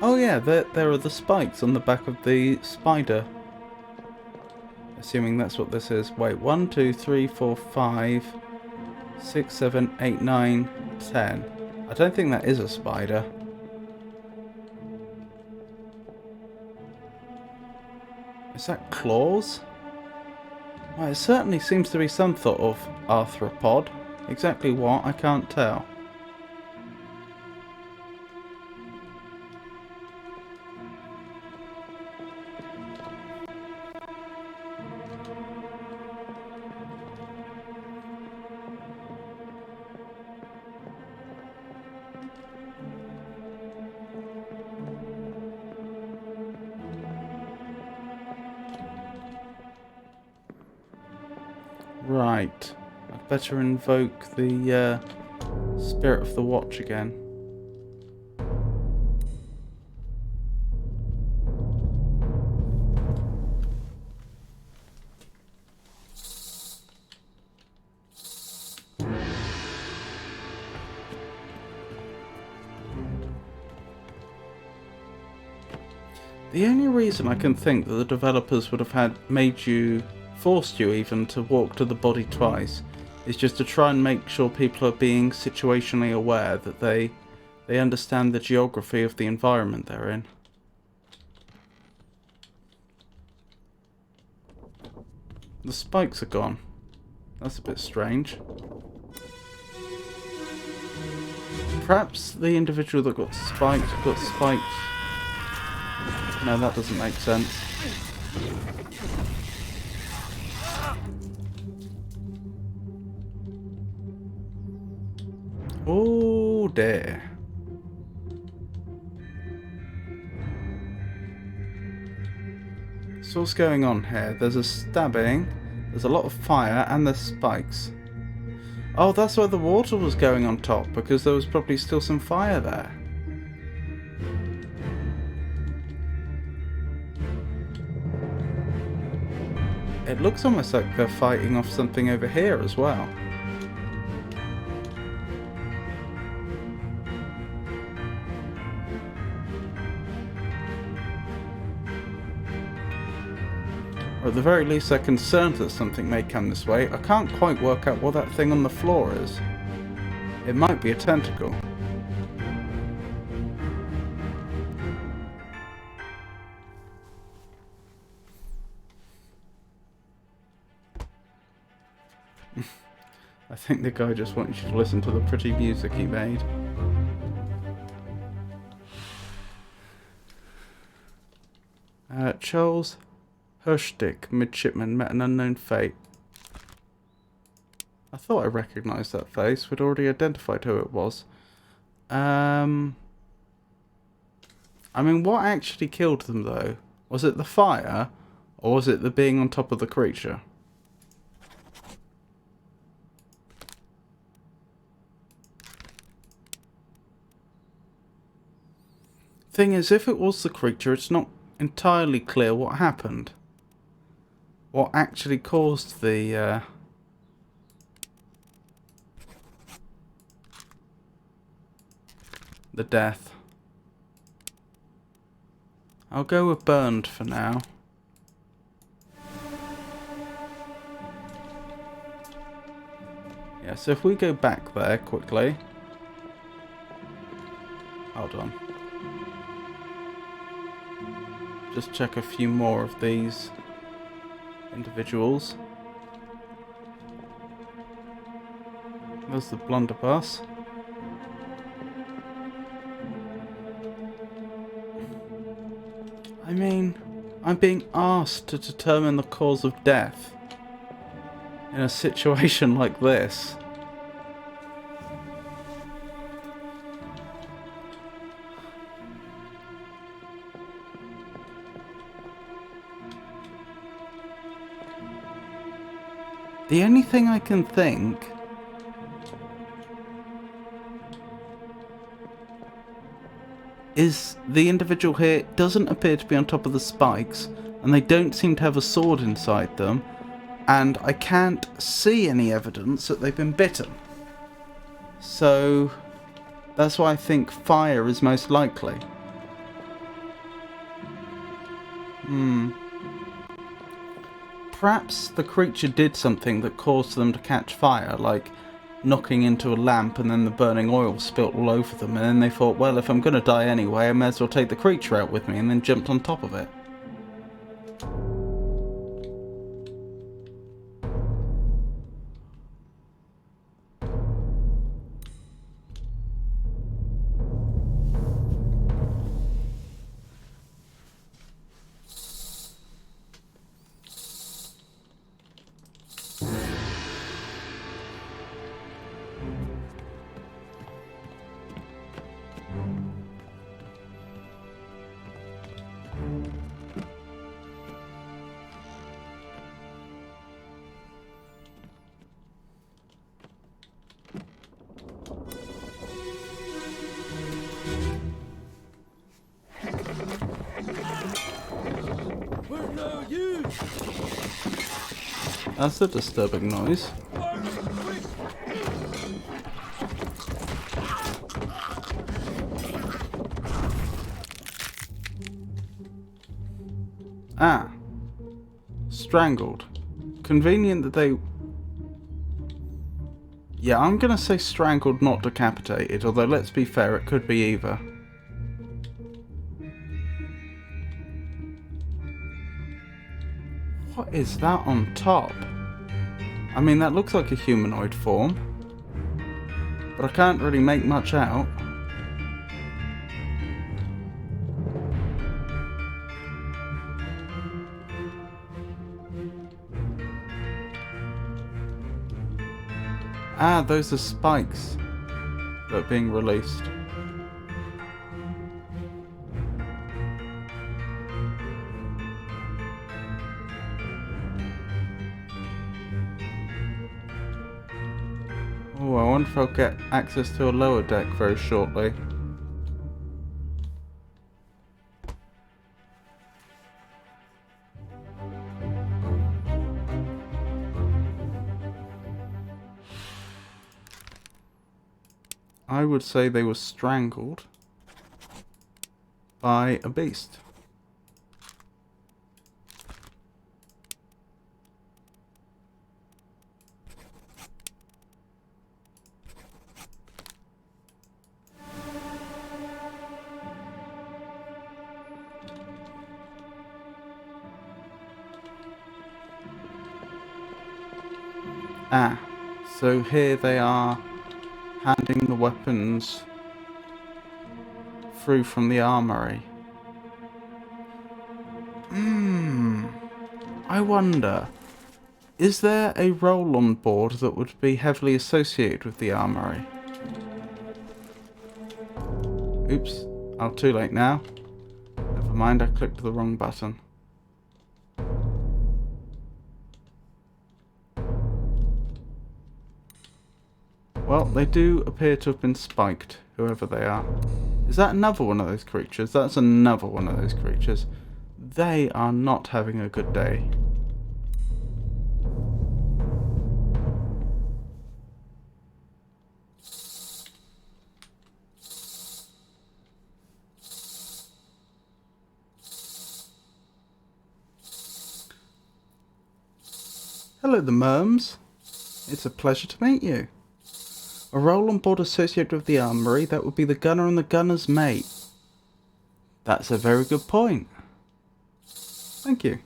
Oh yeah, there are the spikes on the back of the spider. Assuming that's what this is. Wait, 1, 2, 3, 4, 5, 6, 7, 8, 9, 10. I don't think that is a spider. Is that claws? Well, it certainly seems to be some sort of arthropod. Exactly what, I can't tell. Right. I'd better invoke the Spirit of the Watch again. The only reason I can think that the developers would have forced you even to walk to the body twice is just to try and make sure people are being situationally aware that they understand the geography of the environment they're in. The spikes are gone. That's a bit strange. Perhaps the individual that got spiked. No, that doesn't make sense. Oh dear. So what's going on here? There's a stabbing, there's a lot of fire, and there's spikes. Oh, that's why the water was going on top, because there was probably still some fire there. It looks almost like they're fighting off something over here as well. Or at the very least they're concerned that something may come this way. I can't quite work out what that thing on the floor is. It might be a tentacle. I think the guy just wants you to listen to the pretty music he made. Charles Hirschdick, midshipman, met an unknown fate. I thought I recognised that face. We'd already identified who it was. I mean, what actually killed them, though? Was it the fire, or was it the being on top of the creature? Thing is, if it was the creature, it's not entirely clear what happened. What actually caused the death. I'll go with burned for now. Yeah, so if we go back there quickly. Hold on. Just check a few more of these individuals. There's the blunderbuss. I mean, I'm being asked to determine the cause of death in a situation like this. The only thing I can think is the individual here doesn't appear to be on top of the spikes, and they don't seem to have a sword inside them, and I can't see any evidence that they've been bitten. So that's why I think fire is most likely. Perhaps the creature did something that caused them to catch fire, like knocking into a lamp and then the burning oil spilt all over them, and then they thought, well, if I'm going to die anyway, I may as well take the creature out with me, and then jumped on top of it. That's a disturbing noise. Ah. Strangled. Convenient that they... Yeah, I'm gonna say strangled, not decapitated, although let's be fair, it could be either. What is that on top? I mean, that looks like a humanoid form. but I can't really make much out. Ah, those are spikes that are being released. Oh, I wonder if I'll get access to a lower deck very shortly. I would say they were strangled by a beast. Ah, so here they are handing the weapons through from the armory. I wonder, is there a role on board that would be heavily associated with the armory? Oops, oh, too late now. Never mind, I clicked the wrong button. Well, they do appear to have been spiked, whoever they are. Is that another one of those creatures? That's another one of those creatures. They are not having a good day. Hello, the Merms. It's a pleasure to meet you. A role on board associated with the armory, that would be the gunner and the gunner's mate. That's a very good point. Thank you.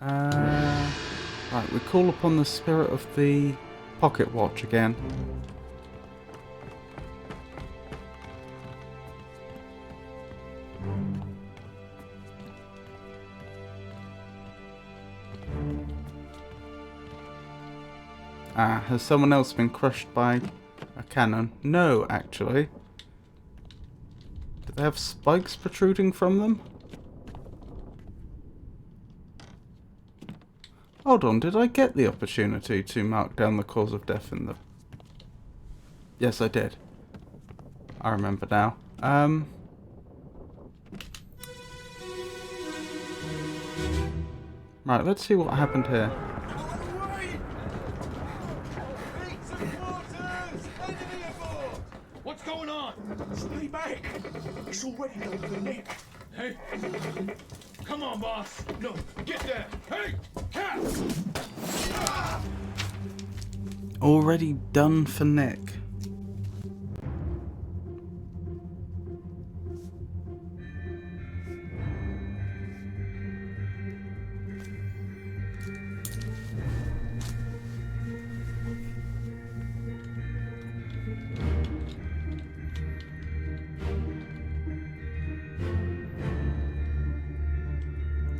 Right, we call upon the spirit of the pocket watch again. Ah, has someone else been crushed by a cannon? No, actually. Do they have spikes protruding from them? Hold on, did I get the opportunity to mark down the cause of death in the... Yes, I did. I remember now. Right, let's see what happened here. What's going on? Stay back! It's already done for Nick. Hey! Come on, boss! No, get there! Hey! Cat! Already done for Nick.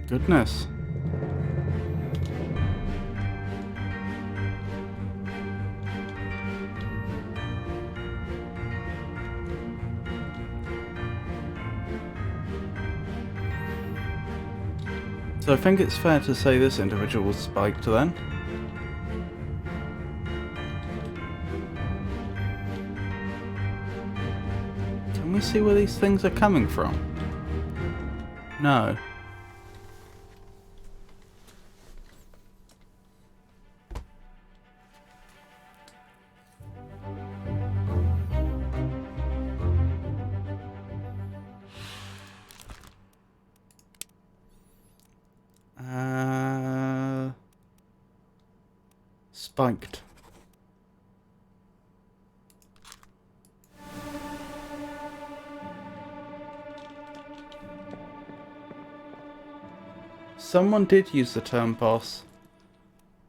Goodness. So I think it's fair to say this individual was spiked then. Can we see where these things are coming from? No. Spiked. Someone did use the term boss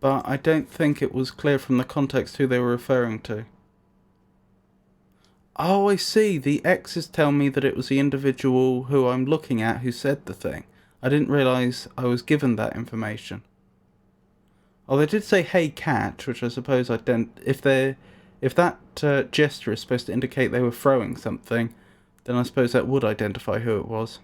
but I don't think it was clear from the context who they were referring to. Oh, I see. The X's tell me that it was the individual who I'm looking at who said the thing. I didn't realise I was given that information. Oh, they did say, "Hey, catch," which I suppose if that gesture is supposed to indicate they were throwing something, then I suppose that would identify who it was.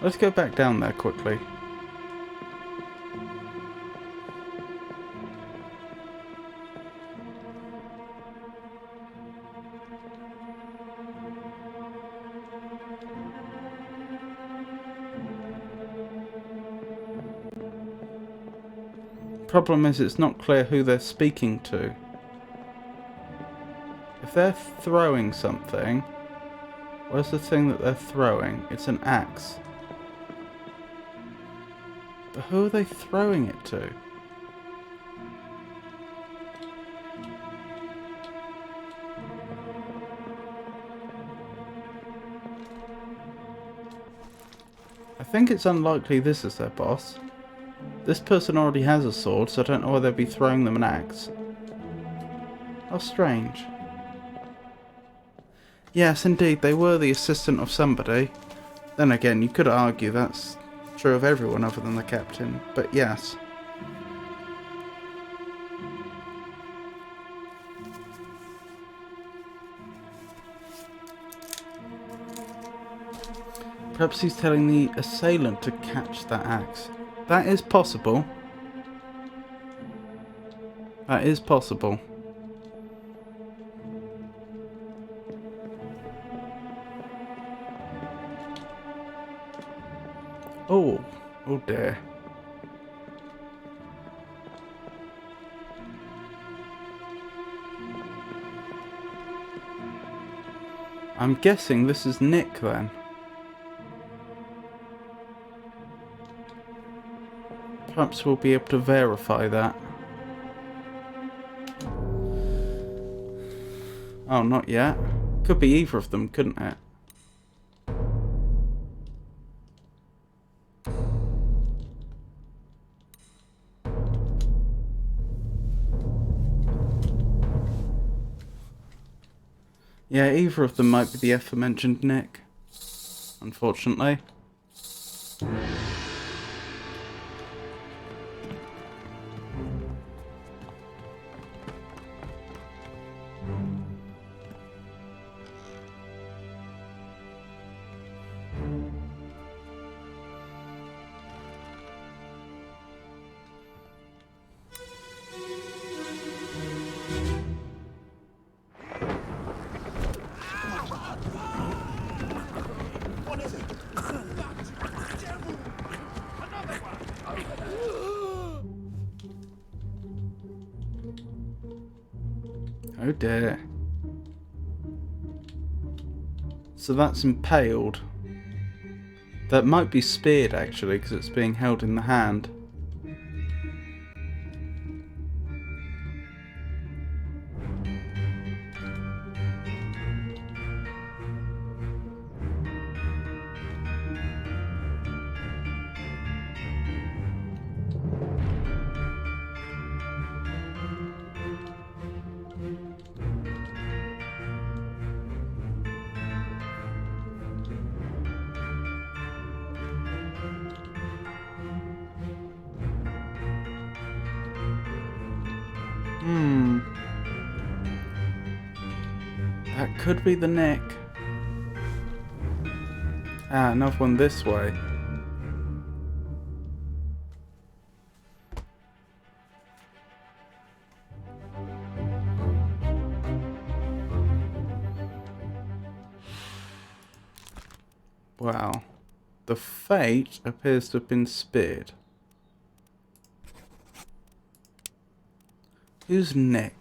Let's go back down there quickly. Problem is, it's not clear who they're speaking to. If they're throwing something, where's the thing that they're throwing? It's an axe. But who are they throwing it to? I think it's unlikely this is their boss. This person already has a sword, so I don't know why they'd be throwing them an axe. How strange. Yes, indeed, they were the assistant of somebody. Then again, you could argue that's true of everyone other than the captain, but yes. Perhaps he's telling the assailant to catch that axe. That is possible. That is possible. Oh, oh dear. I'm guessing this is Nick then. Perhaps we'll be able to verify that. Oh, not yet. Could be either of them, couldn't it? Yeah, either of them might be the aforementioned Nick. Unfortunately. Oh dear. So that's impaled. That might be speared actually, because it's being held in the hand. That could be the Nick. Ah, another one this way. Wow. The fate appears to have been speared. Who's Nick?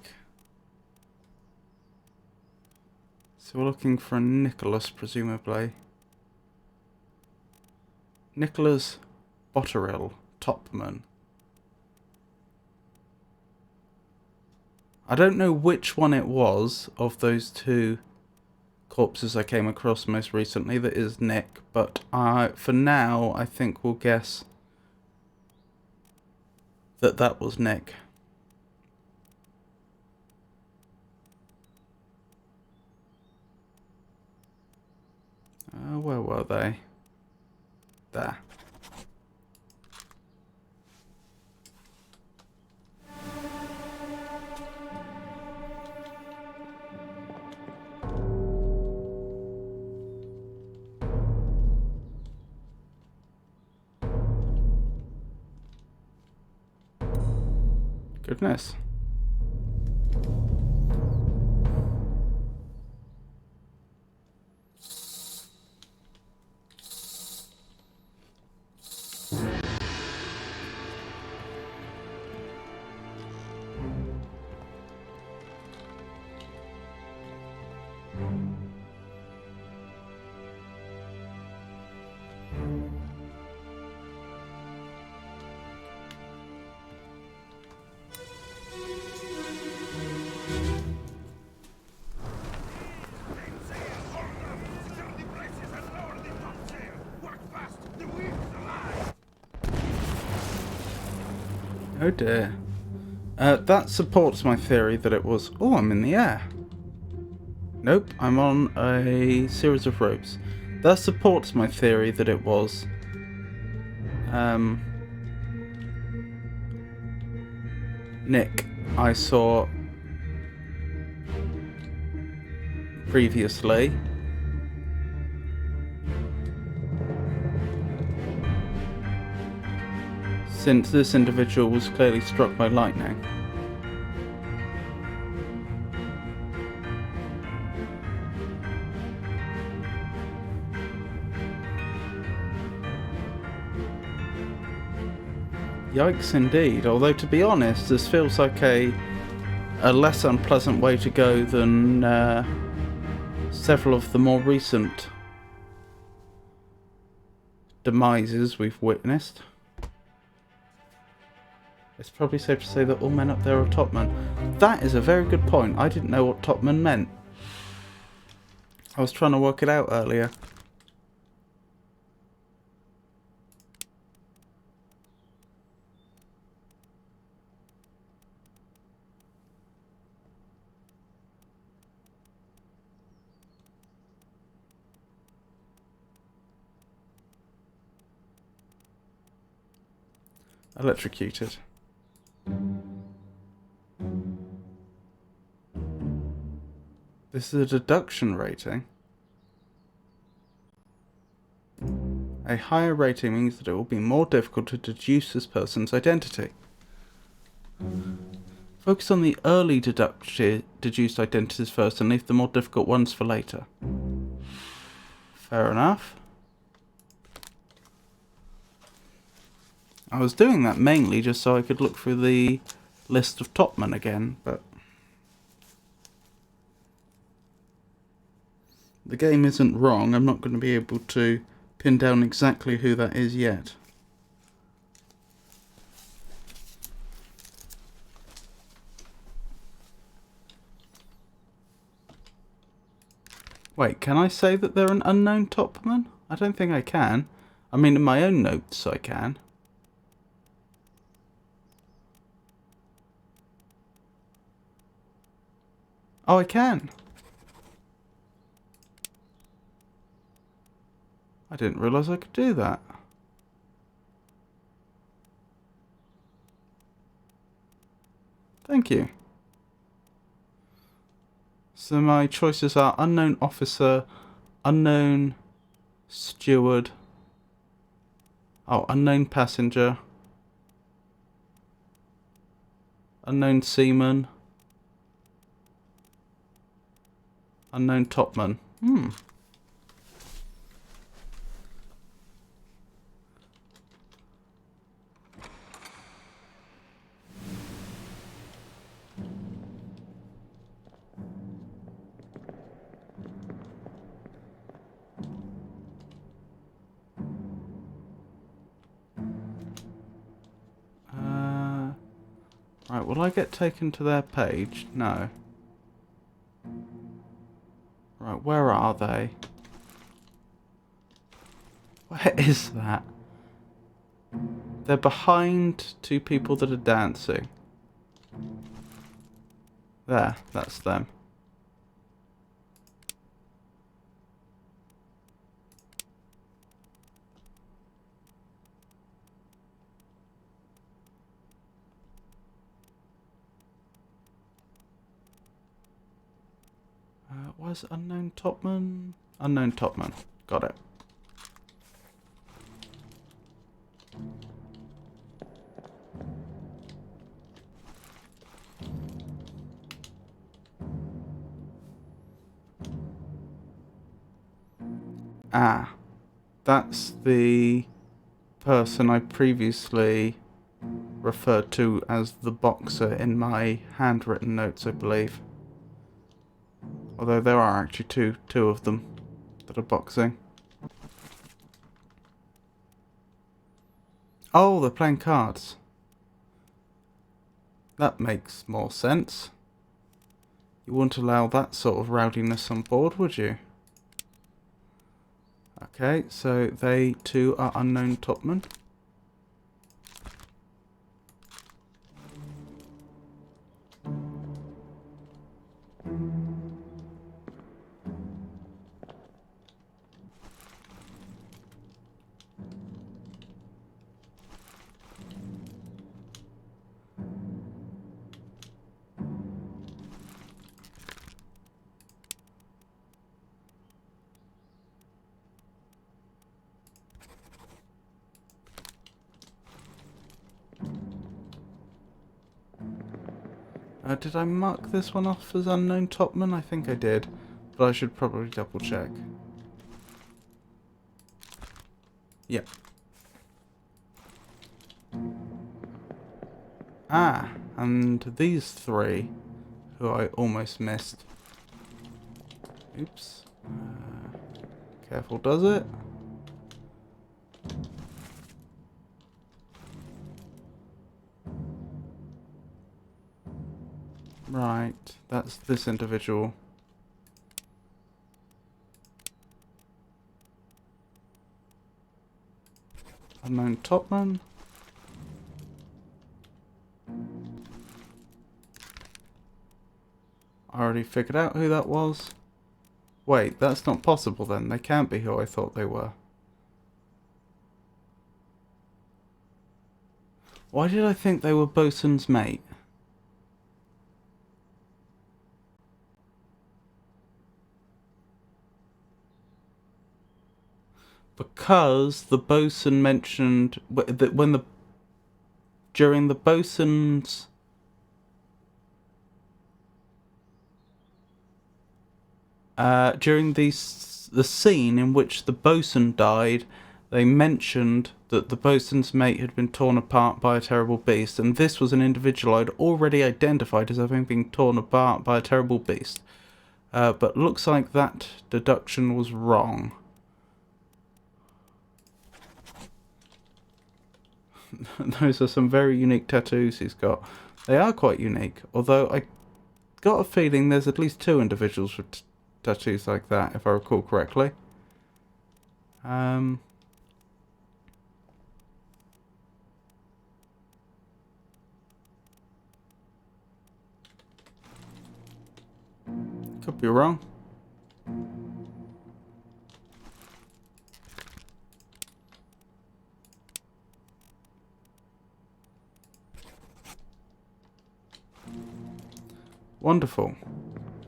So we're looking for a Nicholas, presumably. Nicholas Botterill, Topman. I don't know which one it was of those two corpses I came across most recently that is Nick, but for now I think we'll guess that that was Nick. Where were they? There. Goodness. Oh dear. That supports my theory that it was... Oh, I'm in the air. Nope, I'm on a series of ropes. That supports my theory that it was... Nick, I saw previously. Since this individual was clearly struck by lightning. Yikes indeed, although to be honest, this feels like a less unpleasant way to go than several of the more recent demises we've witnessed. It's probably safe to say that all men up there are topmen. That is a very good point. I didn't know what topmen meant. I was trying to work it out earlier. Electrocuted. This is a deduction rating. A higher rating means that it will be more difficult to deduce this person's identity. Focus on the early deduced identities first and leave the more difficult ones for later. Fair enough. I was doing that mainly just so I could look through the list of topmen again, but the game isn't wrong. I'm not going to be able to pin down exactly who that is yet. Wait, can I say that they're an unknown topman? I don't think I can. I mean, in my own notes I can. Oh, I can. I didn't realise I could do that. Thank you. So my choices are unknown officer, unknown steward, unknown passenger, unknown seaman, unknown topman. Right, will I get taken to their page? No. Right, Where are they? Where is that? They're behind two people that are dancing. There, that's them. Was it unknown topman? Unknown topman. Got it. Ah, that's the person I previously referred to as the boxer in my handwritten notes, I believe. Although there are actually two of them that are boxing. Oh, they're playing cards. That makes more sense. You wouldn't allow that sort of rowdiness on board, would you? Okay, so they too are unknown topmen. Did I mark this one off as unknown topman? I think I did, but I should probably double check. Yep. Ah, and these three, who I almost missed. Oops. Careful, does it? Right, that's this individual. Unknown topman. I already figured out who that was. Wait, that's not possible then. They can't be who I thought they were. Why did I think they were bosun's mate? Because the bosun mentioned that during the bosun's during the scene in which the bosun died, they mentioned that the bosun's mate had been torn apart by a terrible beast, and this was an individual I'd already identified as having been torn apart by a terrible beast. But looks like that deduction was wrong. Those are some very unique tattoos he's got. They are quite unique, although I got a feeling there's at least two individuals with tattoos like that, if I recall correctly. Could be wrong. Wonderful.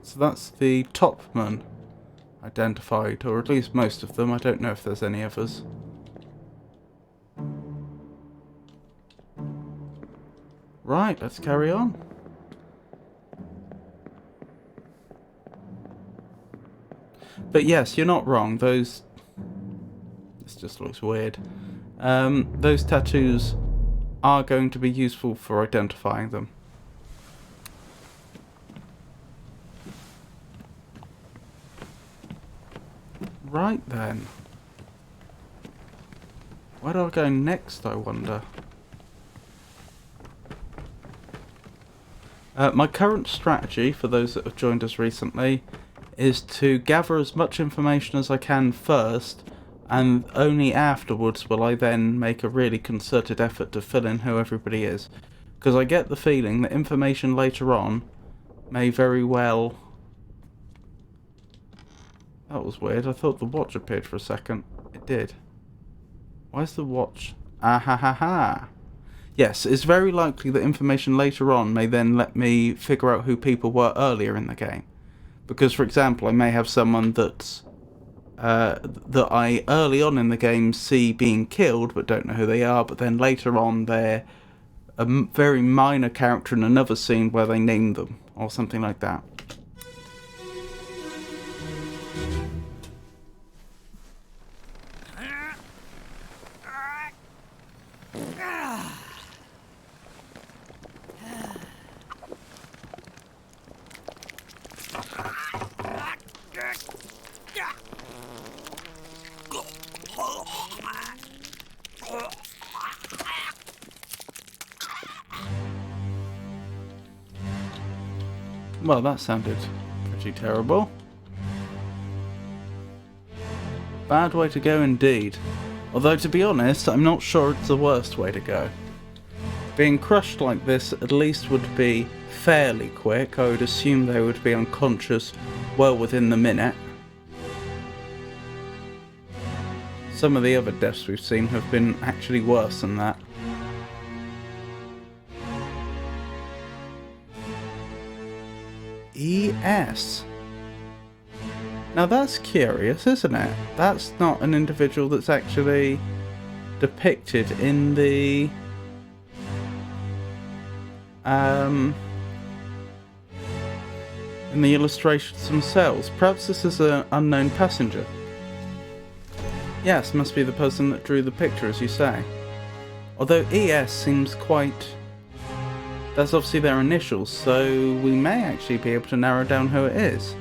So that's the topman identified, or at least most of them. I don't know if there's any others. Right, let's carry on. But yes, you're not wrong. This just looks weird. Those tattoos are going to be useful for identifying them. Right then. Where do I go next, I wonder? My current strategy, for those that have joined us recently, is to gather as much information as I can first, and only afterwards will I then make a really concerted effort to fill in who everybody is. Because I get the feeling that information later on may very well... That was weird. I thought the watch appeared for a second. It did. Where's the watch? Ah ha ha ha. Yes, it's very likely that information later on may then let me figure out who people were earlier in the game. Because, for example, I may have someone that's that I early on in the game see being killed but don't know who they are, but then later on they're a very minor character in another scene where they name them, or something like that. Well, that sounded pretty terrible. Bad way to go indeed. Although, to be honest, I'm not sure it's the worst way to go. Being crushed like this at least would be fairly quick. I would assume they would be unconscious well within the minute. Some of the other deaths we've seen have been actually worse than that. ES. Now that's curious, isn't it? That's not an individual that's actually depicted in the illustrations themselves. Perhaps this is an unknown passenger. Yes, must be the person that drew the picture, as you say. Although ES seems quite... That's obviously their initials, so we may actually be able to narrow down who it is.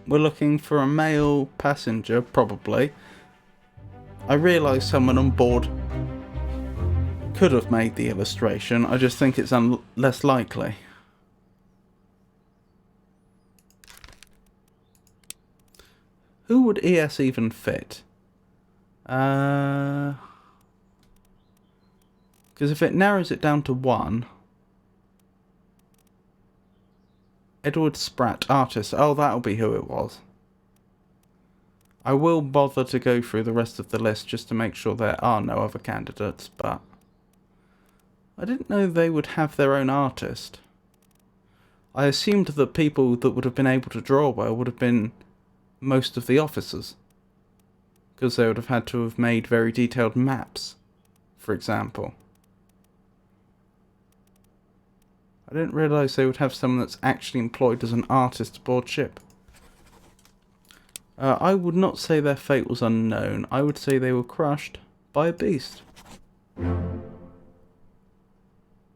We're looking for a male passenger, probably. I realise someone on board could have made the illustration, I just think it's less likely. Who would ES even fit? Because if it narrows it down to one... Edward Spratt, artist. Oh, that'll be who it was. I will bother to go through the rest of the list just to make sure there are no other candidates, but... I didn't know they would have their own artist. I assumed that people that would have been able to draw well would have been most of the officers. Because they would have had to have made very detailed maps, for example. I didn't realise they would have someone that's actually employed as an artist aboard ship. I would not say their fate was unknown. I would say they were crushed by a beast.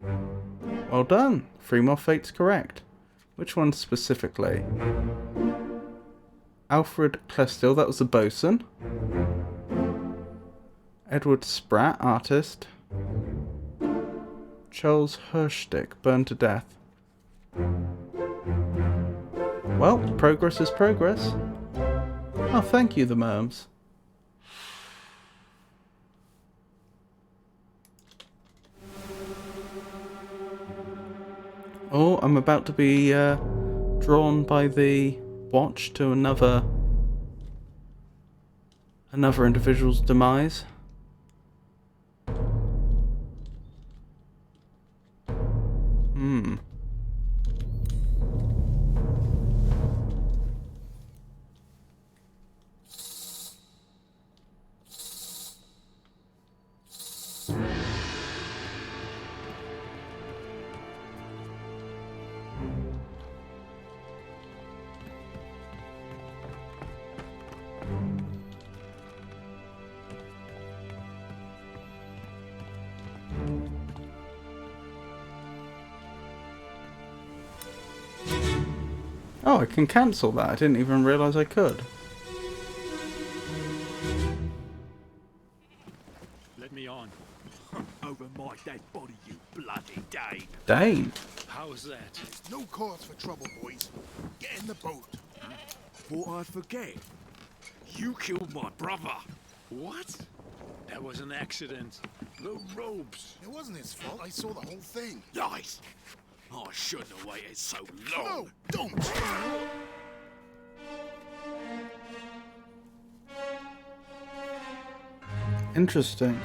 Well done. 3 more fates correct. Which one specifically? Alfred Clestill, that was the bosun. Edward Spratt, artist. Charles Hirschstick, burned to death. Well, progress is progress. Oh, thank you, the Merms. Oh, I'm about to be drawn by the watch to another individual's demise. Oh, I can cancel that. I didn't even realise I could. Let me on. Over my dead body, you bloody Dane. Dane? How's that? No cause for trouble, boys. Get in the boat. Thought I'd forget. You killed my brother. What? That was an accident. The robes. It wasn't his fault. I saw the whole thing. Lies. I shouldn't have waited so long. No, don't! Interesting.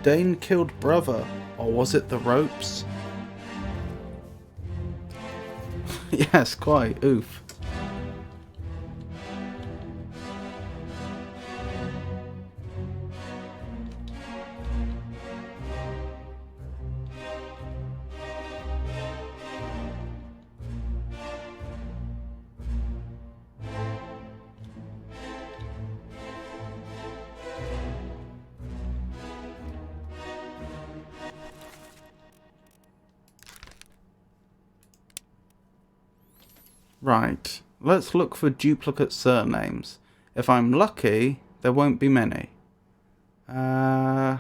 Dane killed brother, or was it the ropes? Yes, quite. Oof. Right, let's look for duplicate surnames. If I'm lucky, there won't be many. How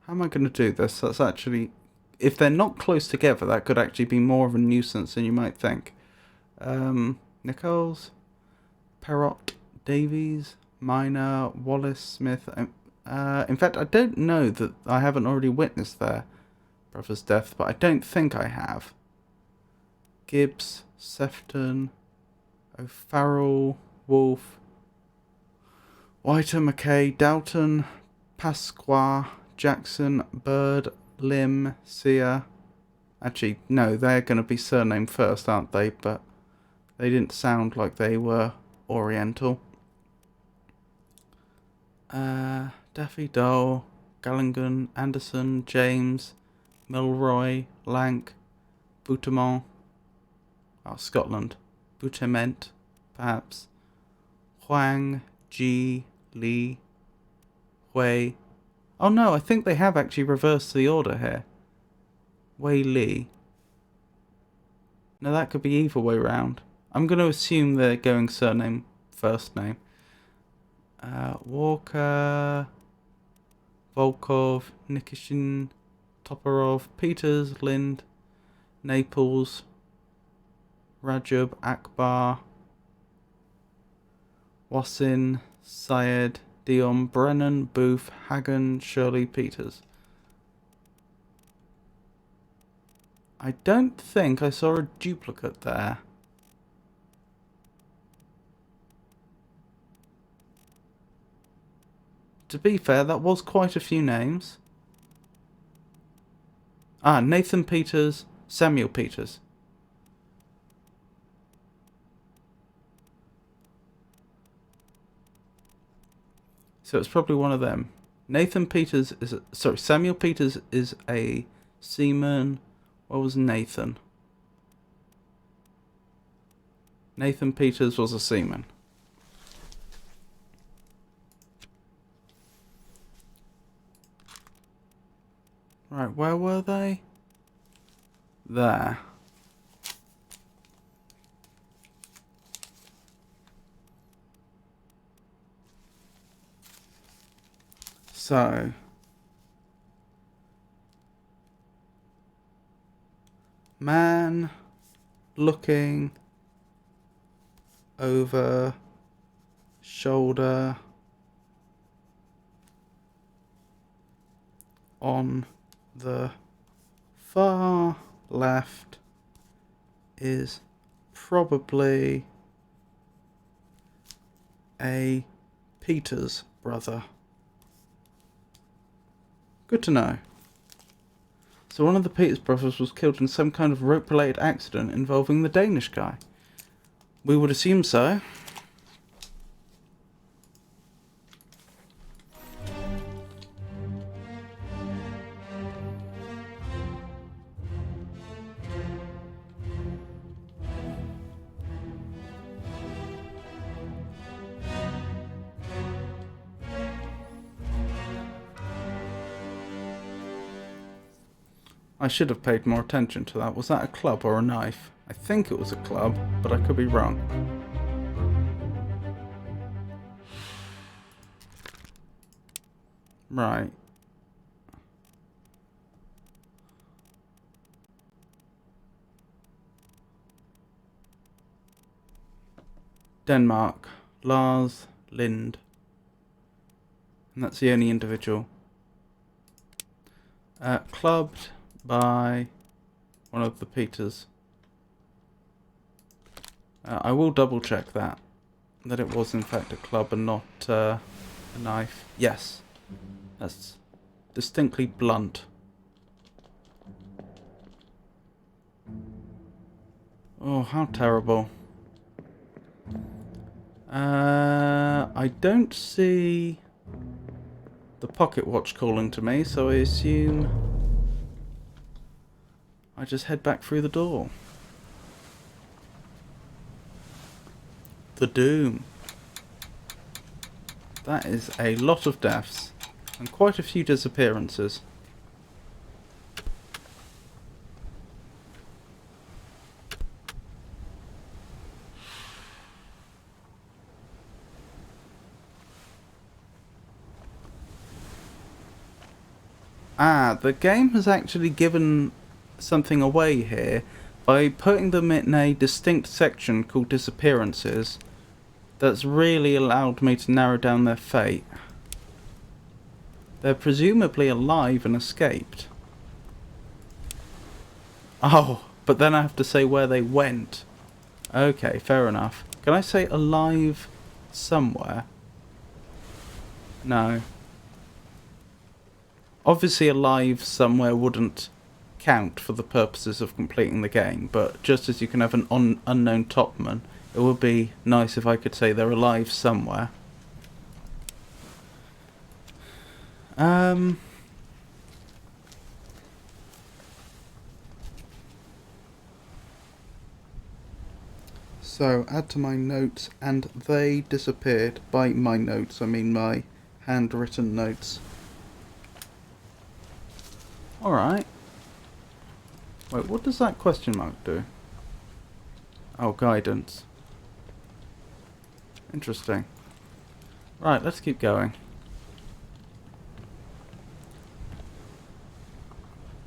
am I going to do this? That's actually... If they're not close together, that could actually be more of a nuisance than you might think. Nichols, Perrott, Davies, Minor, Wallace, Smith... in fact, I don't know that I haven't already witnessed their brother's death, but I don't think I have. Gibbs, Sefton, O'Farrell, Wolfe, Whiter, McKay, Dalton, Pasqua, Jackson, Bird, Lim, Sear. Actually, no, they're going to be surname first, aren't they? But they didn't sound like they were Oriental. Daffy Dole, Gallingan, Anderson, James, Milroy, Lank, Boutemont. Oh, Scotland. Boutement, perhaps. Huang, Ji, Li, Hui. Oh no, I think they have actually reversed the order here. Wei Li. No, that could be either way round. I'm going to assume they're going surname, first name. Walker, Volkov, Nikishin, Toporov, Peters, Lind, Naples, Rajab, Akbar, Wassin, Syed, Dion, Brennan, Booth, Hagan, Shirley, Peters. I don't think I saw a duplicate there. To be fair, that was quite a few names. Ah, Nathan Peters, Samuel Peters. So it's probably one of them. Nathan Peters is... Samuel Peters is a seaman. What was Nathan? Nathan Peters was a seaman. Right, where were they? There. So... Man looking over shoulder on the far left is probably a Peters brother. Good to know. So one of the Peters brothers was killed in some kind of rope-related accident involving the Danish guy. We would assume so. I should have paid more attention to that. Was that a club or a knife? I think it was a club, but I could be wrong. Right. Denmark. Lars Lind. And that's the only individual. Clubbed by one of the Peters. I will double check that it was in fact a club and not a knife. Yes, that's distinctly blunt. Oh, how terrible. I don't see the pocket watch calling to me, so I assume I just head back through the door. The Doom. That is a lot of deaths and quite a few disappearances. The game has actually given something away here by putting them in a distinct section called Disappearances. That's really allowed me to narrow down their fate. They're presumably alive and escaped. Oh, but then I have to say where they went. Okay, fair enough. Can I say alive somewhere? No. Obviously alive somewhere wouldn't count for the purposes of completing the game, but just as you can have an unknown topman, it would be nice if I could say they're alive somewhere. So, add to my notes, and they disappeared. By my notes, I mean my handwritten notes. Alright. Wait, what does that question mark do? Oh, guidance. Interesting. Right, let's keep going.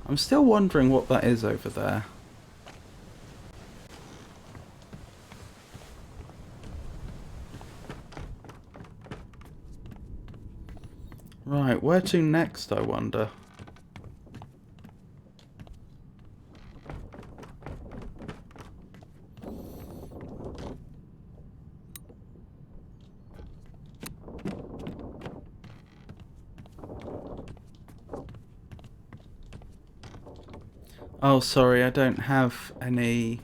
I'm still wondering what that is over there. Right, where to next, I wonder? Oh, sorry, I don't have any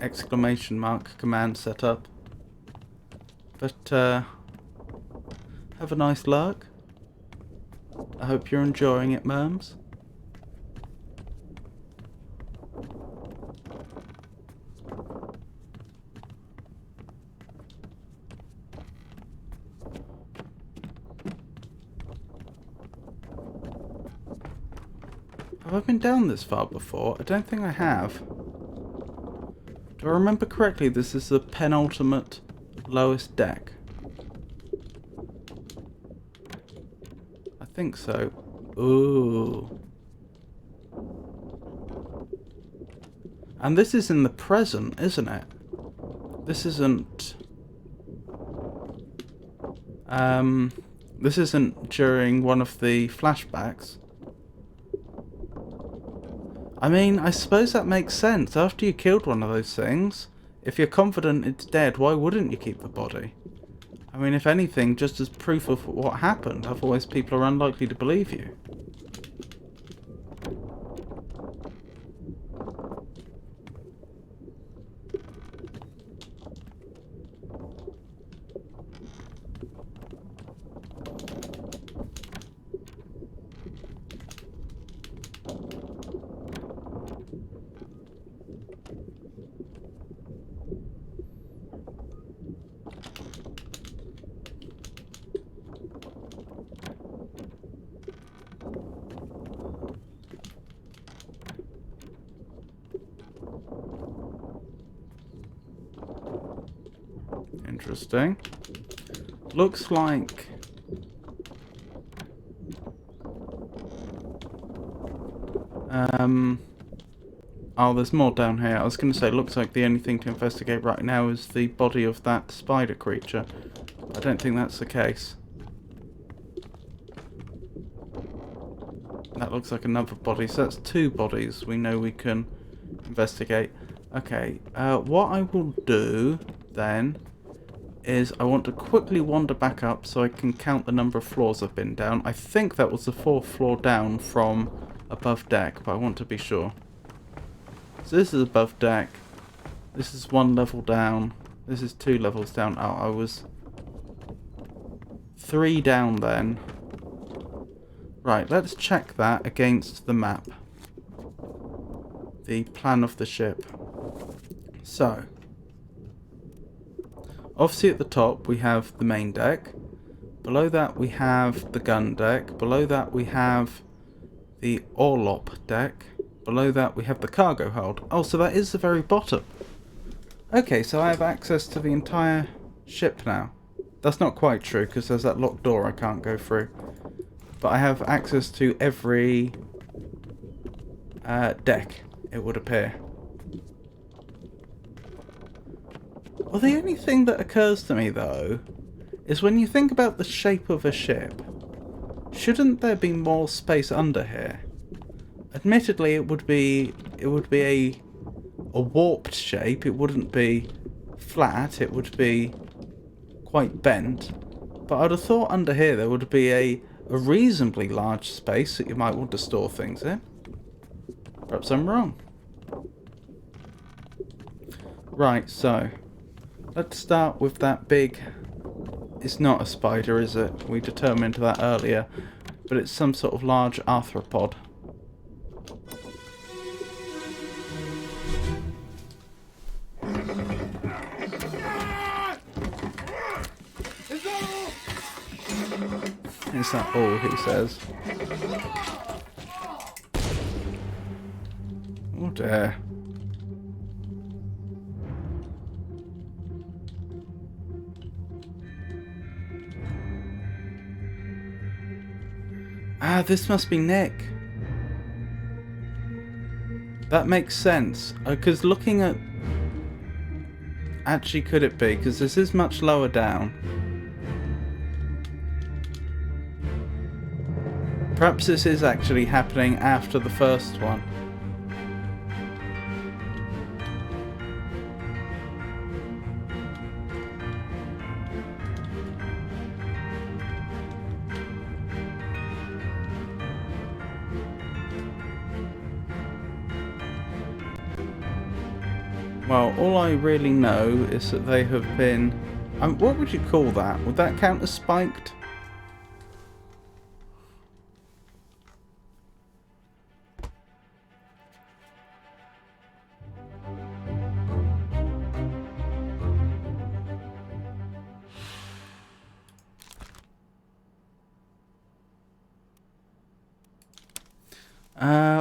exclamation mark command set up. But have a nice lark. I hope you're enjoying it, Merms. Have I been down this far before? I don't think I have. Do I remember correctly, this is the penultimate lowest deck? I think so. Ooh. And this is in the present, isn't it? This isn't... this isn't during one of the flashbacks. I mean, I suppose that makes sense. After you killed one of those things, if you're confident it's dead, why wouldn't you keep the body? I mean, if anything, just as proof of what happened, otherwise people are unlikely to believe you. Interesting. Looks like... Oh, there's more down here. I was going to say, looks like the only thing to investigate right now is the body of that spider creature. I don't think that's the case. That looks like another body, so that's 2 bodies we know we can investigate. Okay, what I will do then is I want to quickly wander back up so I can count the number of floors I've been down. I think that was the 4th floor down from above deck, but I want to be sure. So this is above deck. This is 1 level down. This is 2 levels down. Oh, I was 3 down then. Right, let's check that against the map. The plan of the ship. So, obviously at the top we have the main deck. Below that we have the gun deck. Below that we have the orlop deck. Below that we have the cargo hold. Oh, so that is the very bottom. Okay, so I have access to the entire ship now. That's not quite true because there's that locked door I can't go through. But I have access to every deck, it would appear. Well, the only thing that occurs to me, though, is when you think about the shape of a ship, shouldn't there be more space under here? Admittedly, it would be a warped shape. It wouldn't be flat. It would be quite bent. But I'd have thought under here there would be a reasonably large space that you might want to store things in. Perhaps I'm wrong. Right, so let's start with that big... It's not a spider, is it? We determined that earlier. But it's some sort of large arthropod. Is that all he says? Oh dear. Ah, this must be Nick. That makes sense. Because looking at... Actually, could it be? Because this is much lower down. Perhaps this is actually happening after the first one. Well, all I really know is that they have been... what would you call that? Would that count as spiked?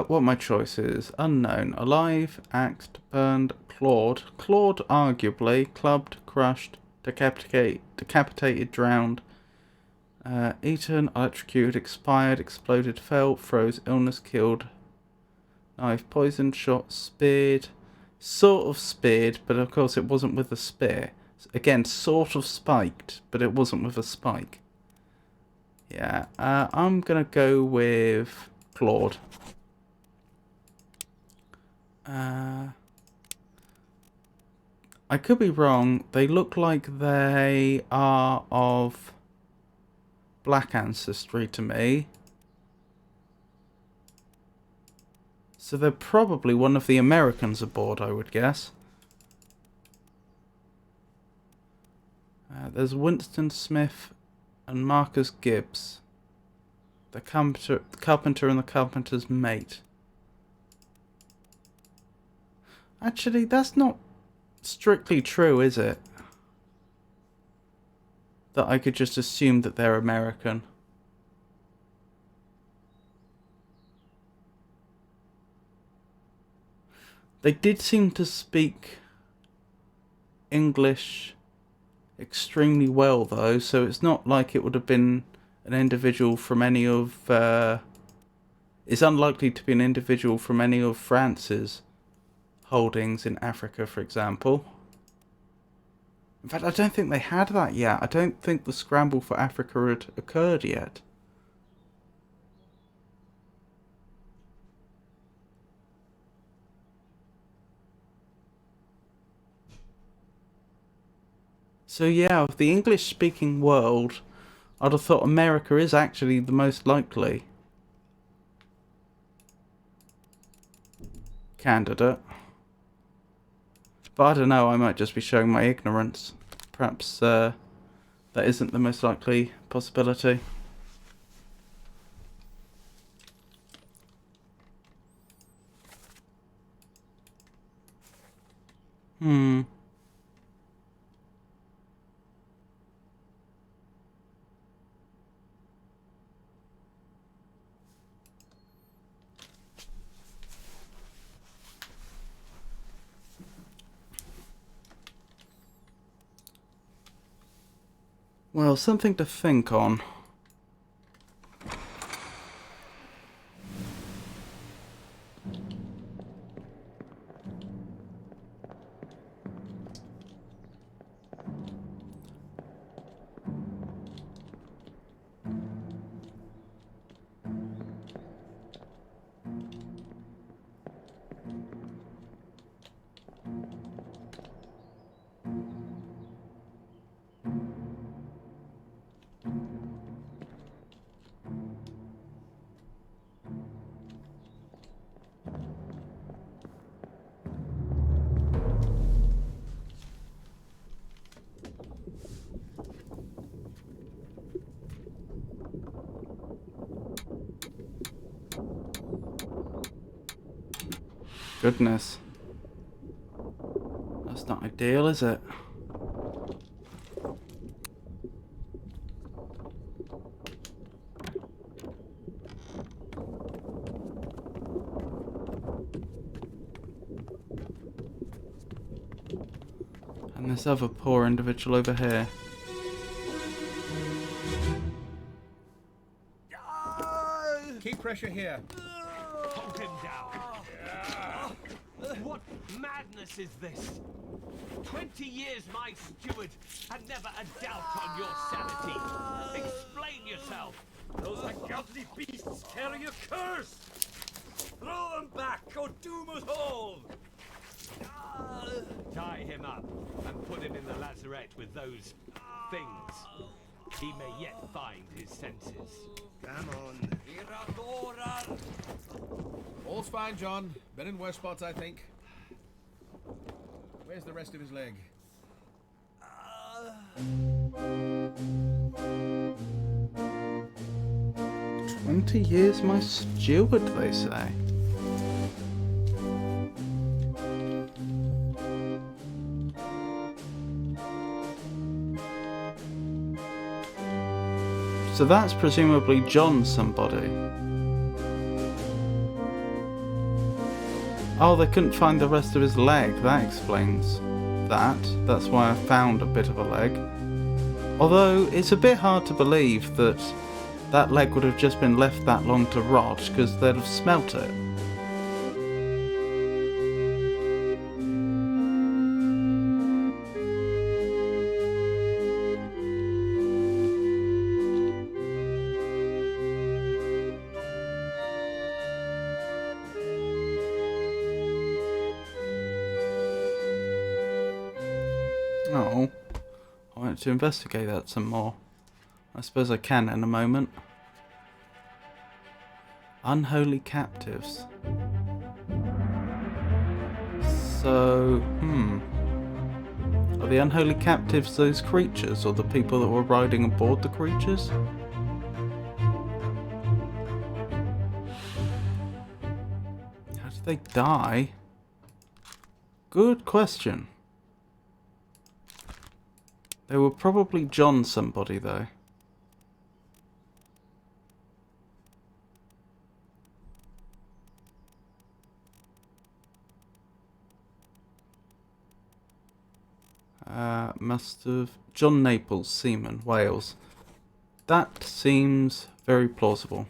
What my choice is? Unknown. Alive, axed, burned, clawed. Clawed, arguably. Clubbed, crushed, decapitated, drowned. Eaten, electrocuted, expired, exploded, fell, froze, illness, killed. Knife, poisoned, shot, speared. Sort of speared, but of course it wasn't with a spear. Again, sort of spiked, but it wasn't with a spike. Yeah, I'm gonna go with clawed. I could be wrong. They look like they are of black ancestry to me. So they're probably one of the Americans aboard, I would guess. There's Winston Smith and Marcus Gibbs. The carpenter and the carpenter's mate. Actually, that's not strictly true, is it? That I could just assume that they're American. They did seem to speak English extremely well, though, so it's not like it would have been an individual from any of... it's unlikely to be an individual from any of France's holdings in Africa, for example. In fact, I don't think they had that yet. I don't think the scramble for Africa had occurred yet. So yeah, of the English-speaking world, I'd have thought America is actually the most likely candidate. But I don't know, I might just be showing my ignorance. Perhaps that isn't the most likely possibility. Well, something to think on. Goodness. That's not ideal, is it? And this other poor individual over here. Keep pressure here. Hold him down. What madness is this? 20 years my steward, and never a doubt on your sanity. Explain yourself. Those ungodly beasts carry a curse! Throw them back or doom us all! Tie him up and put him in the lazarette with those things. He may yet find his senses. Come on. All's fine, John. Been in worse spots, I think. Where's the rest of his leg? 20 years my steward, they say. So that's presumably John somebody. Oh, they couldn't find the rest of his leg. That explains that. That's why I found a bit of a leg. Although, it's a bit hard to believe that that leg would have just been left that long to rot, because they'd have smelt it. Oh, I want to investigate that some more. I suppose I can in a moment. Unholy captives. So, are the unholy captives those creatures, or the people that were riding aboard the creatures? How did they die? Good question. They were probably John somebody, though. Must have... John Naples, seaman, Wales. That seems very plausible.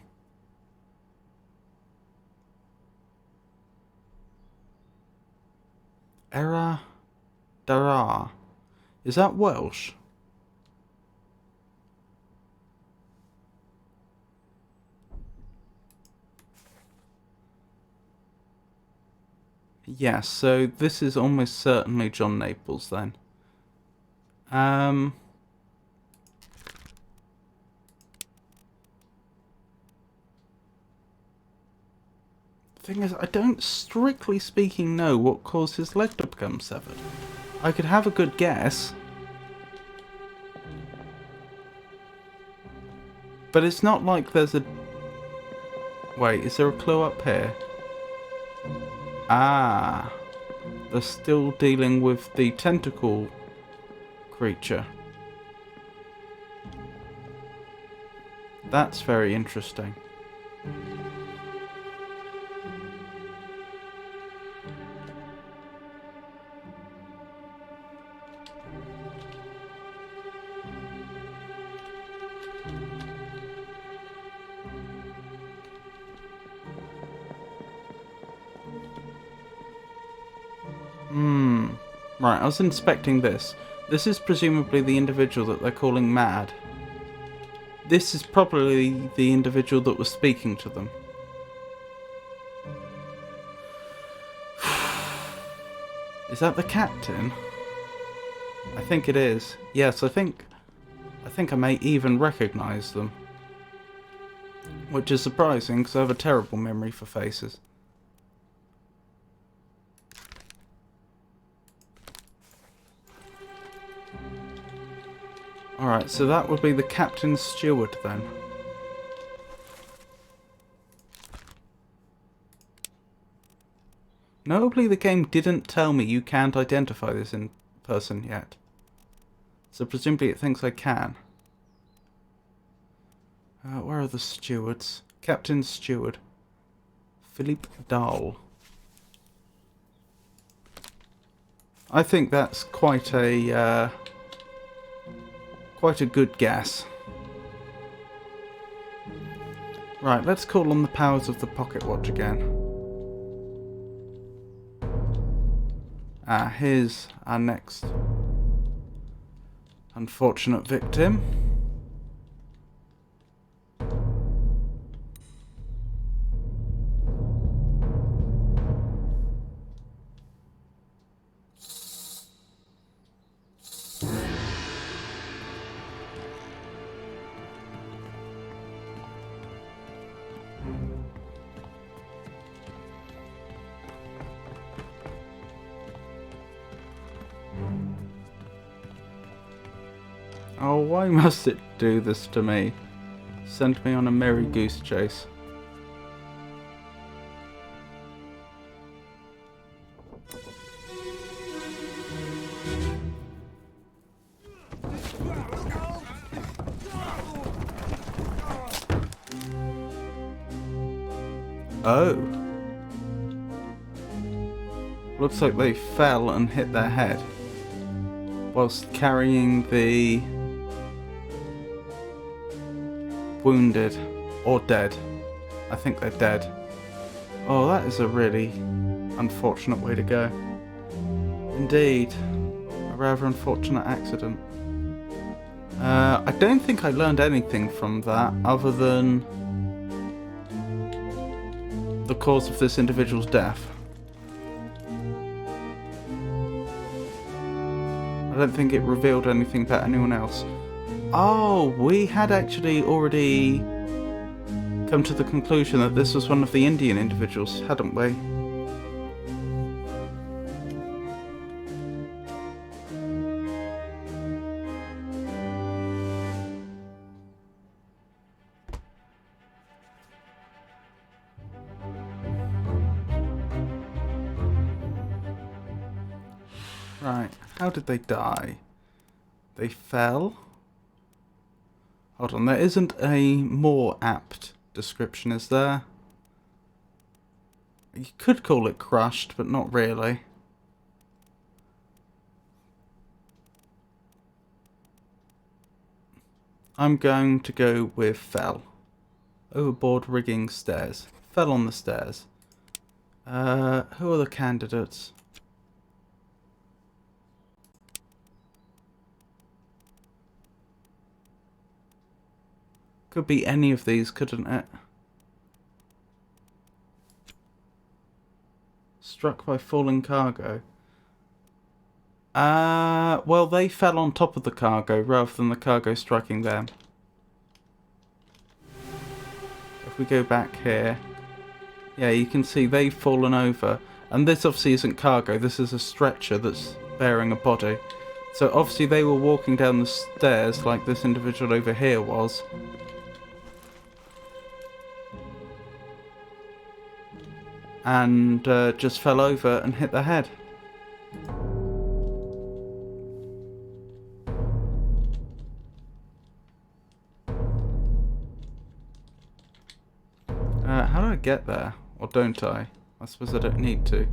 Era Dara. Is that Welsh? Yes, so this is almost certainly John Naples then. Thing is, I don't, strictly speaking, know what caused his leg to become severed. I could have a good guess. But it's not like there's a... Wait, is there a clue up here? Ah. They're still dealing with the tentacle creature. That's very interesting. Right, I was inspecting this. This is presumably the individual that they're calling mad. This is probably the individual that was speaking to them. Is that the captain? I think it is. Yes, I think I may even recognise them. Which is surprising, because I have a terrible memory for faces. Alright, so that would be the captain's steward then. Notably, the game didn't tell me you can't identify this in person yet. So presumably it thinks I can. Where are the stewards? Captain's steward. Philippe Dahl. I think that's quite a good guess. Right, let's call on the powers of the pocket watch again. Here's our next unfortunate victim. Oh, why must it do this to me? Send me on a merry goose chase. Oh. Looks like they fell and hit their head whilst carrying the wounded or dead. I think they're dead. Oh, that is a really unfortunate way to go. Indeed. A rather unfortunate accident. I don't think I learned anything from that other than the cause of this individual's death. I don't think it revealed anything about anyone else. Oh, we had actually already come to the conclusion that this was one of the Indian individuals, hadn't we? Right, how did they die? They fell? Hold on, there isn't a more apt description, is there? You could call it crushed, but not really. I'm going to go with fell. Overboard rigging stairs. Fell on the stairs. Who are the candidates? Could be any of these, couldn't it? Struck by falling cargo. Well, they fell on top of the cargo rather than the cargo striking them. If we go back here, yeah, you can see they've fallen over. And this obviously isn't cargo, this is a stretcher that's bearing a body. So obviously they were walking down the stairs like this individual over here was. And just fell over and hit their head. How do I get there? Or don't I? I suppose I don't need to.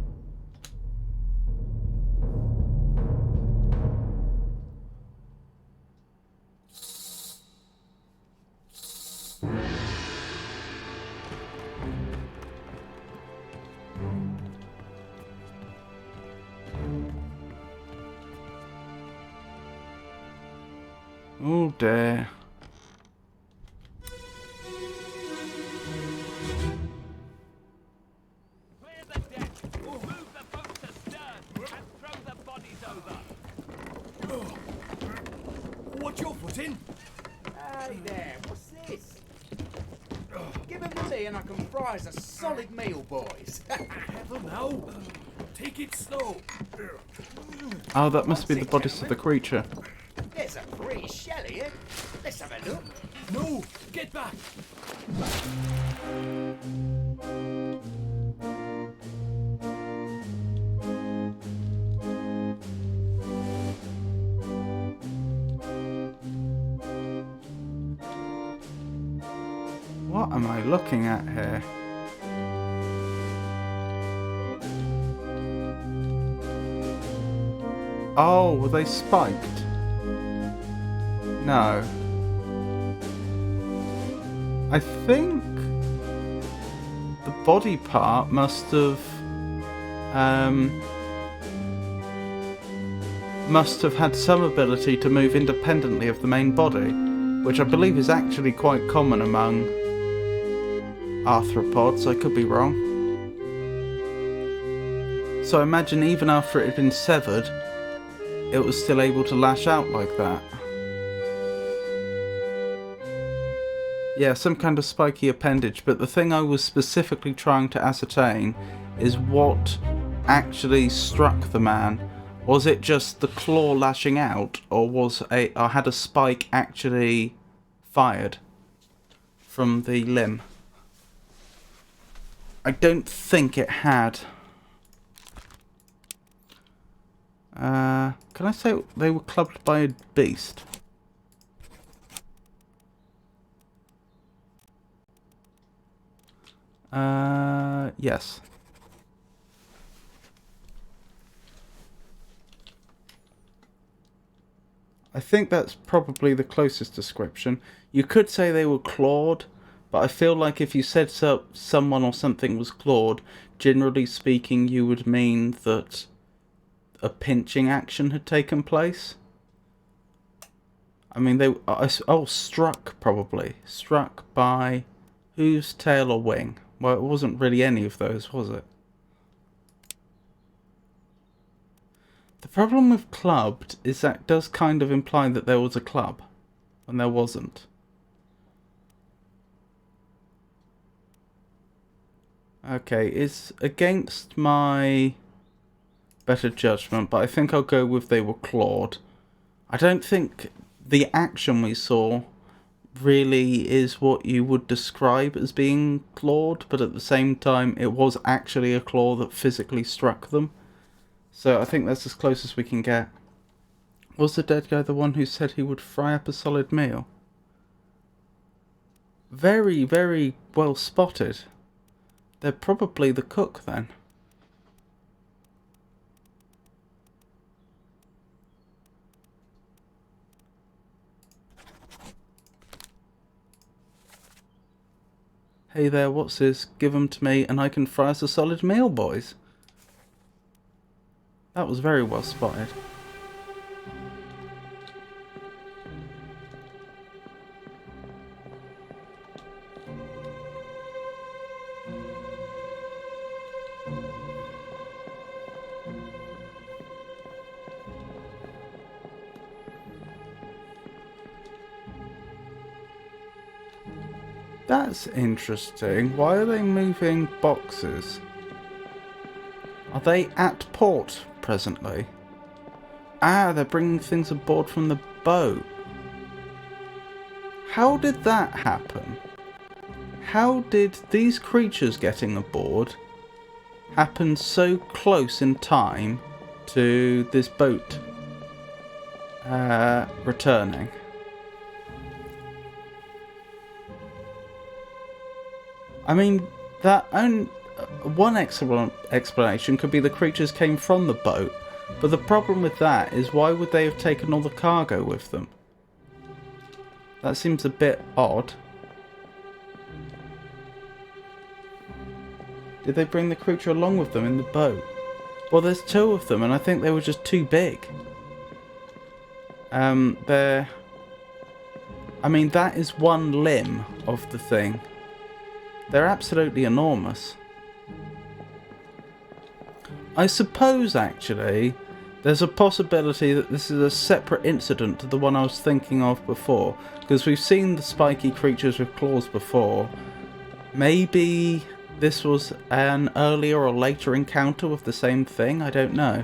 Oh dear. Clear the deck. Move the boat astern and throw the bodies over. What's your footing? Hey there, what's this? Give him to me and I can fry us a solid meal, boys. Hevel now. Take it slow. Oh, that must be the bodies of the creature. There's a free shell here. Let's have a look. No, get back. What am I looking at here? Oh, were they spiked? No. I think the body part must have had some ability to move independently of the main body, which I believe is actually quite common among arthropods. I could be wrong. So I imagine even after it had been severed, it was still able to lash out like that. Yeah, some kind of spiky appendage, but the thing I was specifically trying to ascertain is what actually struck the man. Was it just the claw lashing out, or had a spike actually fired from the limb? I don't think it had. Can I say they were clubbed by a beast? Yes. I think that's probably the closest description. You could say they were clawed, but I feel like if you said someone or something was clawed, generally speaking, you would mean that a pinching action had taken place. I mean, struck probably. Struck by whose tail or wing? Well, it wasn't really any of those, was it? The problem with clubbed is that does kind of imply that there was a club, when there wasn't. Okay, it's against my better judgment, but I think I'll go with they were clawed. I don't think the action we saw really is what you would describe as being clawed, but at the same time it was actually a claw that physically struck them. So I think that's as close as we can get. Was the dead guy the one who said he would fry up a solid meal? Very, very well spotted. They're probably the cook then. Hey there, what's this? Give 'em to me and I can fry us a solid meal, boys. That was very well spotted. That's interesting. Why are they moving boxes? Are they at port presently? Ah, they're bringing things aboard from the boat. How did that happen? How did these creatures getting aboard happen so close in time to this boat returning? I mean, one explanation could be the creatures came from the boat, but the problem with that is why would they have taken all the cargo with them? That seems a bit odd. Did they bring the creature along with them in the boat? Well, there's two of them, and I think they were just too big. I mean, that is one limb of the thing. They're absolutely enormous. I suppose, actually, there's a possibility that this is a separate incident to the one I was thinking of before, because we've seen the spiky creatures with claws before. Maybe this was an earlier or later encounter with the same thing? I don't know.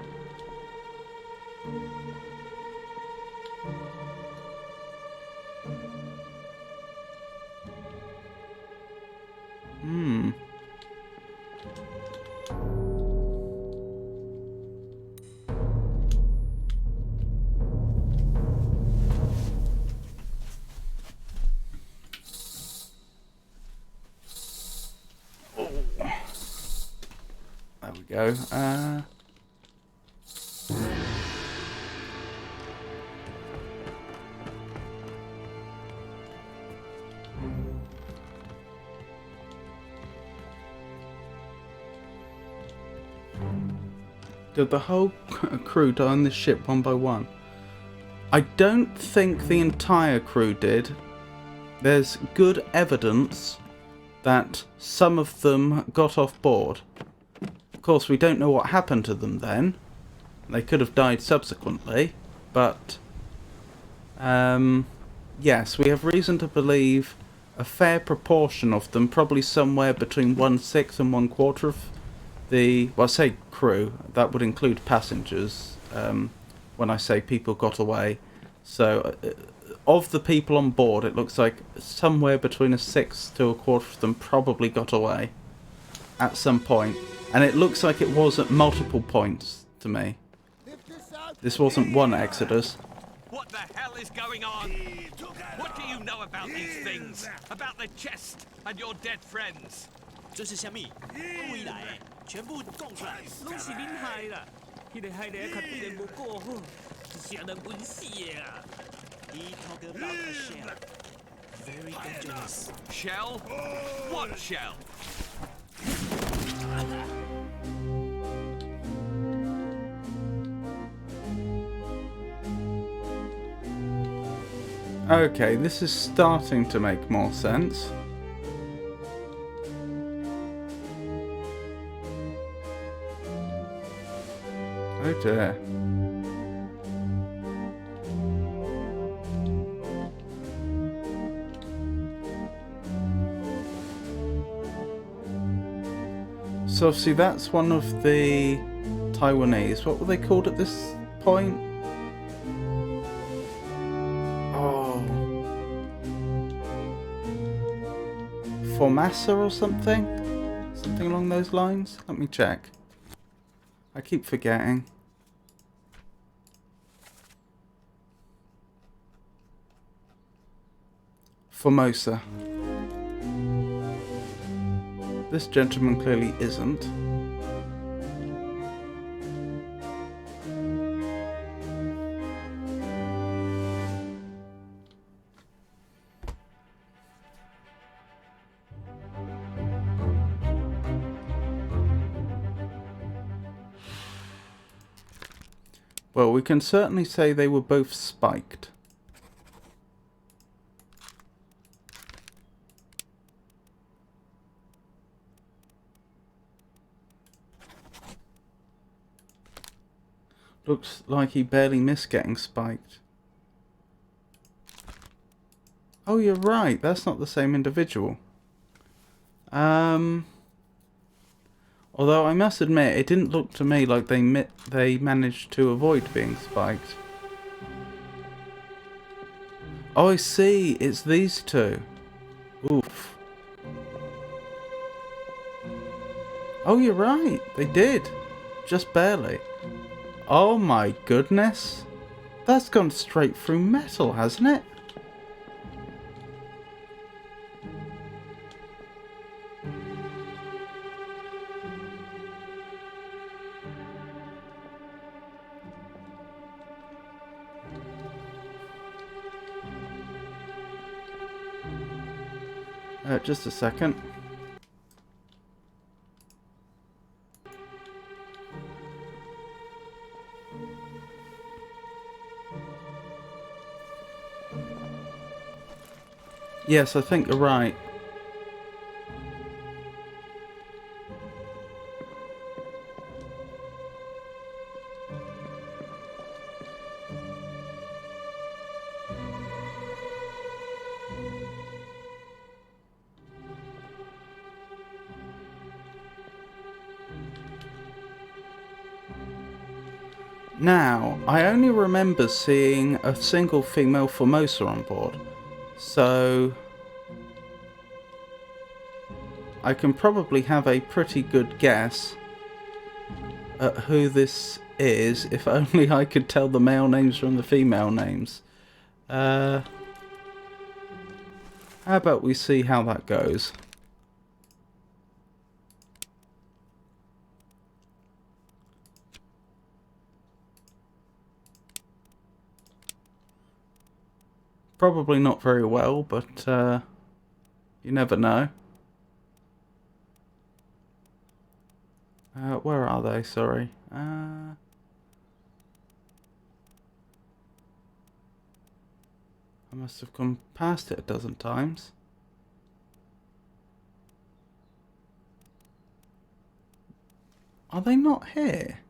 There we go. Did the whole crew die on this ship one by one? I don't think the entire crew did. There's good evidence that some of them got off board. Of course, we don't know what happened to them then. They could have died subsequently, but yes, we have reason to believe a fair proportion of them, probably somewhere between 1/6 and 1/4 of the, well, I say crew, that would include passengers, when I say people got away. So, of the people on board, it looks like somewhere between 1/6 to 1/4 of them probably got away at some point. And it looks like it was at multiple points to me. This wasn't one exodus. What the hell is going on? What do you know about these things? About the chest and your dead friends? 这是虾米？回来，全部供出来，拢是恁害啦！迄个害得较比人无过好，是让人晕死的啊！He talk about a shell, very dangerous. Shell? What shell? Okay, this is starting to make more sense. Oh dear. So obviously that's one of the Taiwanese. What were they called at this point? Oh. Formassa or something? Something along those lines? Let me check. I keep forgetting. Formosa. This gentleman clearly isn't. Well, we can certainly say they were both spiked. Looks like he barely missed getting spiked. Oh, you're right. That's not the same individual. Although I must admit, it didn't look to me like they managed to avoid being spiked. Oh, I see. It's these two. Oof. Oh, you're right. They did. Just barely. Oh my goodness. That's gone straight through metal, hasn't it? Just a second. Yes, I think you're right. Now, I only remember seeing a single female Formosa on board, so I can probably have a pretty good guess at who this is, if only I could tell the male names from the female names. How about we see how that goes? Probably not very well, but you never know. Where are they? Sorry. I must have come past it a dozen times. Are they not here?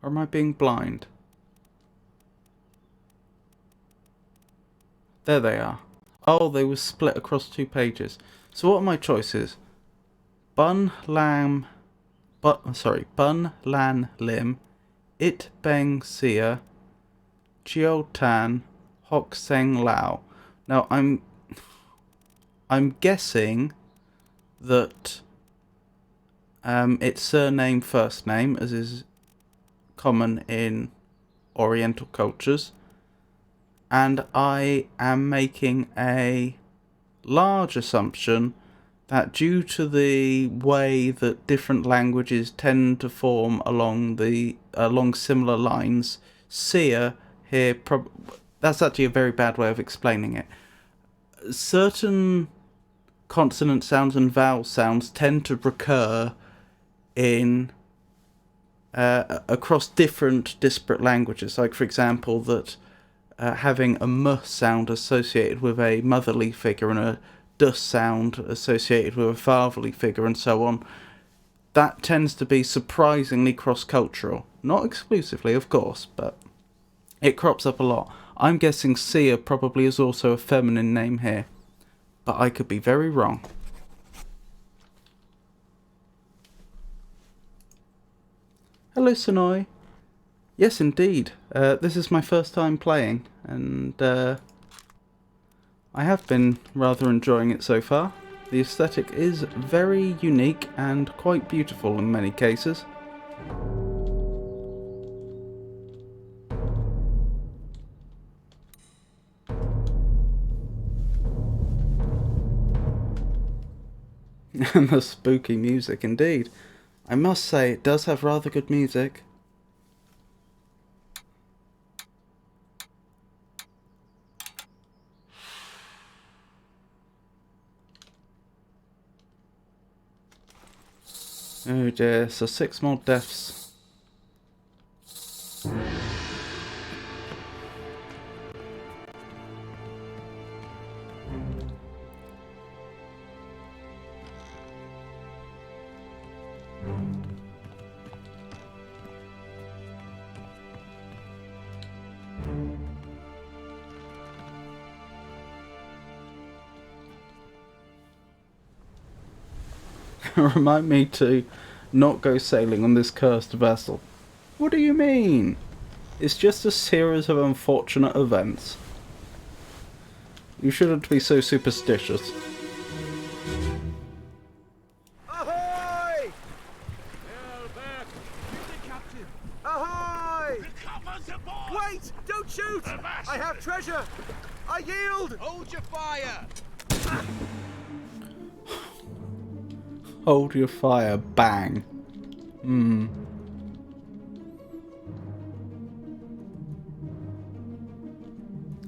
Or am I being blind? There they are. Oh, they were split across 2 pages. So what are my choices? Bun Lan Lim, It Beng Sia, Chiao Tan, Hock Seng Lao. Now I'm guessing that it's surname first name, as is common in Oriental cultures, and I am making a large assumption that due to the way that different languages tend to form along similar lines, Sia here that's actually a very bad way of explaining it. Certain consonant sounds and vowel sounds tend to recur in across different disparate languages. Like, for example, that having a m sound associated with a motherly figure and a dus sound associated with a fatherly figure and so on. That tends to be surprisingly cross-cultural. Not exclusively, of course, but it crops up a lot. I'm guessing Sia probably is also a feminine name here, but I could be very wrong. Hello, Sonoy. Yes, indeed. This is my first time playing, and I have been rather enjoying it so far. The aesthetic is very unique and quite beautiful in many cases. And the spooky music indeed. I must say, it does have rather good music. Oh dear, so 6 more deaths. Remind me to not go sailing on this cursed vessel. What do you mean? It's just a series of unfortunate events. You shouldn't be so superstitious. Ahoy! Ahoy! Wait! Don't shoot! I have treasure! I yield! Hold your fire! Hold your fire. Bang.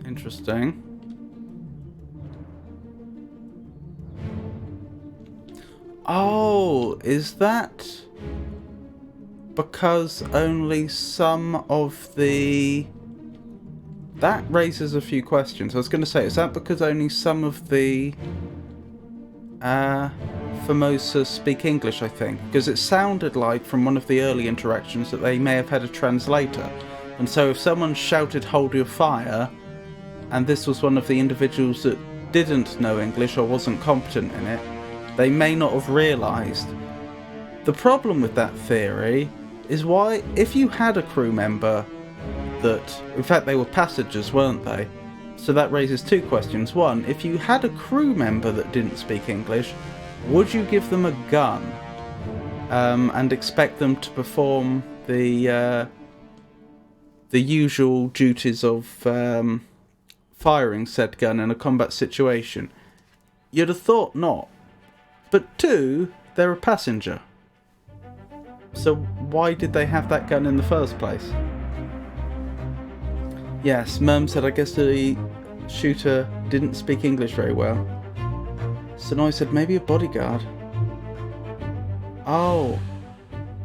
Interesting. Oh, is that because only some of the... That raises a few questions. I was going to say, is that because only some of the Formosa speak English, I think? Because it sounded like from one of the early interactions that they may have had a translator. And so if someone shouted, hold your fire, and this was one of the individuals that didn't know English or wasn't competent in it, they may not have realised. The problem with that theory is why, if you had a crew member that, in fact they were passengers, weren't they? So that raises two questions. One, if you had a crew member that didn't speak English, would you give them a gun and expect them to perform the usual duties of firing said gun in a combat situation? You'd have thought not. But two, they're a passenger. So why did they have that gun in the first place? Yes, Merm said I guess the shooter didn't speak English very well. Sonoy said maybe a bodyguard. Oh.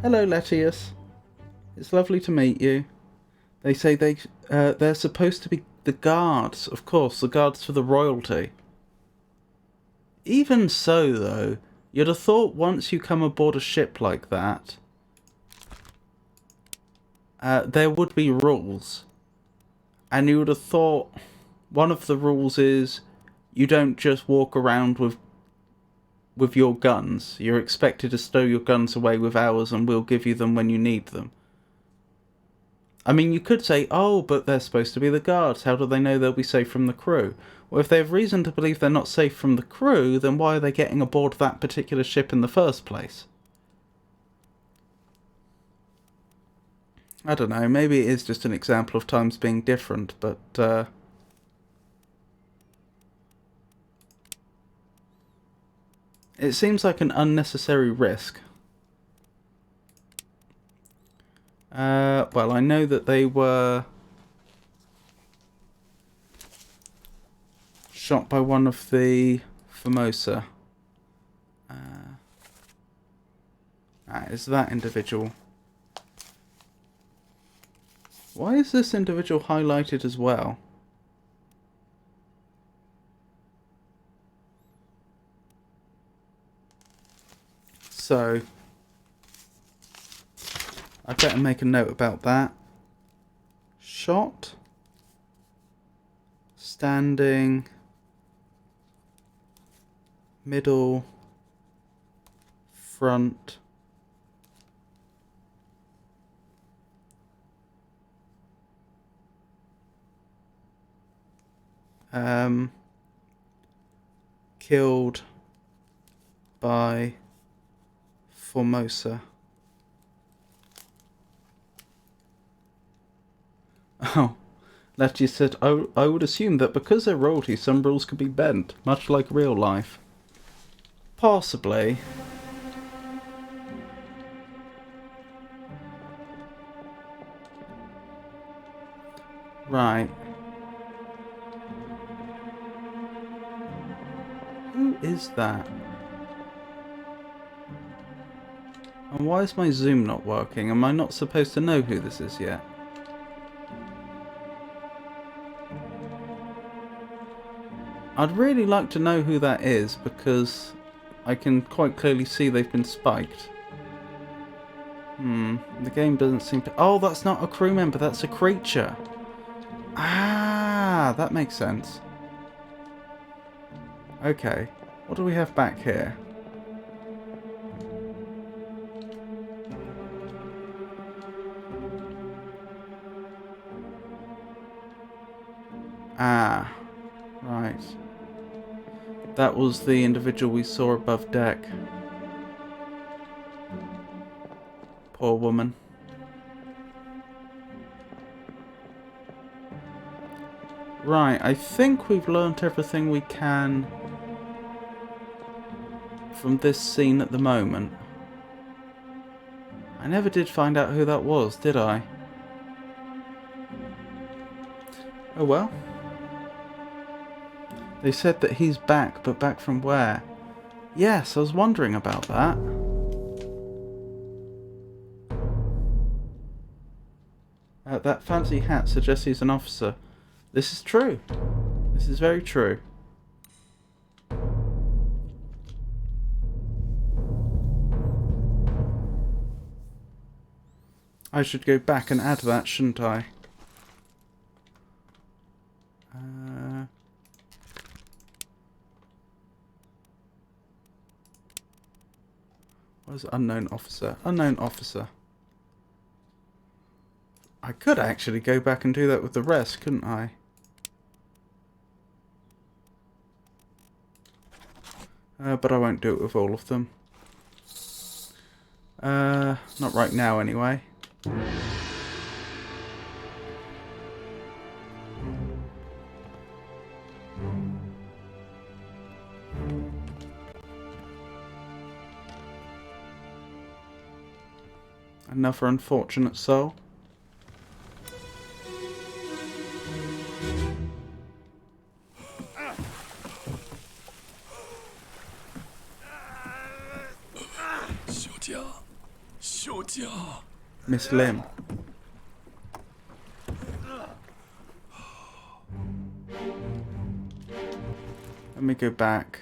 Hello, Letius. It's lovely to meet you. They say they're supposed to be the guards. Of course, the guards for the royalty. Even so, though, you'd have thought once you come aboard a ship like that, there would be rules. And you would have thought one of the rules is you don't just walk around with your guns. You're expected to stow your guns away with ours and we'll give you them when you need them. I mean, you could say, oh, but they're supposed to be the guards. How do they know they'll be safe from the crew? Well, if they have reason to believe they're not safe from the crew, then why are they getting aboard that particular ship in the first place? I don't know, maybe it is just an example of times being different, but it seems like an unnecessary risk. Well, I know that they were shot by one of the Formosa. Is that individual? Why is this individual highlighted as well? So, I better make a note about that. Shot. Standing. Middle. Front. Killed by Formosa. Oh, Letty said, I would assume that because they're royalty, some rules could be bent, much like real life. Possibly. Right. Who is that? And why is my zoom not working? Am I not supposed to know who this is yet? I'd really like to know who that is, because I can quite clearly see they've been spiked. The game doesn't seem to... Oh, that's not a crew member, that's a creature. Ah, that makes sense. Okay, what do we have back here? Ah, right. That was the individual we saw above deck. Poor woman. Right, I think we've learnt everything we can from this scene at the moment. I never did find out who that was, did I? Oh well. They said that he's back, but back from where? Yes, I was wondering about that. That fancy hat suggests he's an officer. This is true. This is very true. I should go back and add that, shouldn't I? Where's unknown officer? Unknown officer. I could actually go back and do that with the rest, couldn't I? But I won't do it with all of them. Not right now anyway. Another unfortunate soul. Miss Lim. Let me go back.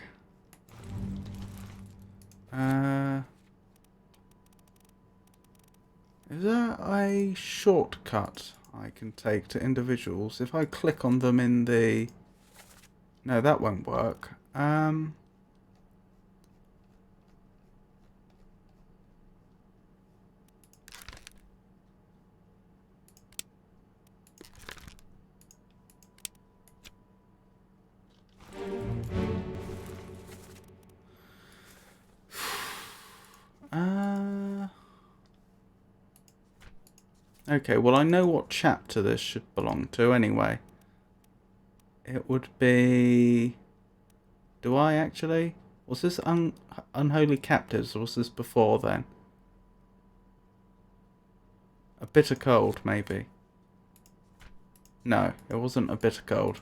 Is there a shortcut I can take to individuals? If I click on them in the... No, that won't work. Okay, well I know what chapter this should belong to anyway. It would be... Do I actually? Was this Unholy Captives, or was this before then? A Bitter Cold, maybe. No, it wasn't A Bitter Cold.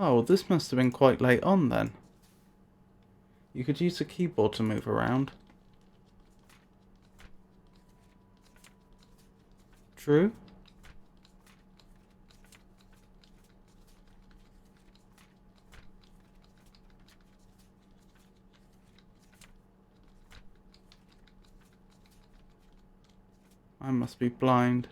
Oh, this must have been quite late on then. You could use the keyboard to move around. True. I must be blind.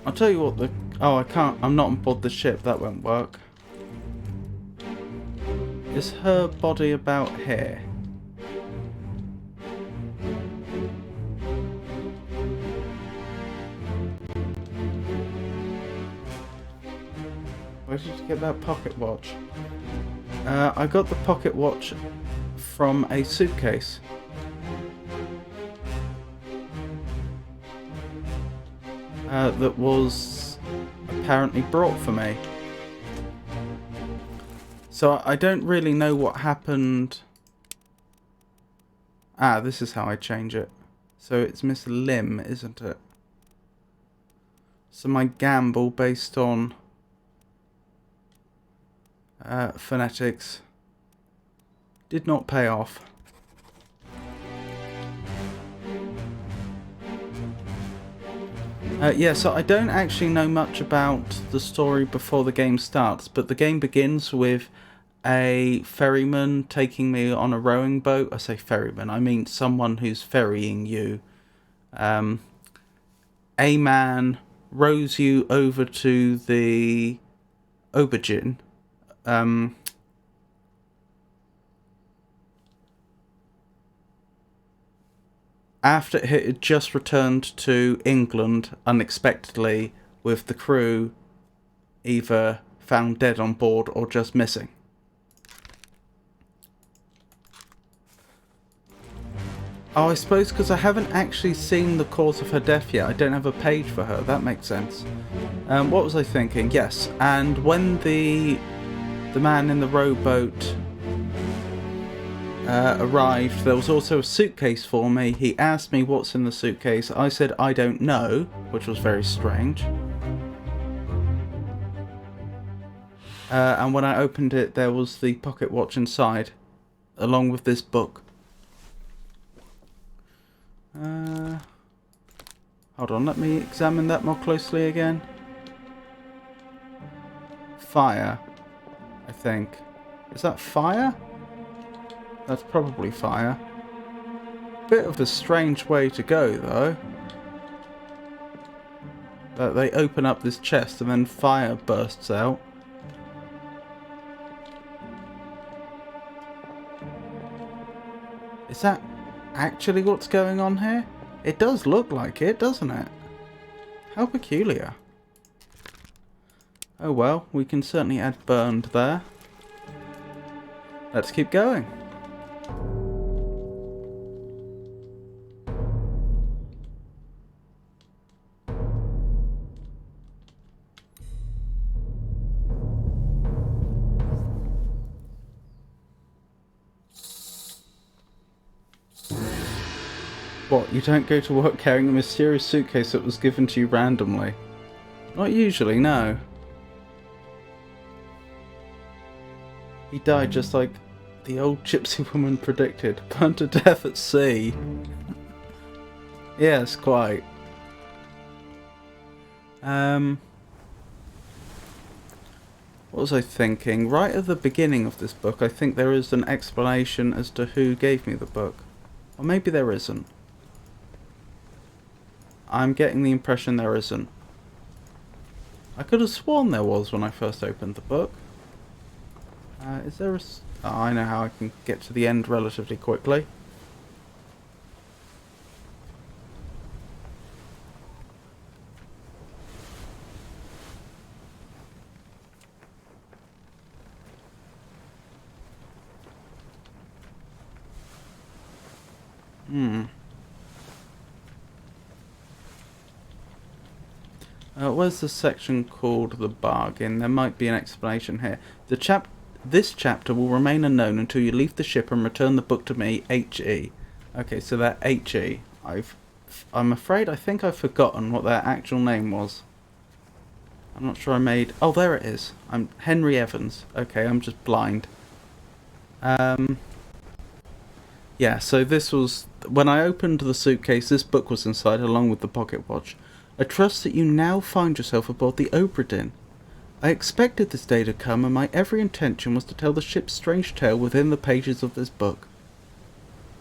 I'll tell you what, oh, I can't, I'm not on board the ship, that won't work. Is her body about here? Where did you get that pocket watch? I got the pocket watch from a suitcase. That was apparently brought for me. So I don't really know what happened. Ah, this is how I change it. So it's Miss Lim, isn't it? So my gamble based on phonetics did not pay off. Yeah, so I don't actually know much about the story before the game starts, but the game begins with a ferryman taking me on a rowing boat. I say ferryman, I mean someone who's ferrying you. A man rows you over to the Obra Dinn. After it had just returned to England unexpectedly, with the crew either found dead on board or just missing. Oh, I suppose because I haven't actually seen the cause of her death yet, I don't have a page for her. That makes sense. What was I thinking? Yes, and when the man in the rowboat arrived, there was also a suitcase for me. He asked me what's in the suitcase. I said I don't know, which was very strange. And when I opened it, there was the pocket watch inside, along with this book. Hold on, let me examine that more closely again. Fire, I think. Is that fire? That's probably fire. Bit of a strange way to go, though. That they open up this chest and then fire bursts out. Is that actually what's going on here? It does look like it, doesn't it? How peculiar. Oh well, we can certainly add burned there. Let's keep going. What, you don't go to work carrying a mysterious suitcase that was given to you randomly? Not usually, no. He died just like the old gypsy woman predicted, burned to death at sea. Yes, quite. What was I thinking? Right at the beginning of this book, I think there is an explanation as to who gave me the book. Or maybe there isn't. I'm getting the impression there isn't. I could have sworn there was when I first opened the book. Is there a... Oh, I know how I can get to the end relatively quickly. Where's the section called The Bargain? There might be an explanation here. This chapter will remain unknown until you leave the ship and return the book to me, H.E. Okay, so that H.E. I'm afraid I think I've forgotten what their actual name was. I'm not sure I made... Oh, there it is. I'm Henry Evans. Okay, I'm just blind. Yeah, so this was... When I opened the suitcase, this book was inside along with the pocket watch. I trust that you now find yourself aboard the Obra Dinn. I expected this day to come, and my every intention was to tell the ship's strange tale within the pages of this book.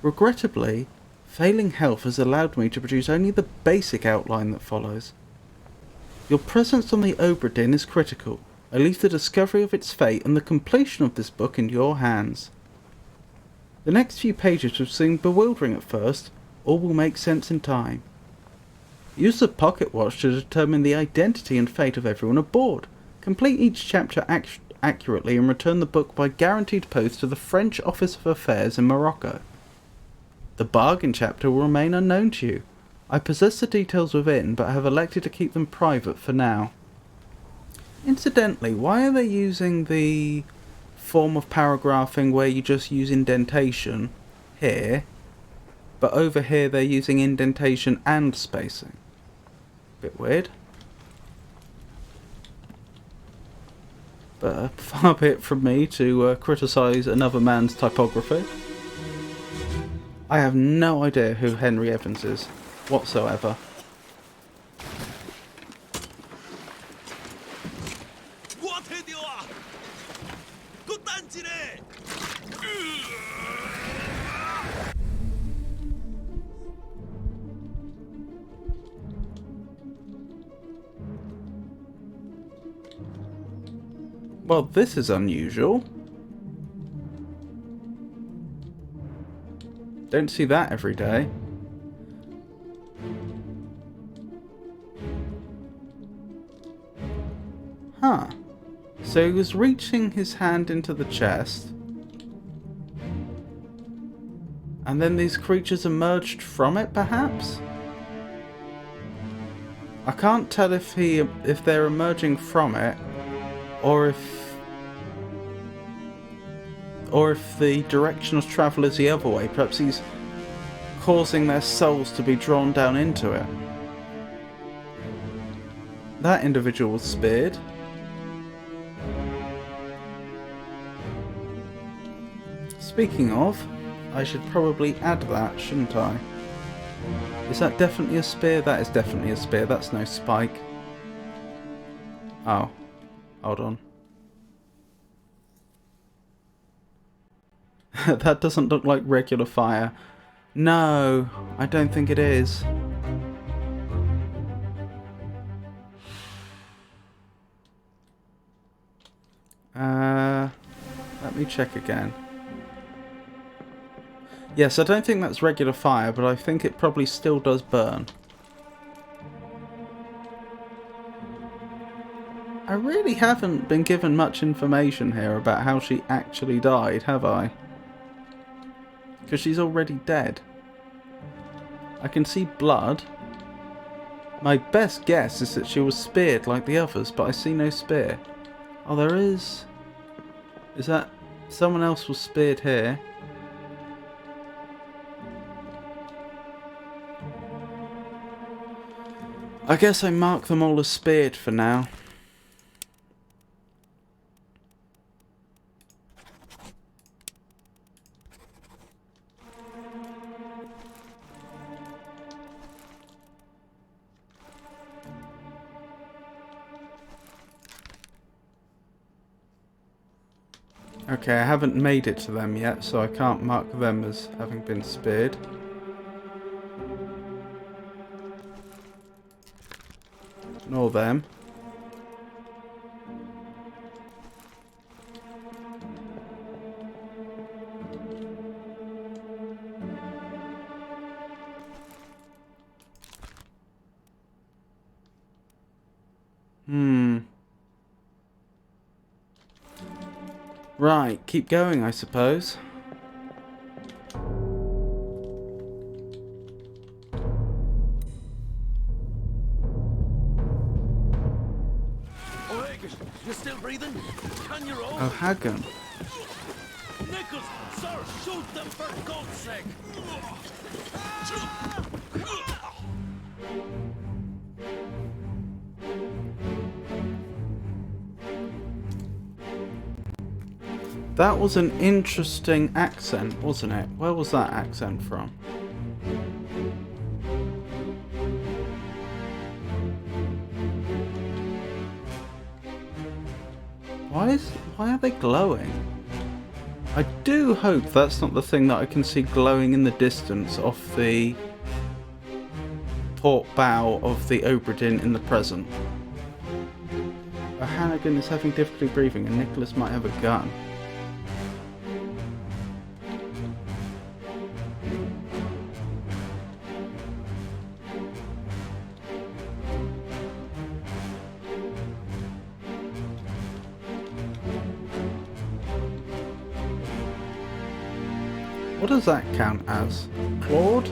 Regrettably, failing health has allowed me to produce only the basic outline that follows. Your presence on the Obra Dinn is critical. I leave the discovery of its fate and the completion of this book in your hands. The next few pages will seem bewildering at first. All will make sense in time. Use the pocket watch to determine the identity and fate of everyone aboard. Complete each chapter accurately and return the book by guaranteed post to the French Office of Affairs in Morocco. The bargain chapter will remain unknown to you. I possess the details within, but have elected to keep them private for now. Incidentally, why are they using the form of paragraphing where you just use indentation here, but over here they're using indentation and spacing? Bit weird. But far be it from me to criticise another man's typography. I have no idea who Henry Evans is, whatsoever. 摕着啊！搁等一下。Well, this is unusual. Don't see that every day. Huh. So he was reaching his hand into the chest, and then these creatures emerged from it, perhaps? I can't tell if they're emerging from it, or if the direction of travel is the other way. Perhaps he's causing their souls to be drawn down into it. That individual was speared. Speaking of, I should probably add that, shouldn't I? Is that definitely a spear? That is definitely a spear. That's no spike. Oh. Hold on. That doesn't look like regular fire. No, I don't think it is. Let me check again. Yes, I don't think that's regular fire, but I think it probably still does burn. I really haven't been given much information here about how she actually died, have I? Because she's already dead. I can see blood. My best guess is that she was speared like the others, but I see no spear. Oh, there is... Is that... Someone else was speared here. I guess I mark them all as speared for now. Okay, I haven't made it to them yet, so I can't mark them as having been speared. Nor them. Right, keep going, I suppose. You still breathing? Can you roll? Oh, Hagen. Nichols, sir, shoot them for God's sake! That was an interesting accent, wasn't it? Where was that accent from? Why are they glowing? I do hope that's not the thing that I can see glowing in the distance off the port bow of the Obra Dinn in the present. Hannigan is having difficulty breathing and Nicholas might have a gun. What does that count as? Claude?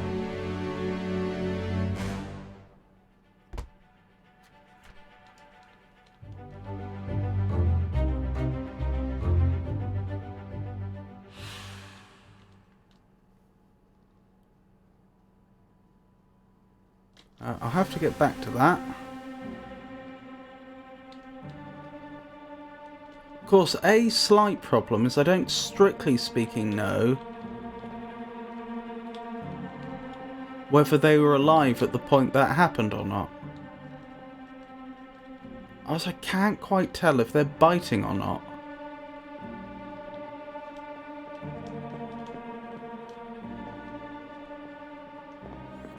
I'll have to get back to that. Of course, a slight problem is I don't, strictly speaking, know whether they were alive at the point that happened or not. Also, I can't quite tell if they're biting or not.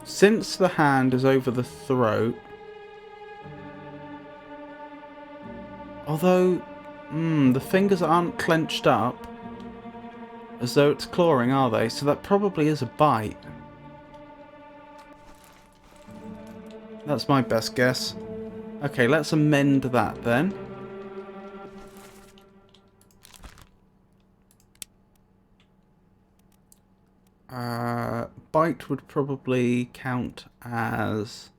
Since the hand is over the throat... Although, the fingers aren't clenched up as though it's clawing, are they? So that probably is a bite. That's my best guess. Okay, let's amend that then. Bite would probably count as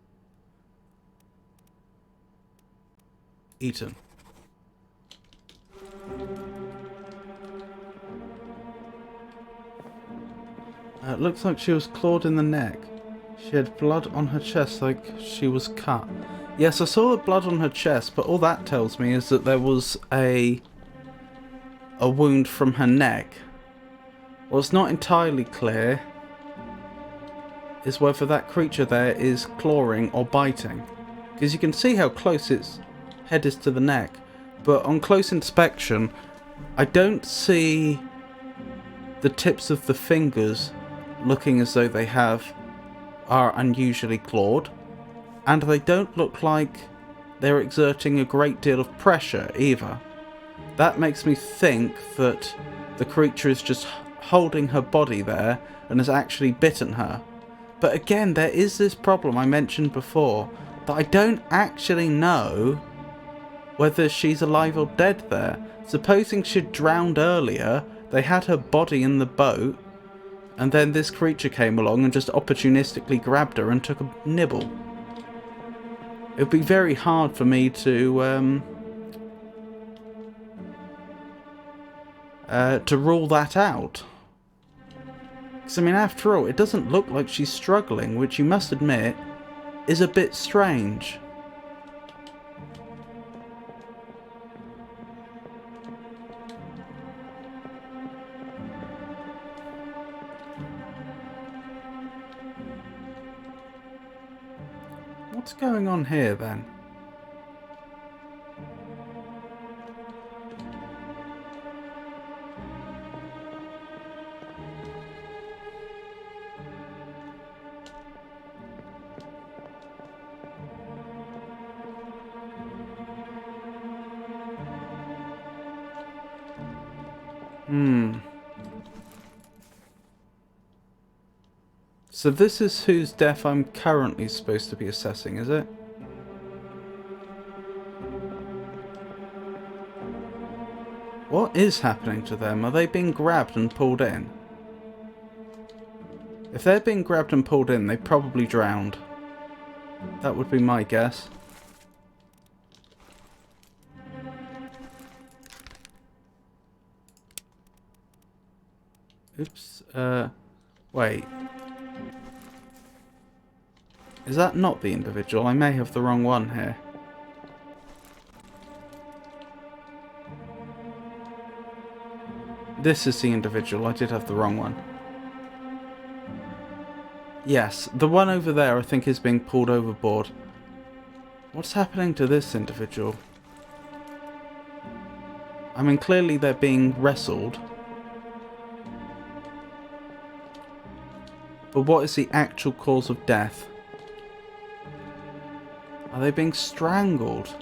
eaten. It looks like she was clawed in the neck. She had blood on her chest like she was cut. Yes, I saw the blood on her chest, but all that tells me is that there was a wound from her neck. What's not entirely clear is whether that creature there is clawing or biting. Because you can see how close its head is to the neck, but on close inspection, I don't see the tips of the fingers looking as though they are unusually clawed, and they don't look like they're exerting a great deal of pressure either. That makes me think that the creature is just holding her body there and has actually bitten her. But again, there is this problem I mentioned before, that I don't actually know whether she's alive or dead there. Supposing she'd drowned earlier, they had her body in the boat, and then this creature came along and just opportunistically grabbed her and took a nibble. It would be very hard for me to rule that out. Because, I mean, after all, it doesn't look like she's struggling, which you must admit is a bit strange. What's going on here, then? So this is whose death I'm currently supposed to be assessing, is it? What is happening to them? Are they being grabbed and pulled in? If they're being grabbed and pulled in, they probably drowned. That would be my guess. Oops. Wait. Is that not the individual? I may have the wrong one here. This is the individual. I did have the wrong one. Yes, the one over there I think is being pulled overboard. What's happening to this individual? I mean, clearly they're being wrestled. But what is the actual cause of death? Are they being strangled?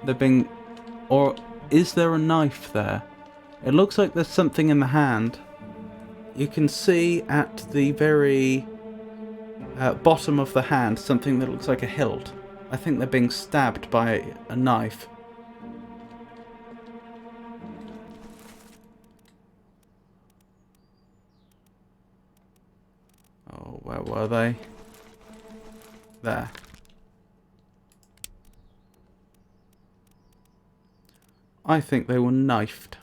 They're being... Or is there a knife there? It looks like there's something in the hand. You can see at the very bottom of the hand something that looks like a hilt. I think they're being stabbed by a knife. Oh, where were they? There. I think they were knifed.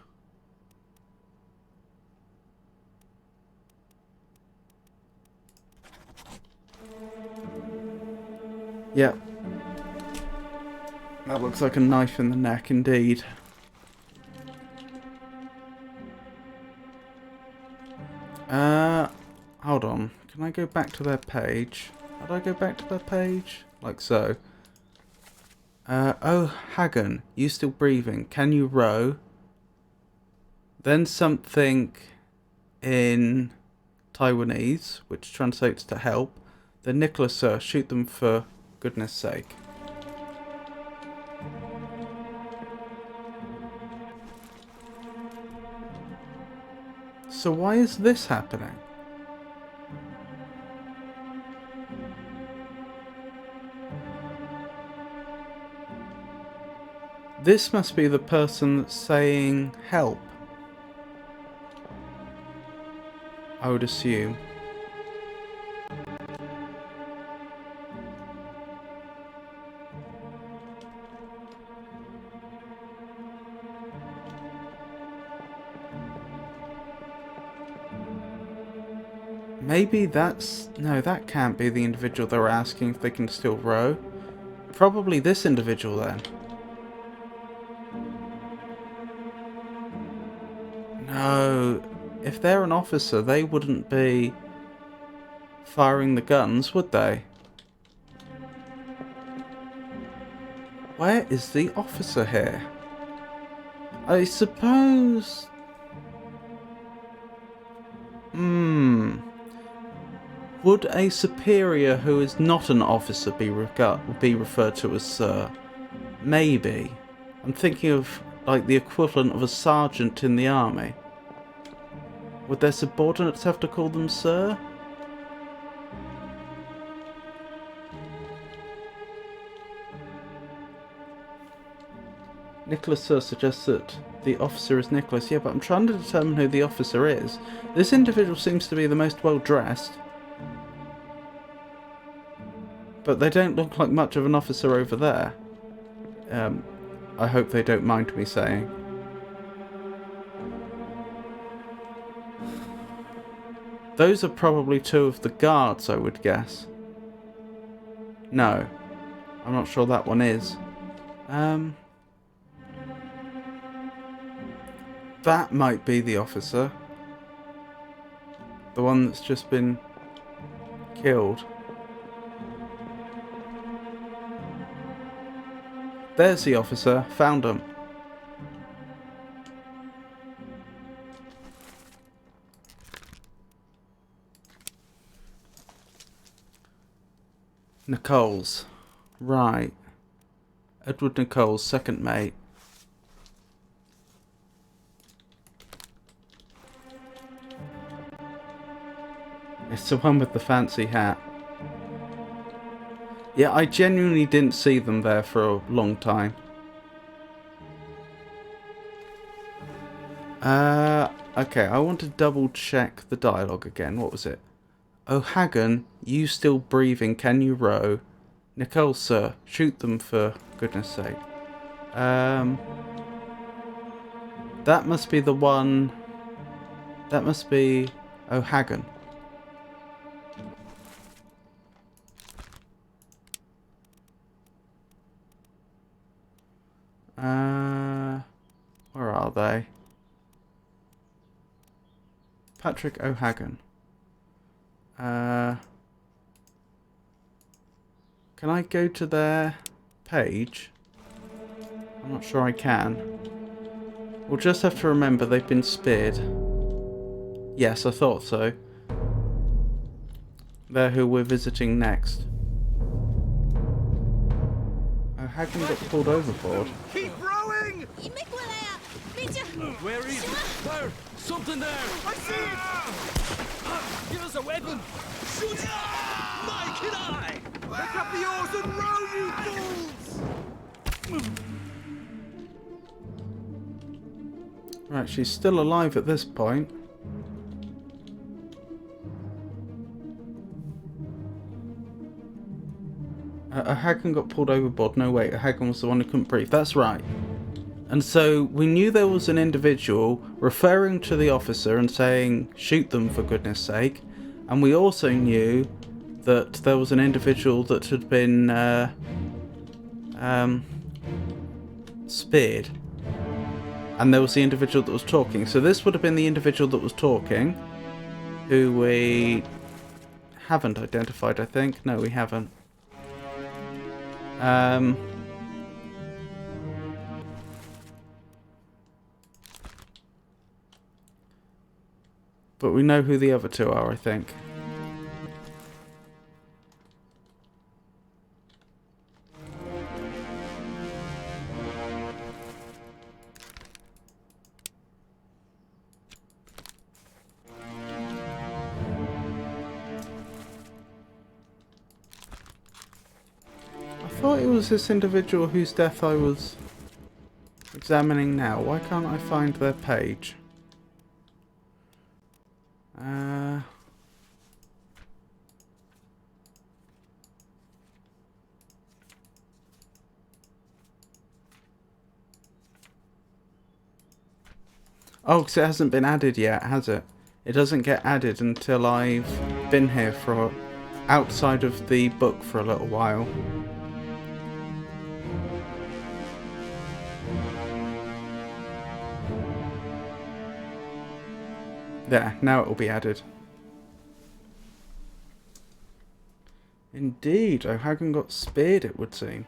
Yep. That looks like a knife in the neck indeed. Hold on. Can I go back to their page? How do I go back to their page? like so. Oh, Hagen, you still breathing? Can you row? Then something in Taiwanese, which translates to help. Then Nicholas, sir, shoot them for goodness sake. So why is this happening? This must be the person that's saying help, I would assume. Maybe that's... No, that can't be the individual they're asking if they can still row. Probably this individual then. No, if they're an officer, they wouldn't be firing the guns, would they? Where is the officer here? I suppose... Would a superior who is not an officer be referred to as sir? Maybe. I'm thinking of like the equivalent of a sergeant in the army. Would their subordinates have to call them sir? Nicholas, sir, suggests that the officer is Nicholas. Yeah, but I'm trying to determine who the officer is. This individual seems to be the most well dressed. But they don't look like much of an officer over there. I hope they don't mind me saying. Those are probably two of the guards, I would guess. No. I'm not sure that one is. That might be the officer. The one that's just been killed. There's the officer. Found him. Nichols. Right. Edward Nichols, second mate. It's the one with the fancy hat. Yeah, I genuinely didn't see them there for a long time. Okay, I want to double check the dialogue again. What was it? Oh, Hagen, you still breathing, can you row? Nicole, sir, shoot them for goodness sake. That must be the one... That must be... Oh, Hagen. Where are they? Patrick O'Hagan. Can I go to their page? I'm not sure I can. We'll just have to remember they've been speared. Yes, I thought so. They're who we're visiting next. O'Hagan got pulled overboard. Keep rowing! Where is it? There! Something there! I see it! Give us a weapon! Shoot! My kid eye! Pick up the oars and row, you fools! Right, she's still alive at this point. O'Hagan got pulled overboard. No, wait, O'Hagan was the one who couldn't breathe. That's right. And so we knew there was an individual referring to the officer and saying, shoot them for goodness sake. And we also knew that there was an individual that had been speared. And there was the individual that was talking. So this would have been the individual that was talking, who we haven't identified, I think. No, we haven't. But we know who the other two are, I think. I thought it was this individual whose death I was examining now. Why can't I find their page? Oh, because it hasn't been added yet, has it? It doesn't get added until I've been here for outside of the book for a little while. There, now it will be added. Indeed, O'Hagan got speared, it would seem.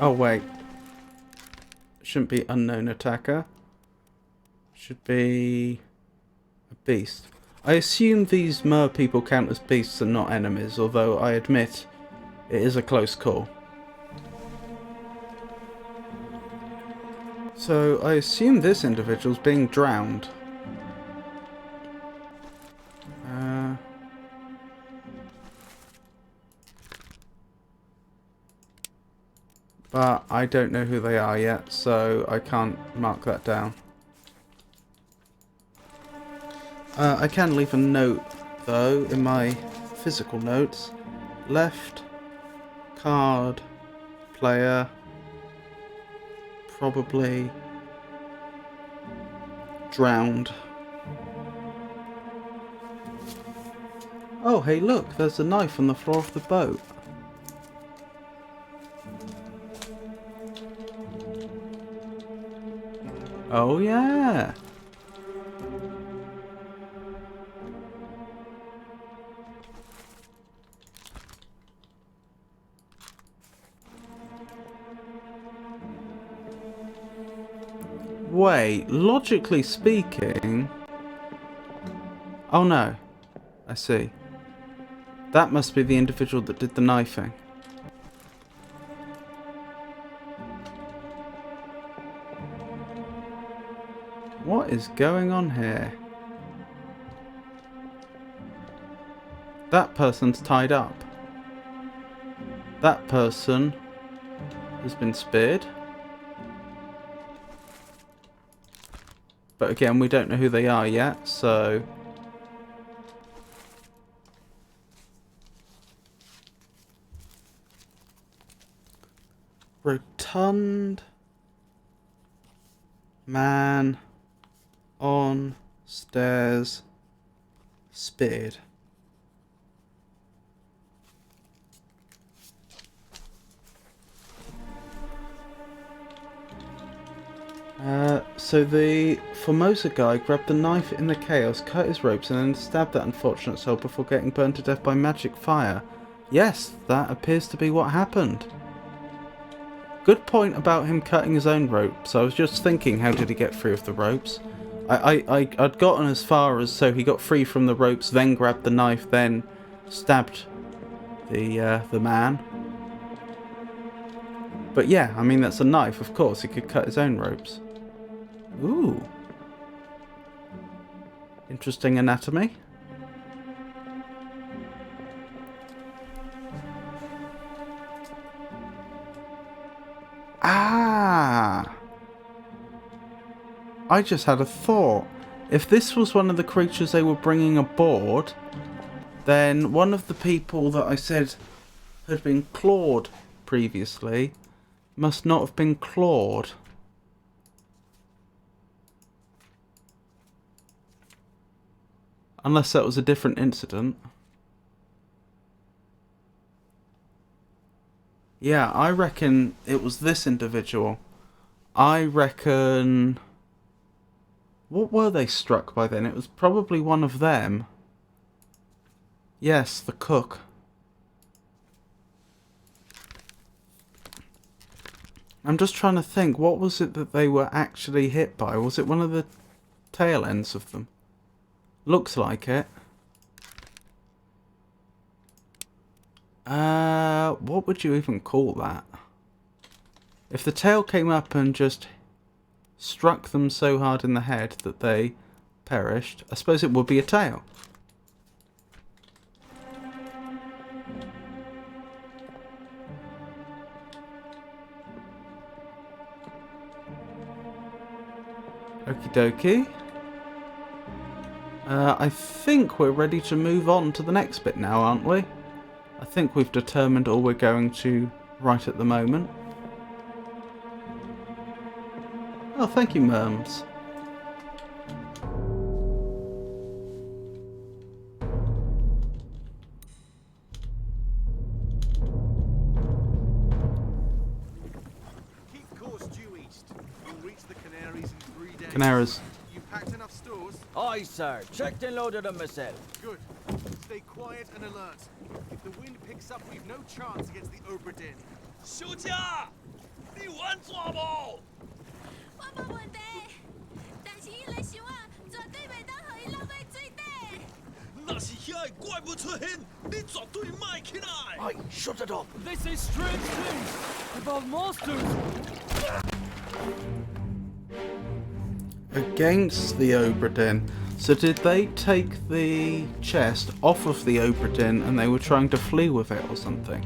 Oh wait. Shouldn't be unknown attacker. Should be a beast. I assume these mer people count as beasts and not enemies, although I admit it is a close call. So I assume this individual's being drowned. But I don't know who they are yet, so I can't mark that down. I can leave a note, though, in my physical notes. Left card player, probably drowned. Oh, hey look, there's a knife on the floor of the boat. Oh yeah. Wait, logically speaking... Oh no. I see. That must be the individual that did the knifing. What is going on here? That person's tied up. That person has been speared. But again, we don't know who they are yet, so... Rotund man on stairs speared. So the Formosa guy grabbed the knife in the chaos, cut his ropes, and then stabbed that unfortunate soul before getting burned to death by magic fire. Yes, that appears to be what happened. Good point about him cutting his own ropes. I was just thinking, how did he get free of the ropes? I'd gotten as far as so he got free from the ropes, then grabbed the knife, then stabbed the man. But yeah, I mean that's a knife. Of course, he could cut his own ropes. Ooh, interesting anatomy. Ah! I just had a thought. If this was one of the creatures they were bringing aboard, then one of the people that I said had been clawed previously must not have been clawed. Unless that was a different incident. Yeah, I reckon it was this individual. I reckon... What were they struck by then? It was probably one of them. Yes, the cook. I'm just trying to think, what was it that they were actually hit by? Was it one of the tail ends of them? Looks like it. What would you even call that? If the tail came up and just struck them so hard in the head that they perished, I suppose it would be a tail. Okie dokie. I think we're ready to move on to the next bit now, aren't we? I think we've determined all we're going to right at the moment. Oh, thank you, Merms. Keep course due east. You'll reach the Canaries in 3 days. Canaries. You packed enough stores? Aye, sir. Checked and loaded them myself. Good. Stay quiet and alert. If the wind picks up, we've no chance against the Obra Dinn. 休假，你有安怎无？我无问题，但是伊来想啊，绝对袂当互伊落在水底。若是遐个怪物出现，你绝对卖起来。Aye, shut it up. They say strange things about monsters. Against the Obra Dinn. So did they take the chest off of the Obra Dinn and they were trying to flee with it or something?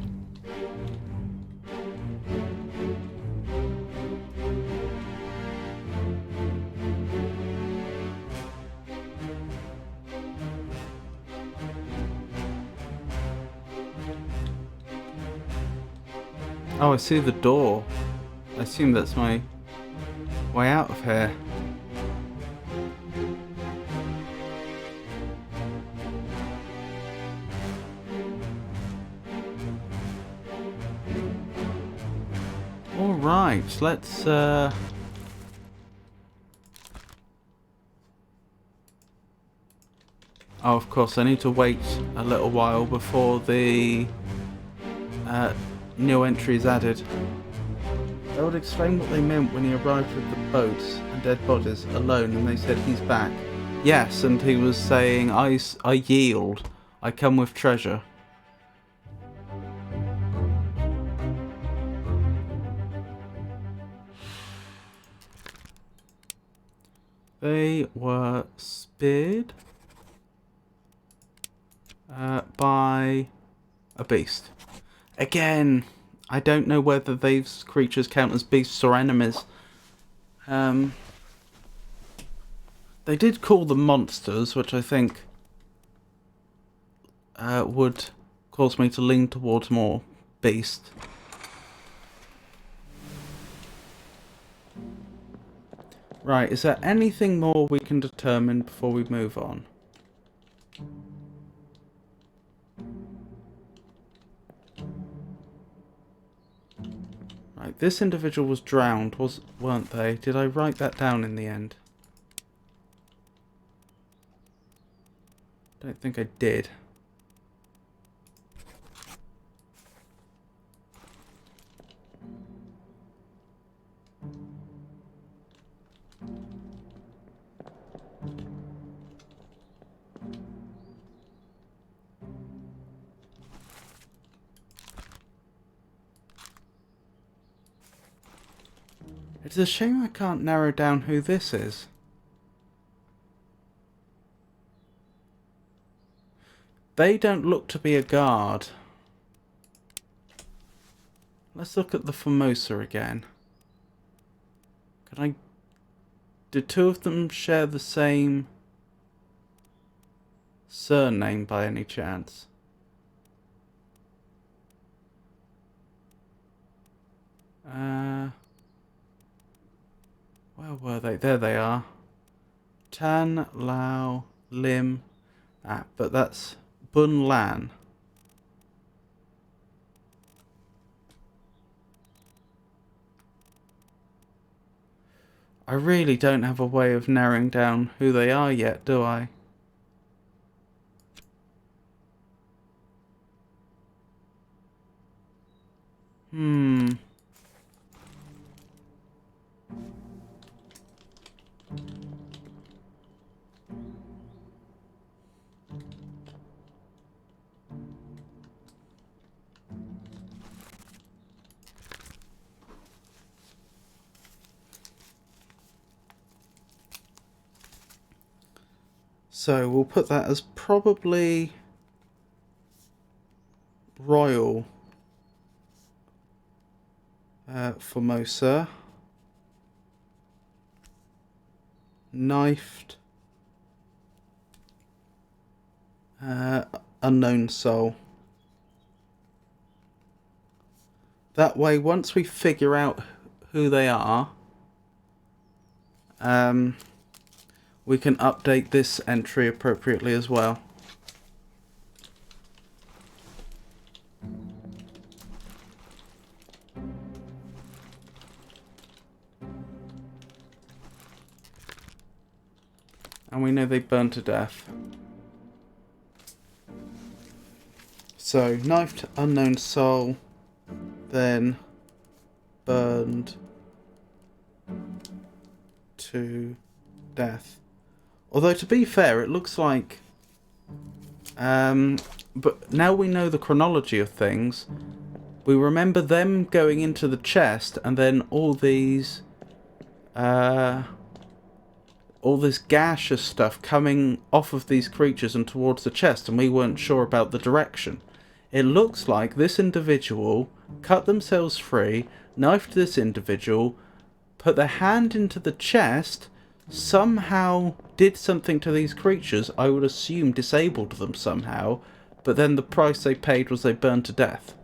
Oh, I see the door. I assume that's my way out of here. Alright, let's oh, of course, I need to wait a little while before the new entry is added. They would explain what they meant when he arrived with the boats and dead bodies alone and they said he's back. Yes, and he was saying, I yield. I come with treasure. They were speared by a beast. Again, I don't know whether these creatures count as beasts or enemies. They did call them monsters, which I think would cause me to lean towards more beast. Right, is there anything more we can determine before we move on? Right, this individual was drowned, weren't they? Did I write that down in the end? Don't think I did. It's a shame I can't narrow down who this is. They don't look to be a guard. Let's look at the Formosa again. Do two of them share the same surname by any chance? Where were they? There they are. Tan, Lao, Lim. But that's Bun Lan. I really don't have a way of narrowing down who they are yet, do I? So we'll put that as probably Royal Formosa. Knifed. Unknown Soul. That way, once we figure out who they are, we can update this entry appropriately as well. And we know they burn to death. So, knifed, unknown soul, then burned to death. Although, to be fair, it looks like... but now we know the chronology of things. We remember them going into the chest, and then all these... all this gaseous stuff coming off of these creatures and towards the chest, and we weren't sure about the direction. It looks like this individual cut themselves free, knifed this individual, put their hand into the chest, somehow did something to these creatures, I would assume disabled them somehow, but then the price they paid was they burned to death.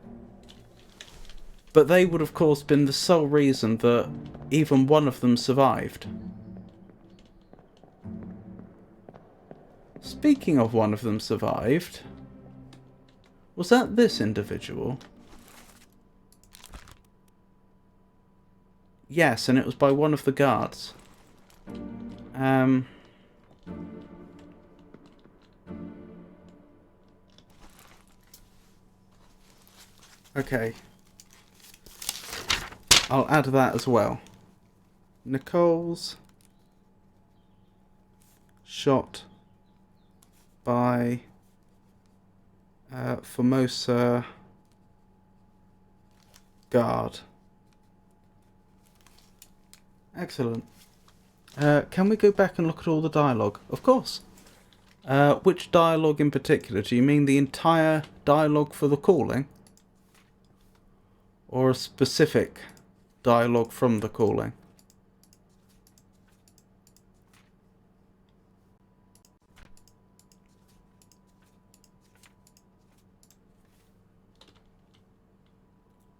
But they would of course been the sole reason that even one of them survived. Speaking of one of them survived, was that this individual? Yes, and it was by one of the guards. Okay. I'll add that as well. Nicole's shot by Formosa guard. Excellent. Can we go back and look at all the dialogue? Of course. Which dialogue in particular? Do you mean the entire dialogue for the calling? Or a specific dialogue from the calling?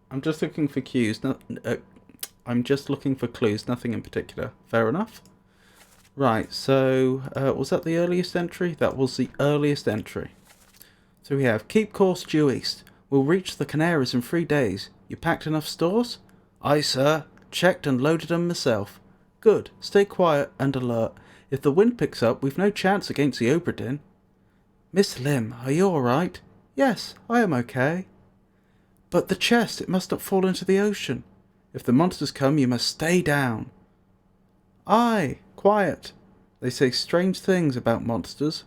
I'm just looking for cues. I'm just looking for clues, nothing in particular. Fair enough. Right, so was that the earliest entry? That was the earliest entry. So we have, keep course due east. We'll reach the Canaries in 3 days. You packed enough stores? Aye, sir. Checked and loaded them myself. Good. Stay quiet and alert. If the wind picks up, we've no chance against the Obra Dinn. Miss Lim, are you alright? Yes, I am okay. But the chest, it must not fall into the ocean. If the monsters come, you must stay down. Aye, quiet. They say strange things about monsters.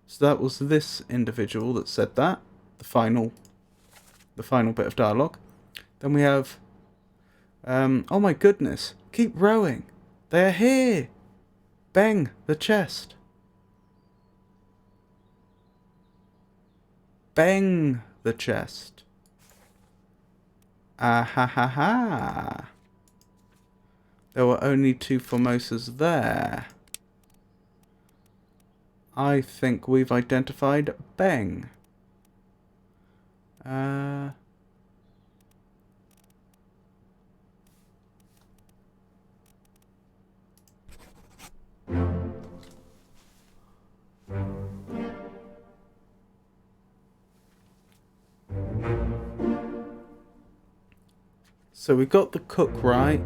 So that was this individual that said that. The final bit of dialogue. Then we have, oh my goodness, keep rowing. They are here. Bang the chest. Bang the chest. Ah ha ha ha. There were only 2 Formosas there. I think we've identified Bang. So we got the cook right.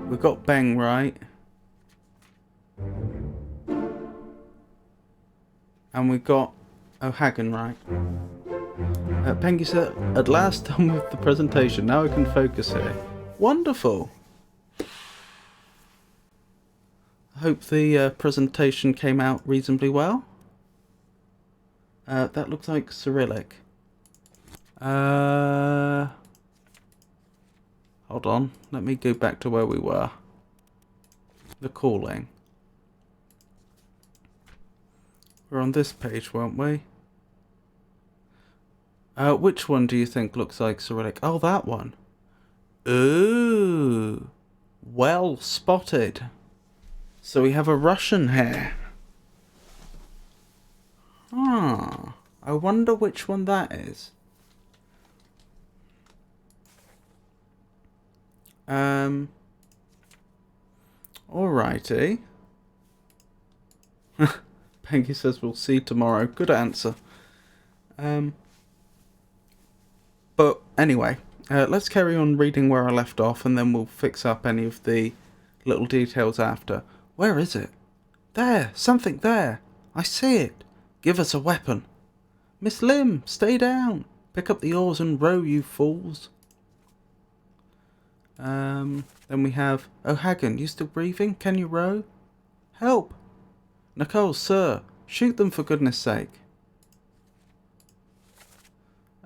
We got Beng right. And we got O'Hagan right. Pengy said, at last done with the presentation. Now I can focus here. Wonderful. I hope the presentation came out reasonably well. That looks like Cyrillic. Hold on. Let me go back to where we were. The calling. We're on this page, weren't we? Which one do you think looks like Cyrillic? Oh, that one. Ooh. Well spotted. So we have a Russian here. Ah. I wonder which one that is. Alrighty. Peggy says we'll see tomorrow. Good answer. But anyway, let's carry on reading where I left off, and then we'll fix up any of the little details after. Where is it? There, something there. I see it. Give us a weapon. Miss Lim, stay down. Pick up the oars and row, you fools. Then we have O'Hagan. You still breathing? Can you row? Help! Nicole, sir, shoot them for goodness sake.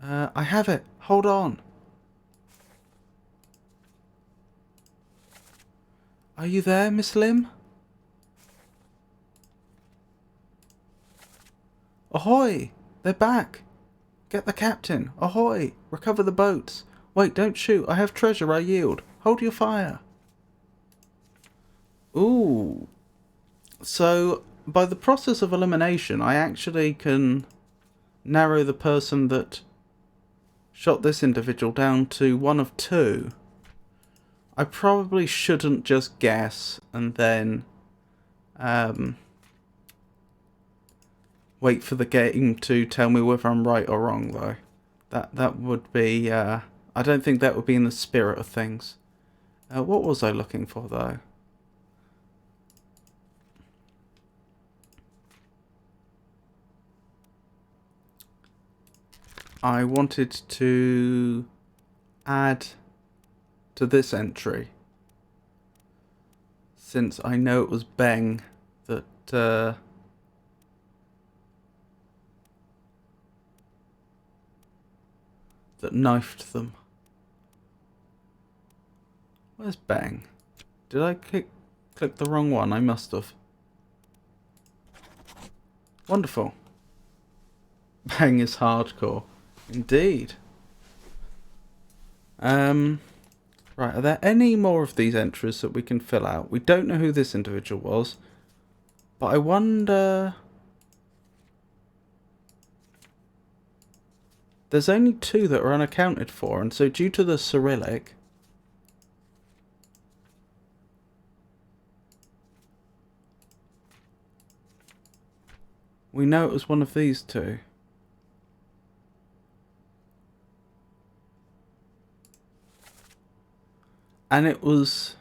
I have it. Hold on. Are you there, Miss Lim? Ahoy! They're back! Get the captain! Ahoy! Recover the boats! Wait, don't shoot. I have treasure. I yield. Hold your fire. Ooh. So, by the process of elimination, I actually can narrow the person that shot this individual down to one of two. I probably shouldn't just guess and then wait for the game to tell me whether I'm right or wrong, though. That would be... I don't think that would be in the spirit of things. What was I looking for, though? I wanted to add to this entry, since I know it was Beng that that knifed them. Where's Beng? Did I click the wrong one? I must have. Wonderful. Beng is hardcore. Indeed. Right, are there any more of these entries that we can fill out? We don't know who this individual was, but I wonder... There's only two that are unaccounted for, and so due to the Cyrillic... we know it was one of these two. And it was...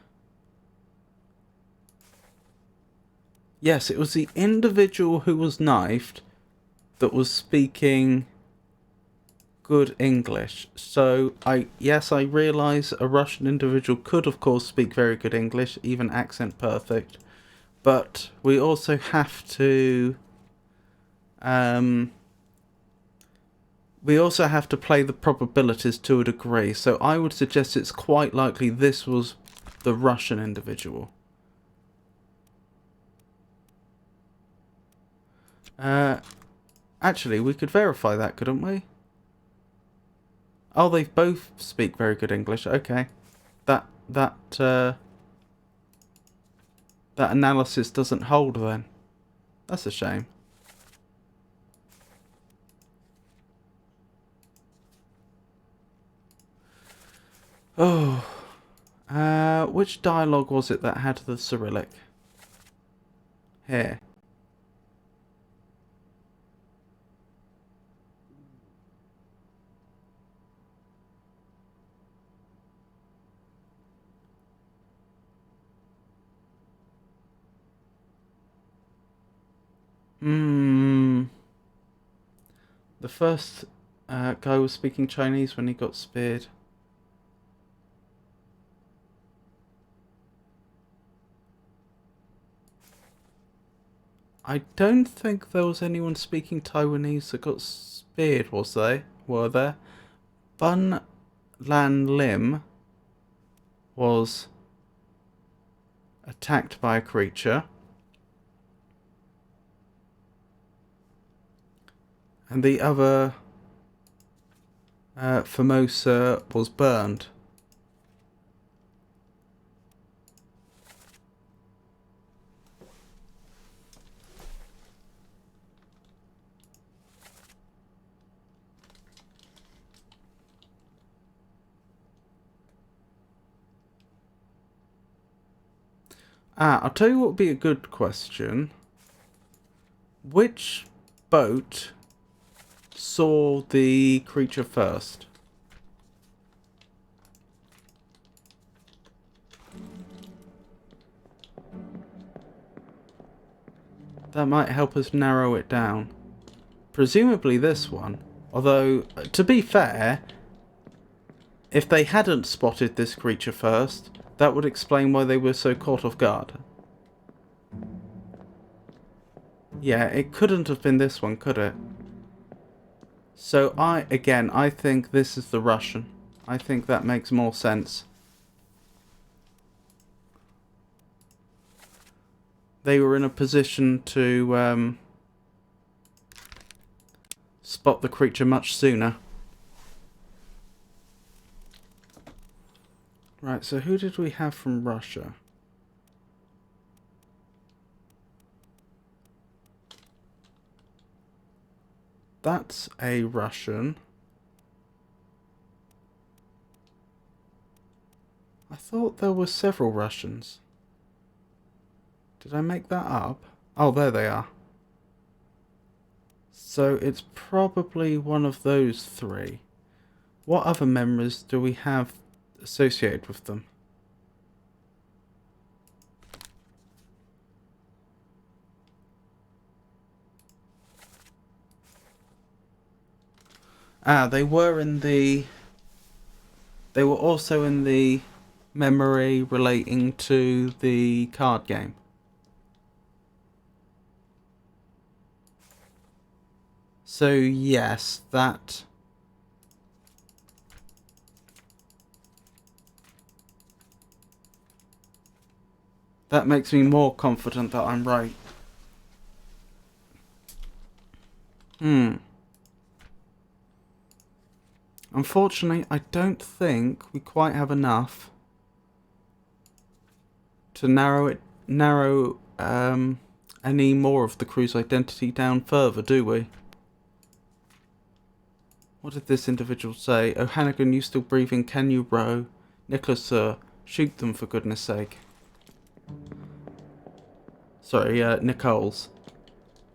yes, it was the individual who was knifed that was speaking good English. So, yes, I realise a Russian individual could, of course, speak very good English, even accent perfect. But we also have to... we also have to play the probabilities to a degree, so I would suggest it's quite likely this was the Russian individual. Actually, we could verify that, couldn't we? Oh, they both speak very good English. Okay. That analysis doesn't hold then. That's a shame. Oh, which dialogue was it that had the Cyrillic? Here. The first guy was speaking Chinese when he got speared. I don't think there was anyone speaking Taiwanese that got speared, was there? Were there? Bun Lan Lim was attacked by a creature. And the other, Formosa, was burned. I'll tell you what would be a good question. Which boat saw the creature first? That might help us narrow it down. Presumably this one. Although, to be fair, if they hadn't spotted this creature first, that would explain why they were so caught off guard. Yeah, it couldn't have been this one, could it? So I think this is the Russian. I think that makes more sense. They were in a position to spot the creature much sooner. Right, so who did we have from Russia? That's a Russian. I thought there were several Russians. Did I make that up? Oh, there they are. So it's probably one of those three. What other memories do we have associated with them? They were also in the memory relating to the card game. So yes, that makes me more confident that I'm right. Unfortunately, I don't think we quite have enough to narrow any more of the crew's identity down further, do we? What did this individual say? O'Hannigan, you still breathing? Can you row? Nicholas, sir, shoot them for goodness sake. Sorry, Nichols.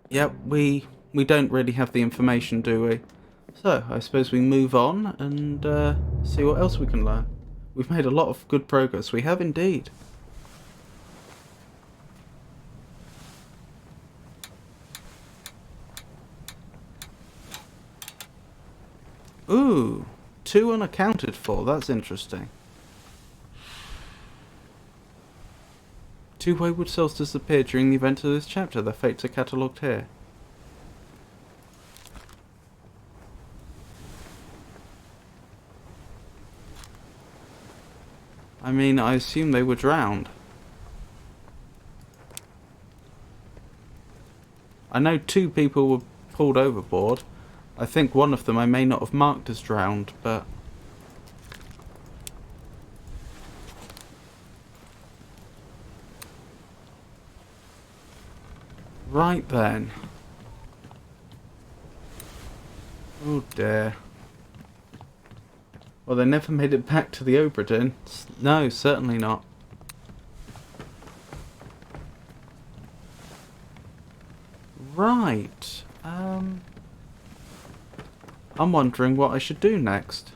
Yep, we don't really have the information, do we? So, I suppose we move on and see what else we can learn. We've made a lot of good progress. We have indeed. Ooh, 2 unaccounted for. That's interesting. 2 wayward souls disappeared during the event of this chapter. Their fates are catalogued here. I mean, I assume they were drowned. I know 2 people were pulled overboard. I think one of them I may not have marked as drowned, but... Right then. Oh dear. Well, they never made it back to the Obra Dinn. No, certainly not. Right. I'm wondering what I should do next.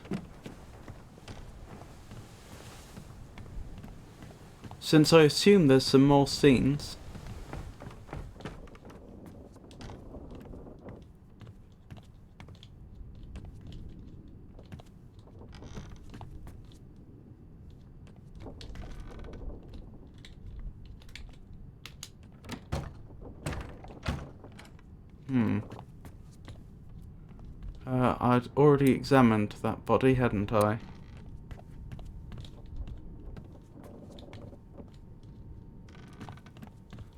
Since I assume there's some more scenes. I'd already examined that body, hadn't I?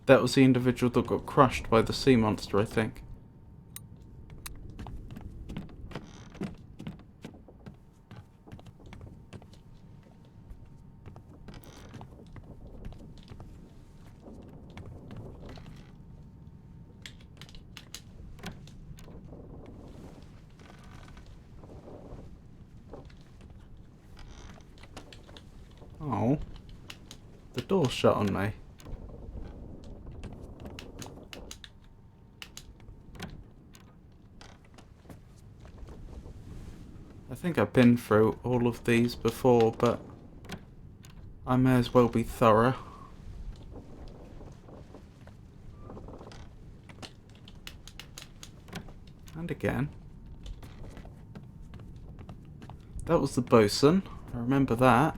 That was the individual that got crushed by the sea monster, I think. Oh. The door's shut on me. I think I've been through all of these before, but I may as well be thorough. And again. That was the bosun. I remember that.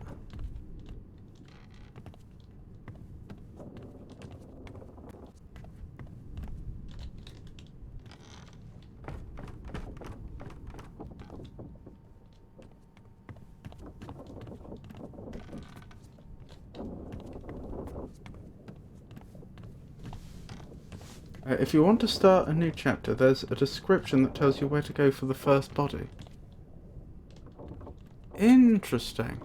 If you want to start a new chapter, there's a description that tells you where to go for the first body. Interesting.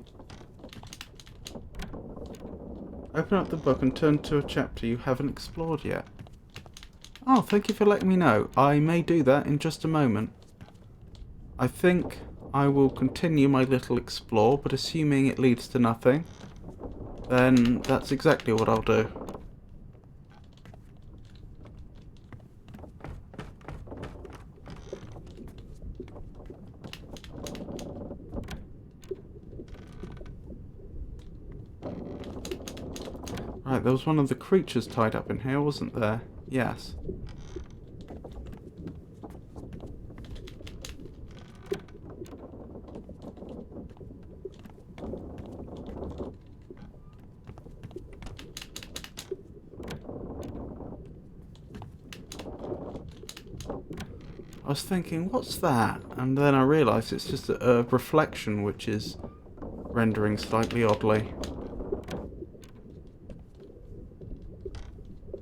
Open up the book and turn to a chapter you haven't explored yet. Oh, thank you for letting me know. I may do that in just a moment. I think I will continue my little explore, but assuming it leads to nothing, then that's exactly what I'll do. Right, there was one of the creatures tied up in here, wasn't there? Yes. I was thinking, what's that? And then I realised it's just a reflection which is rendering slightly oddly.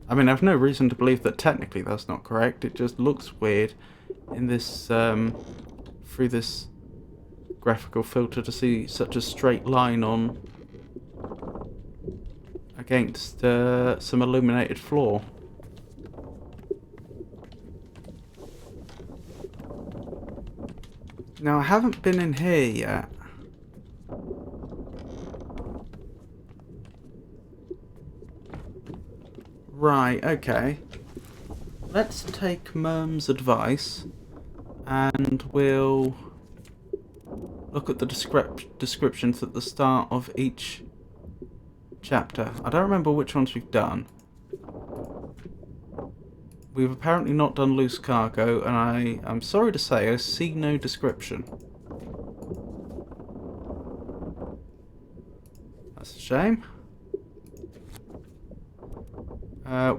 I mean, I've no reason to believe that technically that's not correct. It just looks weird in this, through this graphical filter to see such a straight line on against some illuminated floor. Now, I haven't been in here yet. Right, okay. Let's take Merm's advice and we'll look at the descriptions at the start of each chapter. I don't remember which ones we've done. We've apparently not done loose cargo, and I'm sorry to say I see no description. That's a shame.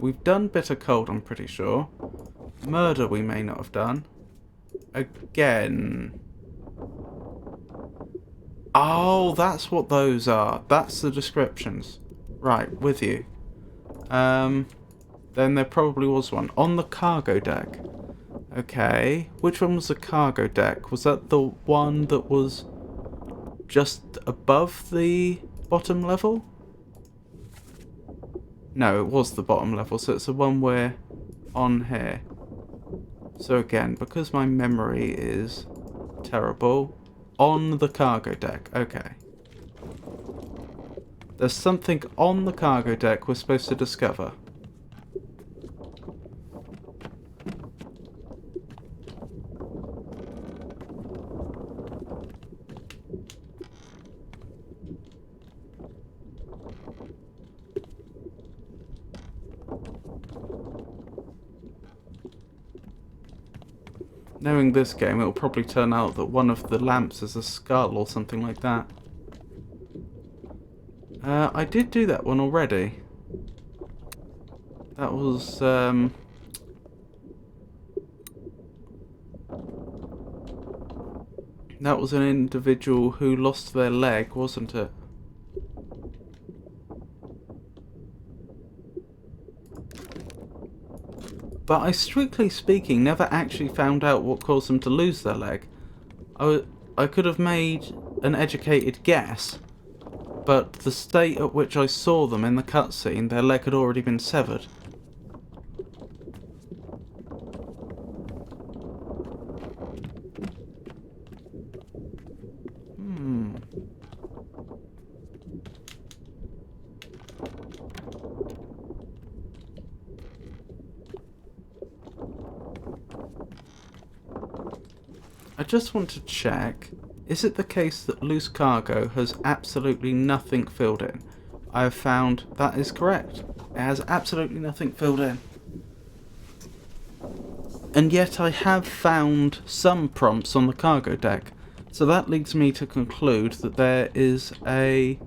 We've done bitter cold, I'm pretty sure. Murder we may not have done. Again. Oh, that's what those are. That's the descriptions. Right, with you. Then there probably was one. On the cargo deck. Okay. Which one was the cargo deck? Was that the one that was just above the bottom level? No, it was the bottom level, so it's the one we're on here. So again, because my memory is terrible, on the cargo deck. Okay. There's something on the cargo deck we're supposed to discover. Knowing this game, it'll probably turn out that one of the lamps is a skull or something like that. I did do that one already. That was, That was an individual who lost their leg, wasn't it? But I, strictly speaking, never actually found out what caused them to lose their leg. I could have made an educated guess, but the state at which I saw them in the cutscene, their leg had already been severed. I just want to check, is it the case that loose cargo has absolutely nothing filled in? I have found that is correct. It has absolutely nothing filled in. And yet I have found some prompts on the cargo deck. So that leads me to conclude that there is at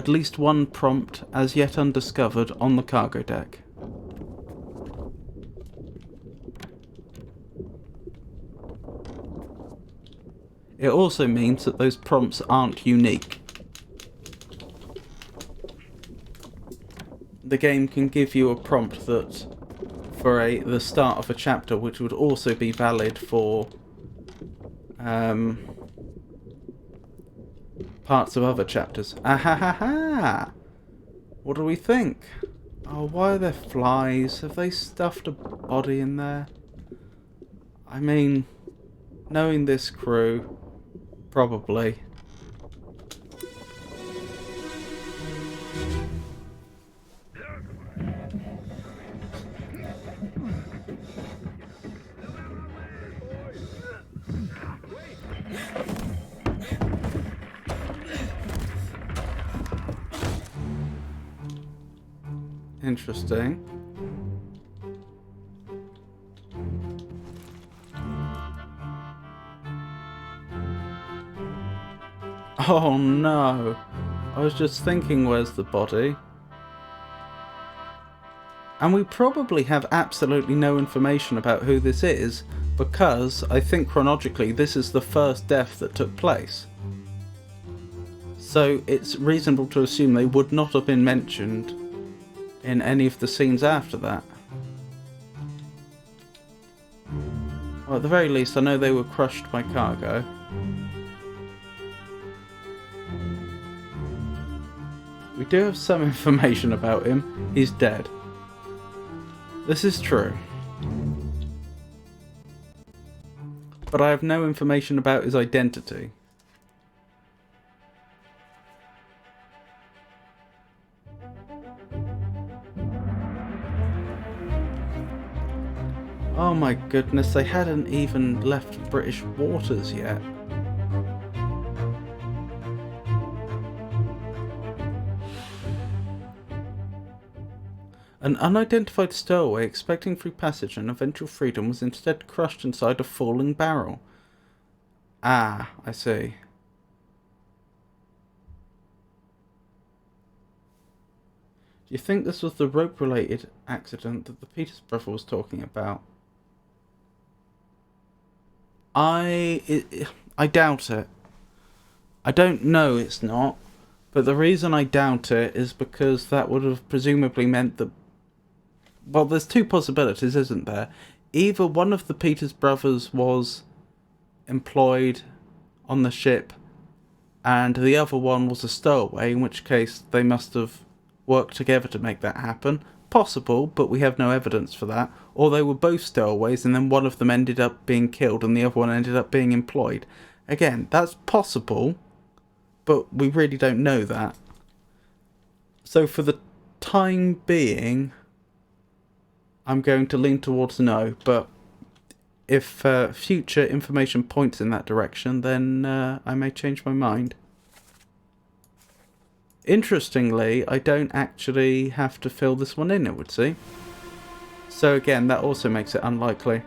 least one prompt as yet undiscovered on the cargo deck. It also means that those prompts aren't unique. The game can give you a prompt that for the start of a chapter, which would also be valid for parts of other chapters. Ahahaha! What do we think? Oh, why are there flies? Have they stuffed a body in there? I mean, knowing this crew, probably. Interesting. Oh no! I was just thinking, where's the body? And we probably have absolutely no information about who this is, because I think chronologically this is the first death that took place. So it's reasonable to assume they would not have been mentioned in any of the scenes after that. Well, at the very least, I know they were crushed by cargo. We do have some information about him. He's dead. This is true. But I have no information about his identity. Oh my goodness, they hadn't even left British waters yet. An unidentified stowaway expecting free passage and eventual freedom was instead crushed inside a falling barrel. Ah, I see. Do you think this was the rope-related accident that the Peters brother was talking about? I doubt it. I don't know it's not, but the reason I doubt it is because that would have presumably meant that... Well, there's two possibilities, isn't there? Either one of the Peters brothers was employed on the ship and the other one was a stowaway, in which case they must have worked together to make that happen. Possible, but we have no evidence for that. Or they were both stowaways and then one of them ended up being killed and the other one ended up being employed. Again, that's possible, but we really don't know that. So for the time being, I'm going to lean towards no, but if future information points in that direction, then I may change my mind. Interestingly, I don't actually have to fill this one in, it would seem. So again, that also makes it unlikely.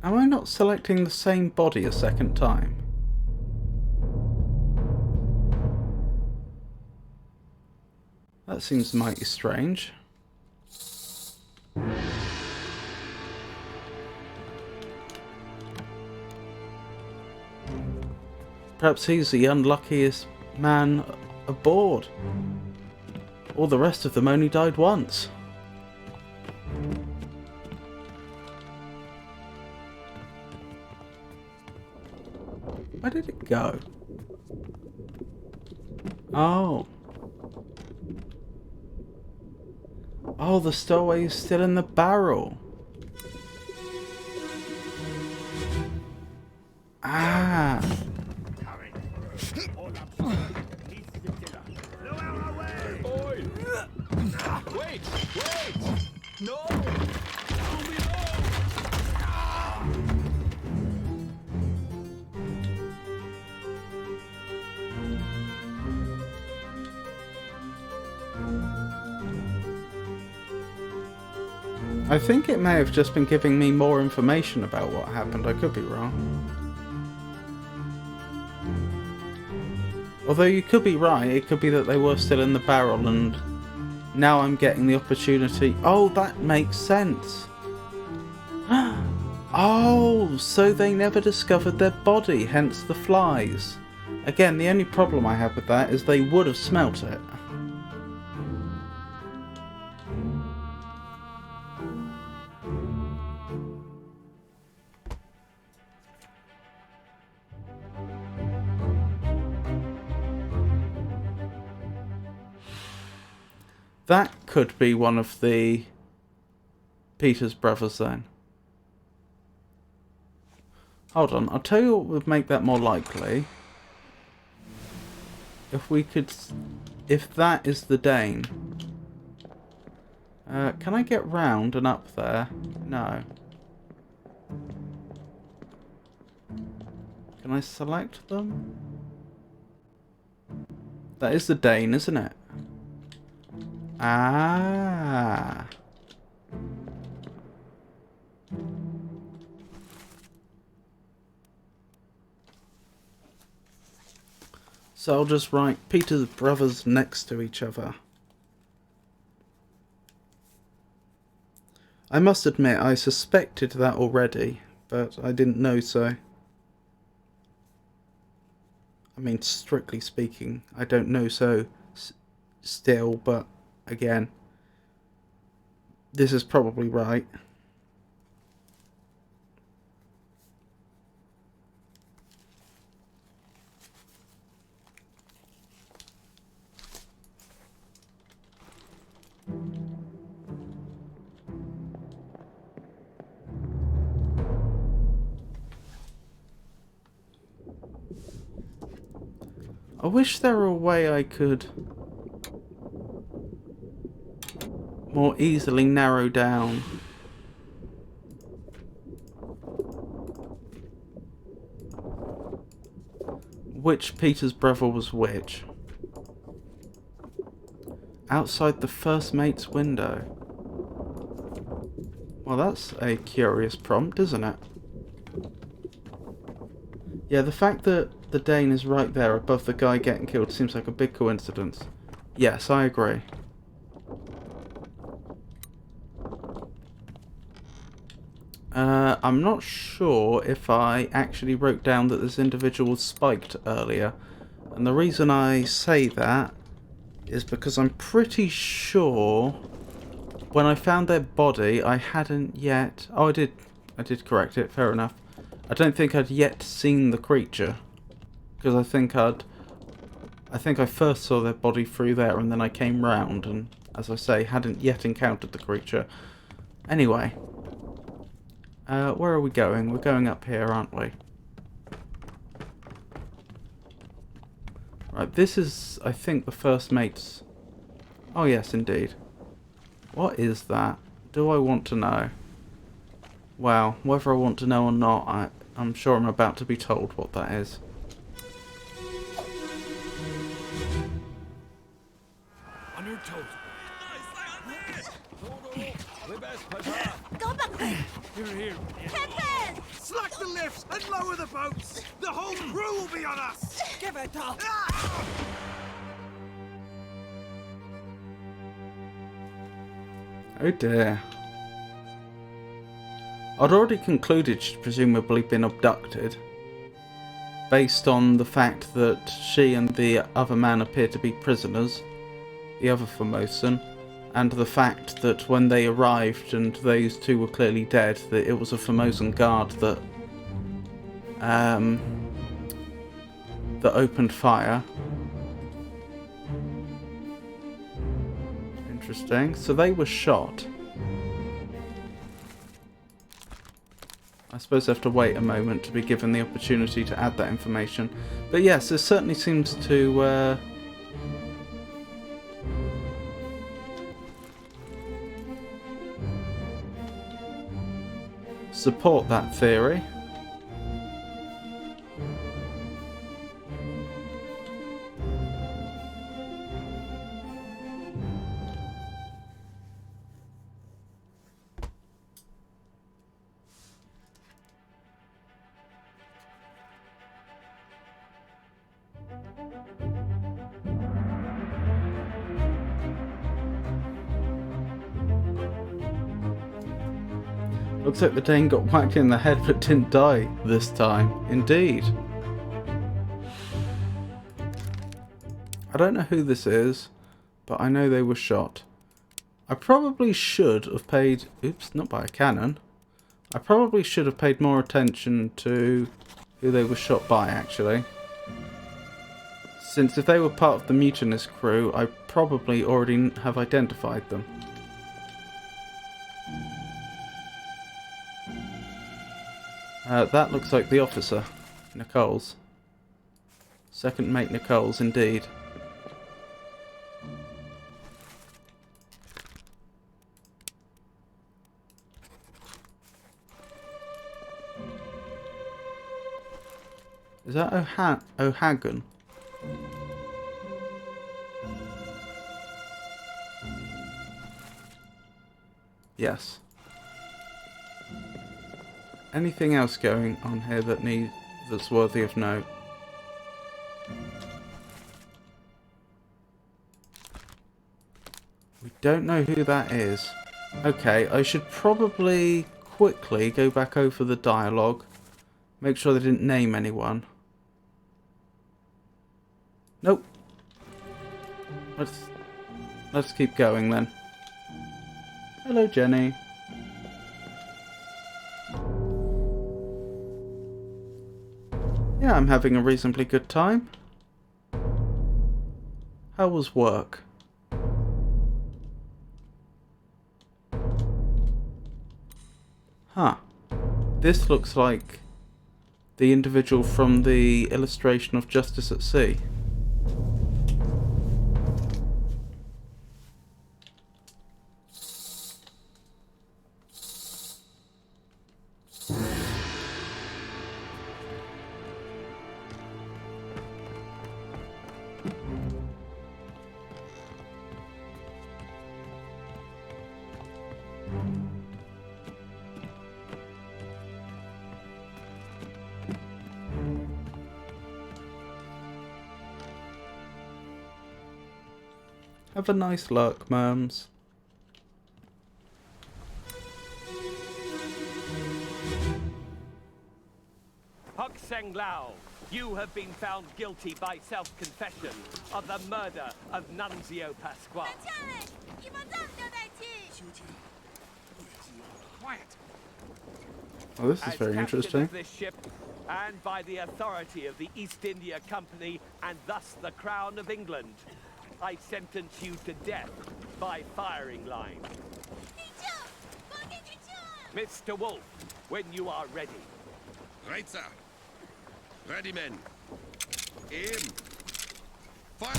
Am I not selecting the same body a second time? That seems mighty strange. Perhaps he's the unluckiest man aboard. All the rest of them only died once. Where did it go? Oh. Oh, the stowaway is still in the barrel. Ah. Wait! No! I think it may have just been giving me more information about what happened. I could be wrong. Although you could be right, it could be that they were still in the barrel and now I'm getting the opportunity. Oh, that makes sense. Oh, so they never discovered their body, hence the flies. Again, the only problem I have with that is they would have smelt it. That could be one of the Peter's brothers then. Hold on, I'll tell you what would make that more likely. If we could... If that is the Dane. Can I get round and up there? No. Can I select them? That is the Dane, isn't it? Ah. So I'll just write Peter's brothers next to each other. I must admit I suspected that already, but I didn't know so. I mean, strictly speaking, I don't know so still, but again, this is probably right. I wish there were a way I could more easily narrow down which Peter's brother was which. Outside the first mate's window. Well, that's a curious prompt, isn't it? Yeah, the fact that the Dane is right there above the guy getting killed seems like a big coincidence. Yes, I agree. I'm not sure if I actually wrote down that this individual was spiked earlier. And the reason I say that is because I'm pretty sure when I found their body, I hadn't yet... Oh, I did correct it, fair enough. I don't think I'd yet seen the creature. Because I think I first saw their body through there and then I came round and, as I say, hadn't yet encountered the creature. Anyway. Where are we going? We're going up here, aren't we? Right, this is, I think, the first mate's... Oh, yes, indeed. What is that? Do I want to know? Well, whether I want to know or not, I'm sure I'm about to be told what that is. On your toes. Go back there! Here. Captain! Slack the lifts and lower the boats! The whole crew will be on us! Give it up! Oh dear. I'd already concluded she'd presumably been abducted, based on the fact that she and the other man appear to be prisoners, the other Formosan, and the fact that when they arrived and those two were clearly dead, that it was a Formosan guard that opened fire. Interesting. So they were shot. I suppose I have to wait a moment to be given the opportunity to add that information. But yes, this certainly seems to support that theory. Looks like the Dane got whacked in the head but didn't die this time. Indeed. I don't know who this is, but I know they were shot. I probably should have paid... Oops, not by a cannon. I probably should have paid more attention to who they were shot by, actually. Since if they were part of the mutinous crew, I probably already have identified them. That looks like the officer, Nichols. Second mate Nichols, indeed. Is that O'Hagan? Yes. Anything else going on here that's worthy of note? We don't know who that is. Okay, I should probably quickly go back over the dialogue. Make sure they didn't name anyone. Nope. Let's keep going then. Hello, Jenny. Yeah, I'm having a reasonably good time. How was work? Huh. This looks like the individual from the illustration of Justice at Sea. Have a nice lurk, Merms. Hok Seng Lao, you have been found guilty by self-confession of the murder of Nunzio Pasquale. Quiet. Oh, this is very interesting. Of this ship, and by the authority of the East India Company, and thus the Crown of England, I sentence you to death by firing line. Mr. Wolf, when you are ready. Right, sir. Ready, men. Aim. Fire!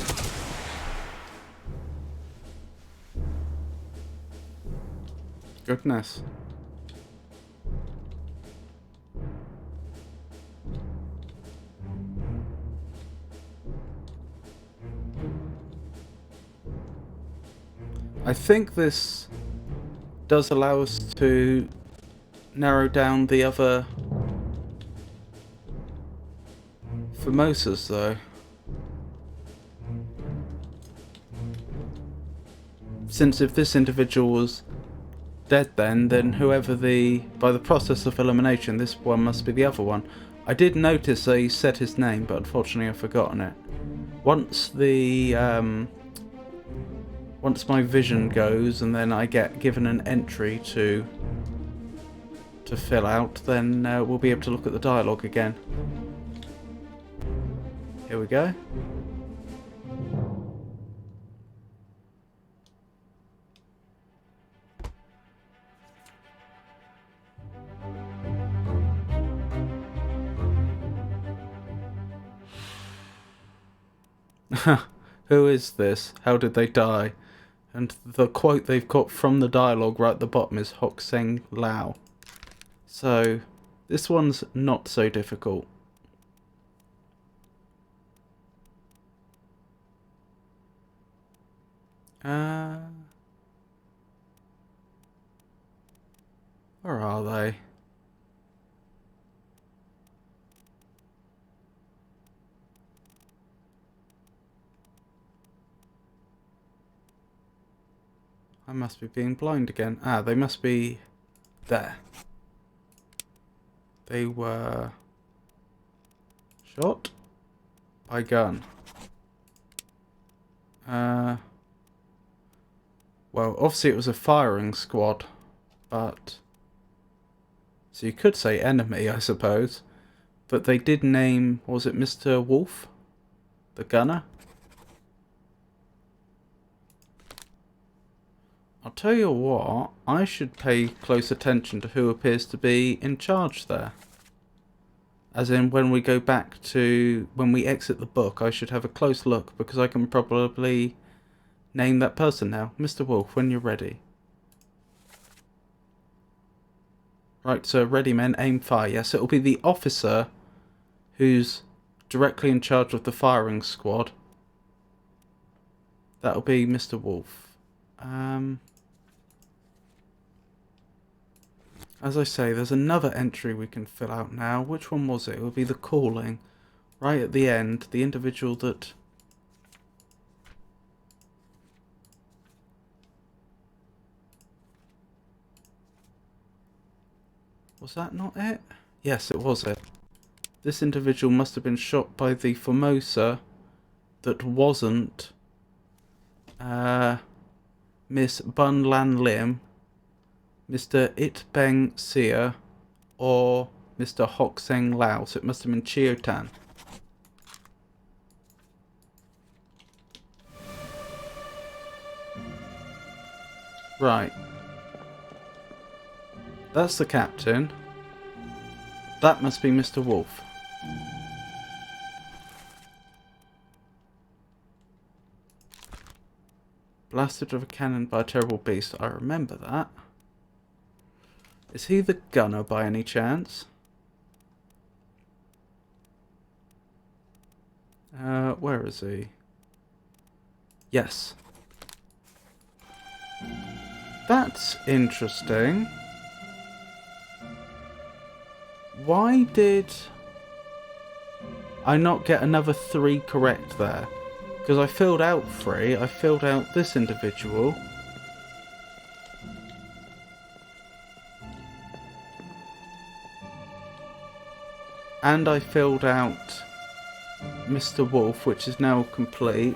Goodness. I think this does allow us to narrow down the other Formosas, though. Since if this individual was dead then whoever by the process of elimination, this one must be the other one. I did notice they said his name, but unfortunately I've forgotten it. Once once my vision goes and then I get given an entry to fill out, then we'll be able to look at the dialogue again. Here we go. Who is this? How did they die? And the quote they've got from the dialogue right at the bottom is Hock Seng Lao. So this one's not so difficult. Where are they? I must be being blind again. Ah, they must be there. They were shot by gun. Well, obviously it was a firing squad, but so you could say enemy, I suppose. But they did name, was it Mr. Wolf, the gunner? I'll tell you what, I should pay close attention to who appears to be in charge there. As in, when we go back to, when we exit the book, I should have a close look, because I can probably name that person now. Mr. Wolf, when you're ready. Right, so ready men, aim, fire. Yes, it'll be the officer who's directly in charge of the firing squad. That'll be Mr. Wolf. As I say, there's another entry we can fill out now. Which one was it? It would be the calling. Right at the end, the individual that... Was that not it? Yes, it was it. This individual must have been shot by the Formosa that wasn't Miss Bun Lan Lim, Mr. It Beng Sia, or Mr. Hock Seng Lao. So it must have been Chio Tan. Right. That's the captain. That must be Mr. Wolf. Blasted with a cannon by a terrible beast. I remember that. Is he the gunner by any chance? Where is he? Yes. That's interesting. Why did I not get another 3 correct there? Because I filled out 3. I filled out this individual. And I filled out Mr. Wolf, which is now complete.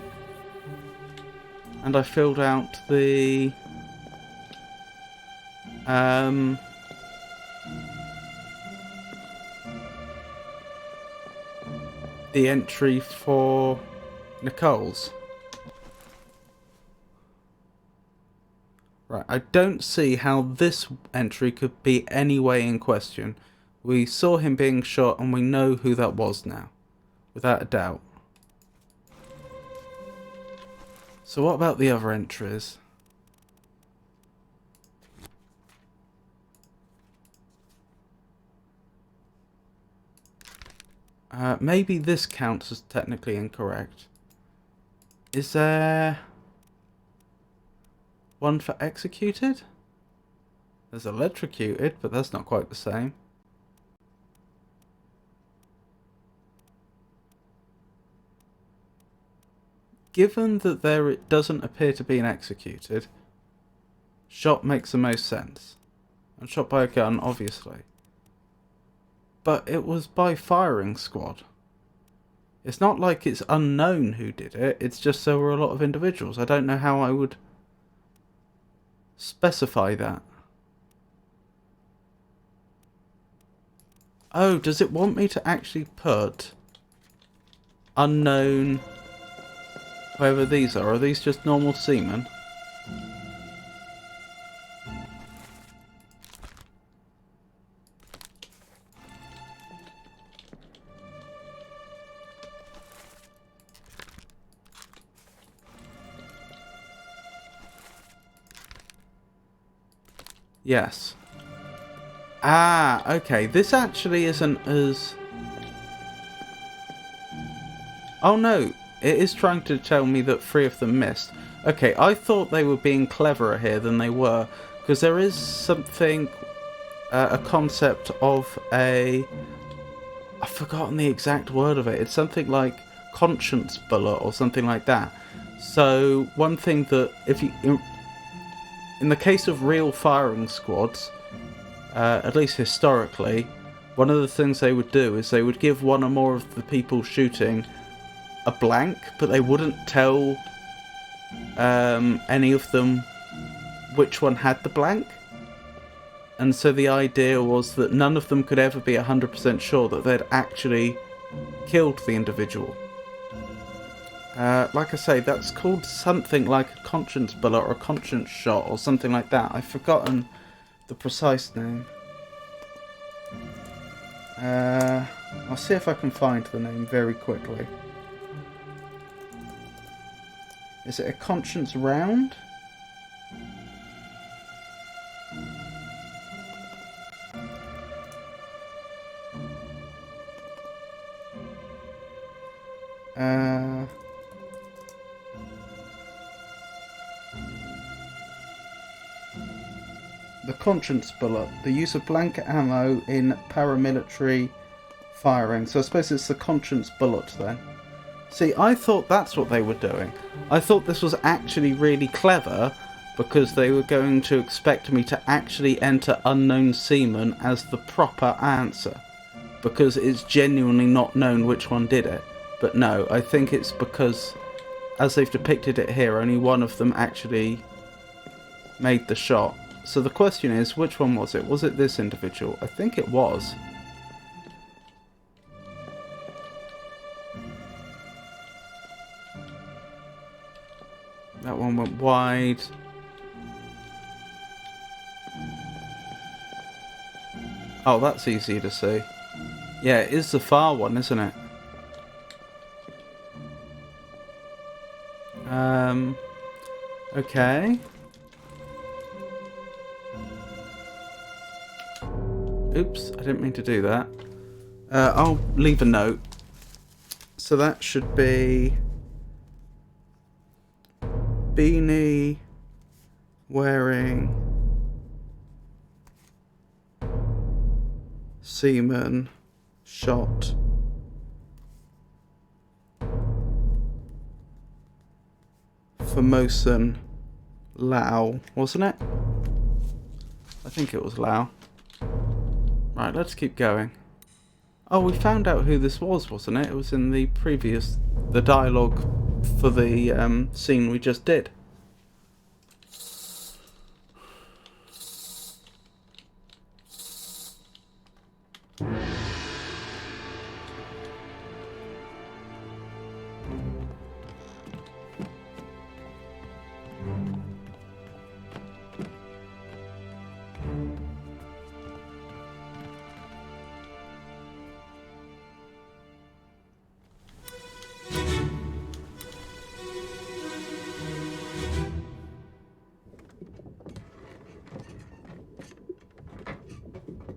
And I filled out the entry for Nicole's. Right, I don't see how this entry could be any way in question. We saw him being shot and we know who that was now, without a doubt. So what about the other entries? Maybe this counts as technically incorrect. Is there one for executed? There's electrocuted, but that's not quite the same. Given that there it doesn't appear to be an executed, Shot makes the most sense. And shot by a gun, obviously. But it was by firing squad. It's not like it's unknown who did it, it's just there were a lot of individuals. I don't know how I would specify that. Oh, does it want me to actually put unknown, whoever these are? Are these just normal seamen? Yes. Ah, okay. This actually isn't as... Oh no, it is trying to tell me that 3 of them missed. Okay, I thought they were being cleverer here than they were, because there is something, a concept of a... I've forgotten the exact word of it. It's something like conscience bullet or something like that. So, one thing that, if you... In the case of real firing squads, at least historically, one of the things they would do is they would give one or more of the people shooting a blank, but they wouldn't tell any of them which one had the blank. And so the idea was that none of them could ever be 100% sure that they'd actually killed the individual. Like I say, that's called something like a conscience bullet or a conscience shot or something like that. I've forgotten the precise name. I'll see if I can find the name very quickly. Is it a conscience round? The conscience bullet. The use of blanket ammo in paramilitary firing. So I suppose it's the conscience bullet then. See, I thought that's what they were doing. I thought this was actually really clever because they were going to expect me to actually enter unknown seaman as the proper answer. Because it's genuinely not known which one did it. But no, I think it's because, as they've depicted it here, only one of them actually made the shot. So the question is, which one was it? Was it this individual? I think it was. That one went wide. Oh, that's easy to see. Yeah, it is the far one, isn't it? Okay. Oops, I didn't mean to do that. I'll leave a note. So that should be... beanie wearing seaman shot Formosan Lao, wasn't it? I think it was Lao. Right, let's keep going. Oh, we found out who this was, wasn't it? It was in the previous... the dialogue for the scene we just did.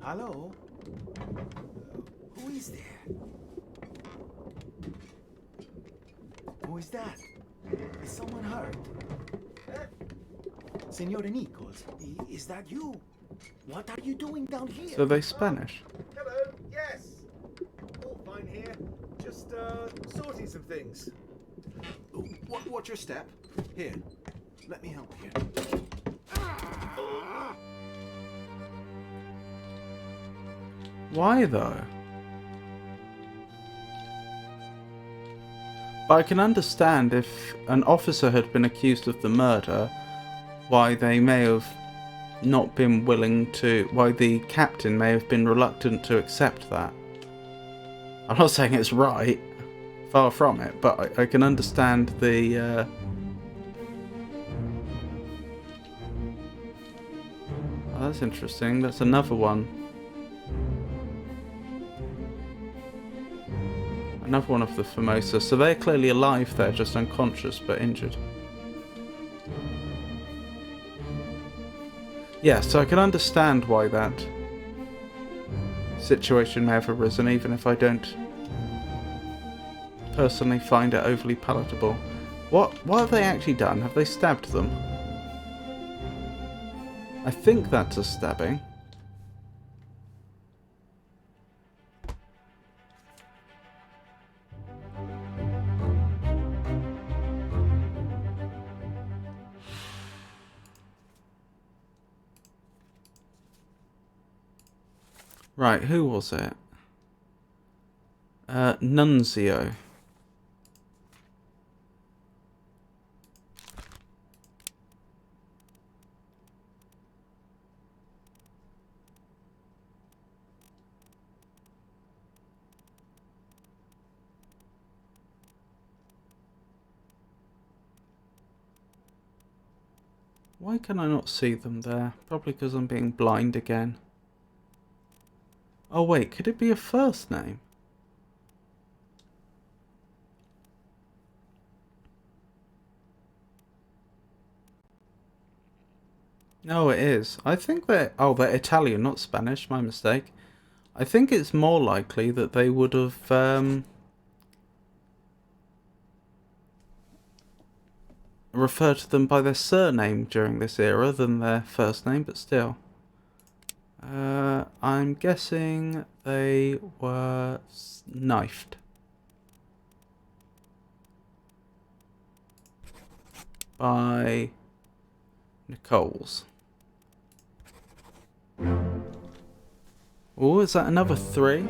Hello? Who is there? Who is that? Is someone hurt? Senor Nichols, is that you? What are you doing down here? So they Spanish. Hello, yes. All fine here. Just, sorting some things. Ooh, watch your step. Here, let me help you. Why though? But I can understand if an officer had been accused of the murder, why they may have not been willing to, why the captain may have been reluctant to accept that. I'm not saying it's right, far from it, but I can understand the oh, that's interesting. That's another one. Another one of the Formosa. So they're clearly alive there, just unconscious but injured. Yeah, so I can understand why that situation may have arisen, even if I don't personally find it overly palatable. What have they actually done? Have they stabbed them? I think that's a stabbing. Right, who was it? Nunzio. Why can I not see them there? Probably because I'm being blind again. Oh wait, could it be a first name? No, it is. I think they're... Oh, they're Italian, not Spanish. My mistake. I think it's more likely that they would have referred to them by their surname during this era than their first name, but still. I'm guessing they were knifed. By Nichols. Oh, is that another 3?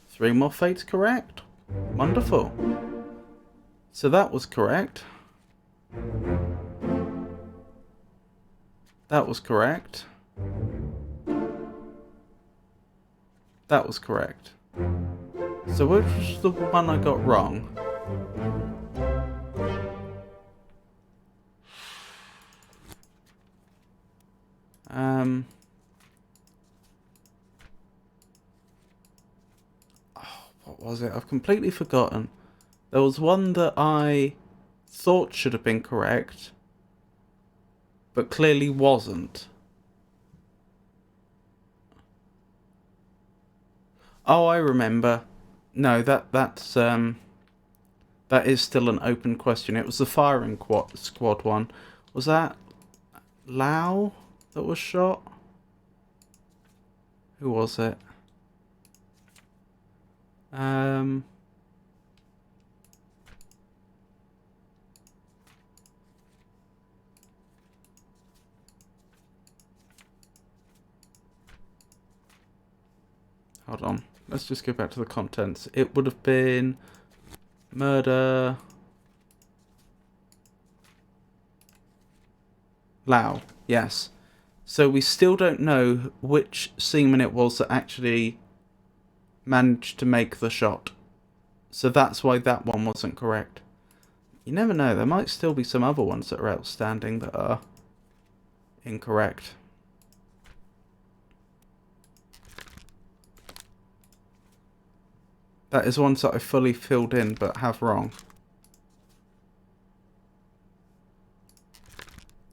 3 more fates correct. Wonderful. So that was correct. That was correct. That was correct. So which was the one I got wrong? Oh, what was it? I've completely forgotten. There was one that I thought should have been correct, but clearly wasn't. Oh, I remember. No, that is still an open question. It was the firing squad one. Was that Lau that was shot? Who was it? Hold on. Let's just go back to the contents. It would have been murder. Lau, yes. So we still don't know which seaman it was that actually managed to make the shot. So that's why that one wasn't correct. You never know, there might still be some other ones that are outstanding that are incorrect. That is ones that I fully filled in but have wrong.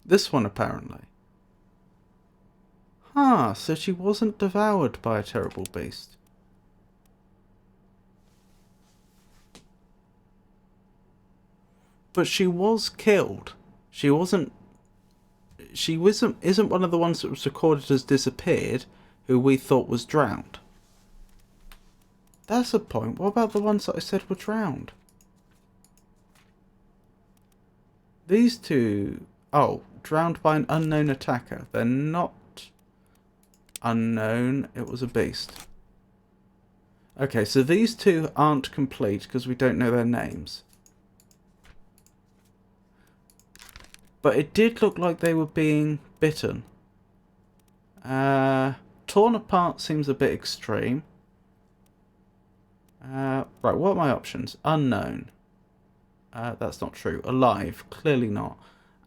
This one apparently. Huh, so she wasn't devoured by a terrible beast. But she was killed. She isn't one of the ones that was recorded as disappeared, who we thought was drowned. That's a point. What about the ones that I said were drowned? These two... Oh, drowned by an unknown attacker. They're not unknown. It was a beast. Okay, so these two aren't complete because we don't know their names. But it did look like they were being bitten. Torn apart seems a bit extreme. Right, what are my options? Unknown. That's not true. Alive. Clearly not.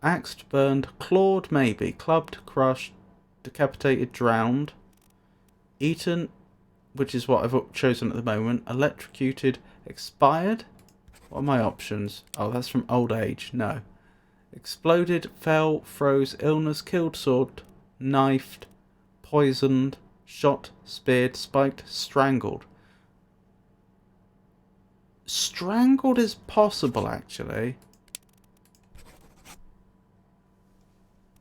Axed, burned, clawed maybe. Clubbed, crushed, decapitated, drowned. Eaten, which is what I've chosen at the moment. Electrocuted, expired. What are my options? Oh, that's from old age. No. Exploded, fell, froze, illness, killed, sword, knifed, poisoned, shot, speared, spiked, strangled. Strangled is possible, actually.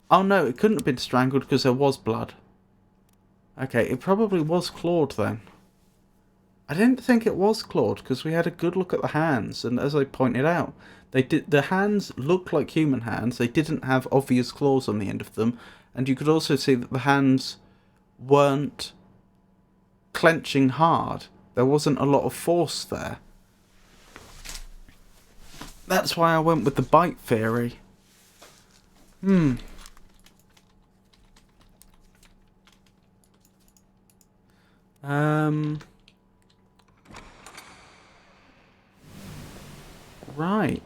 Oh no, it couldn't have been strangled because there was blood. Okay, it probably was clawed then. I didn't think it was clawed because we had a good look at the hands, and as I pointed out, the hands looked like human hands. They didn't have obvious claws on the end of them, and you could also see that the hands weren't clenching hard. There wasn't a lot of force there. That's why I went with the bite theory. Right.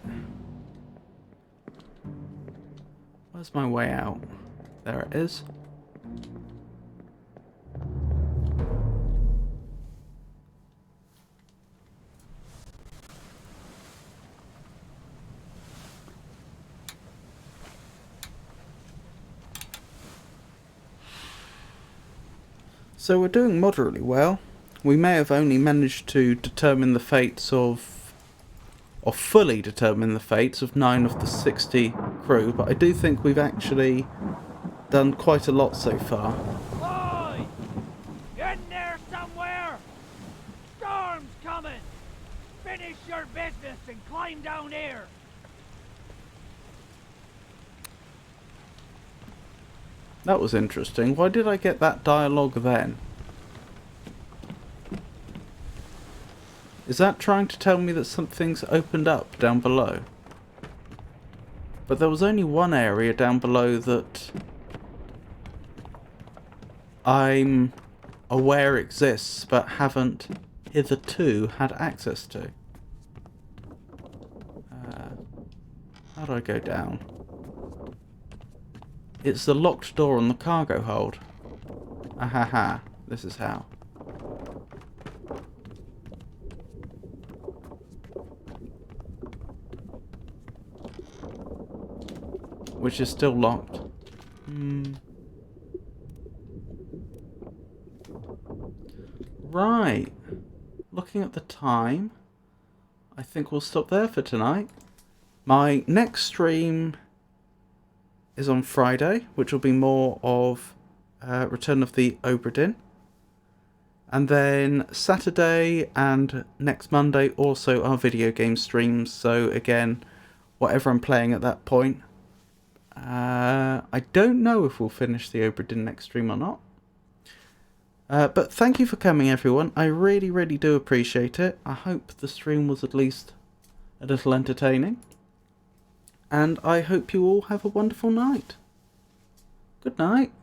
Where's my way out? There it is. So we're doing moderately well. We may have only managed to determine the fates of, or fully determine the fates of 9 of the 60 crew, but I do think we've actually done quite a lot so far. Oi! In there somewhere! Storm's coming! Finish your business and climb down here! That was interesting. Why did I get that dialogue then? Is that trying to tell me that something's opened up down below? But there was only one area down below that I'm aware exists, but haven't hitherto had access to. How do I go down? It's the locked door on the cargo hold. Ahaha, this is how. Which is still locked. Right. Looking at the time, I think we'll stop there for tonight. My next stream is on Friday, which will be more of Return of the Obra Dinn. And then Saturday and next Monday also are video game streams. So again, whatever I'm playing at that point. I don't know if we'll finish the Obra Dinn next stream or not. But thank you for coming, everyone. I really, really do appreciate it. I hope the stream was at least a little entertaining. And I hope you all have a wonderful night. Good night.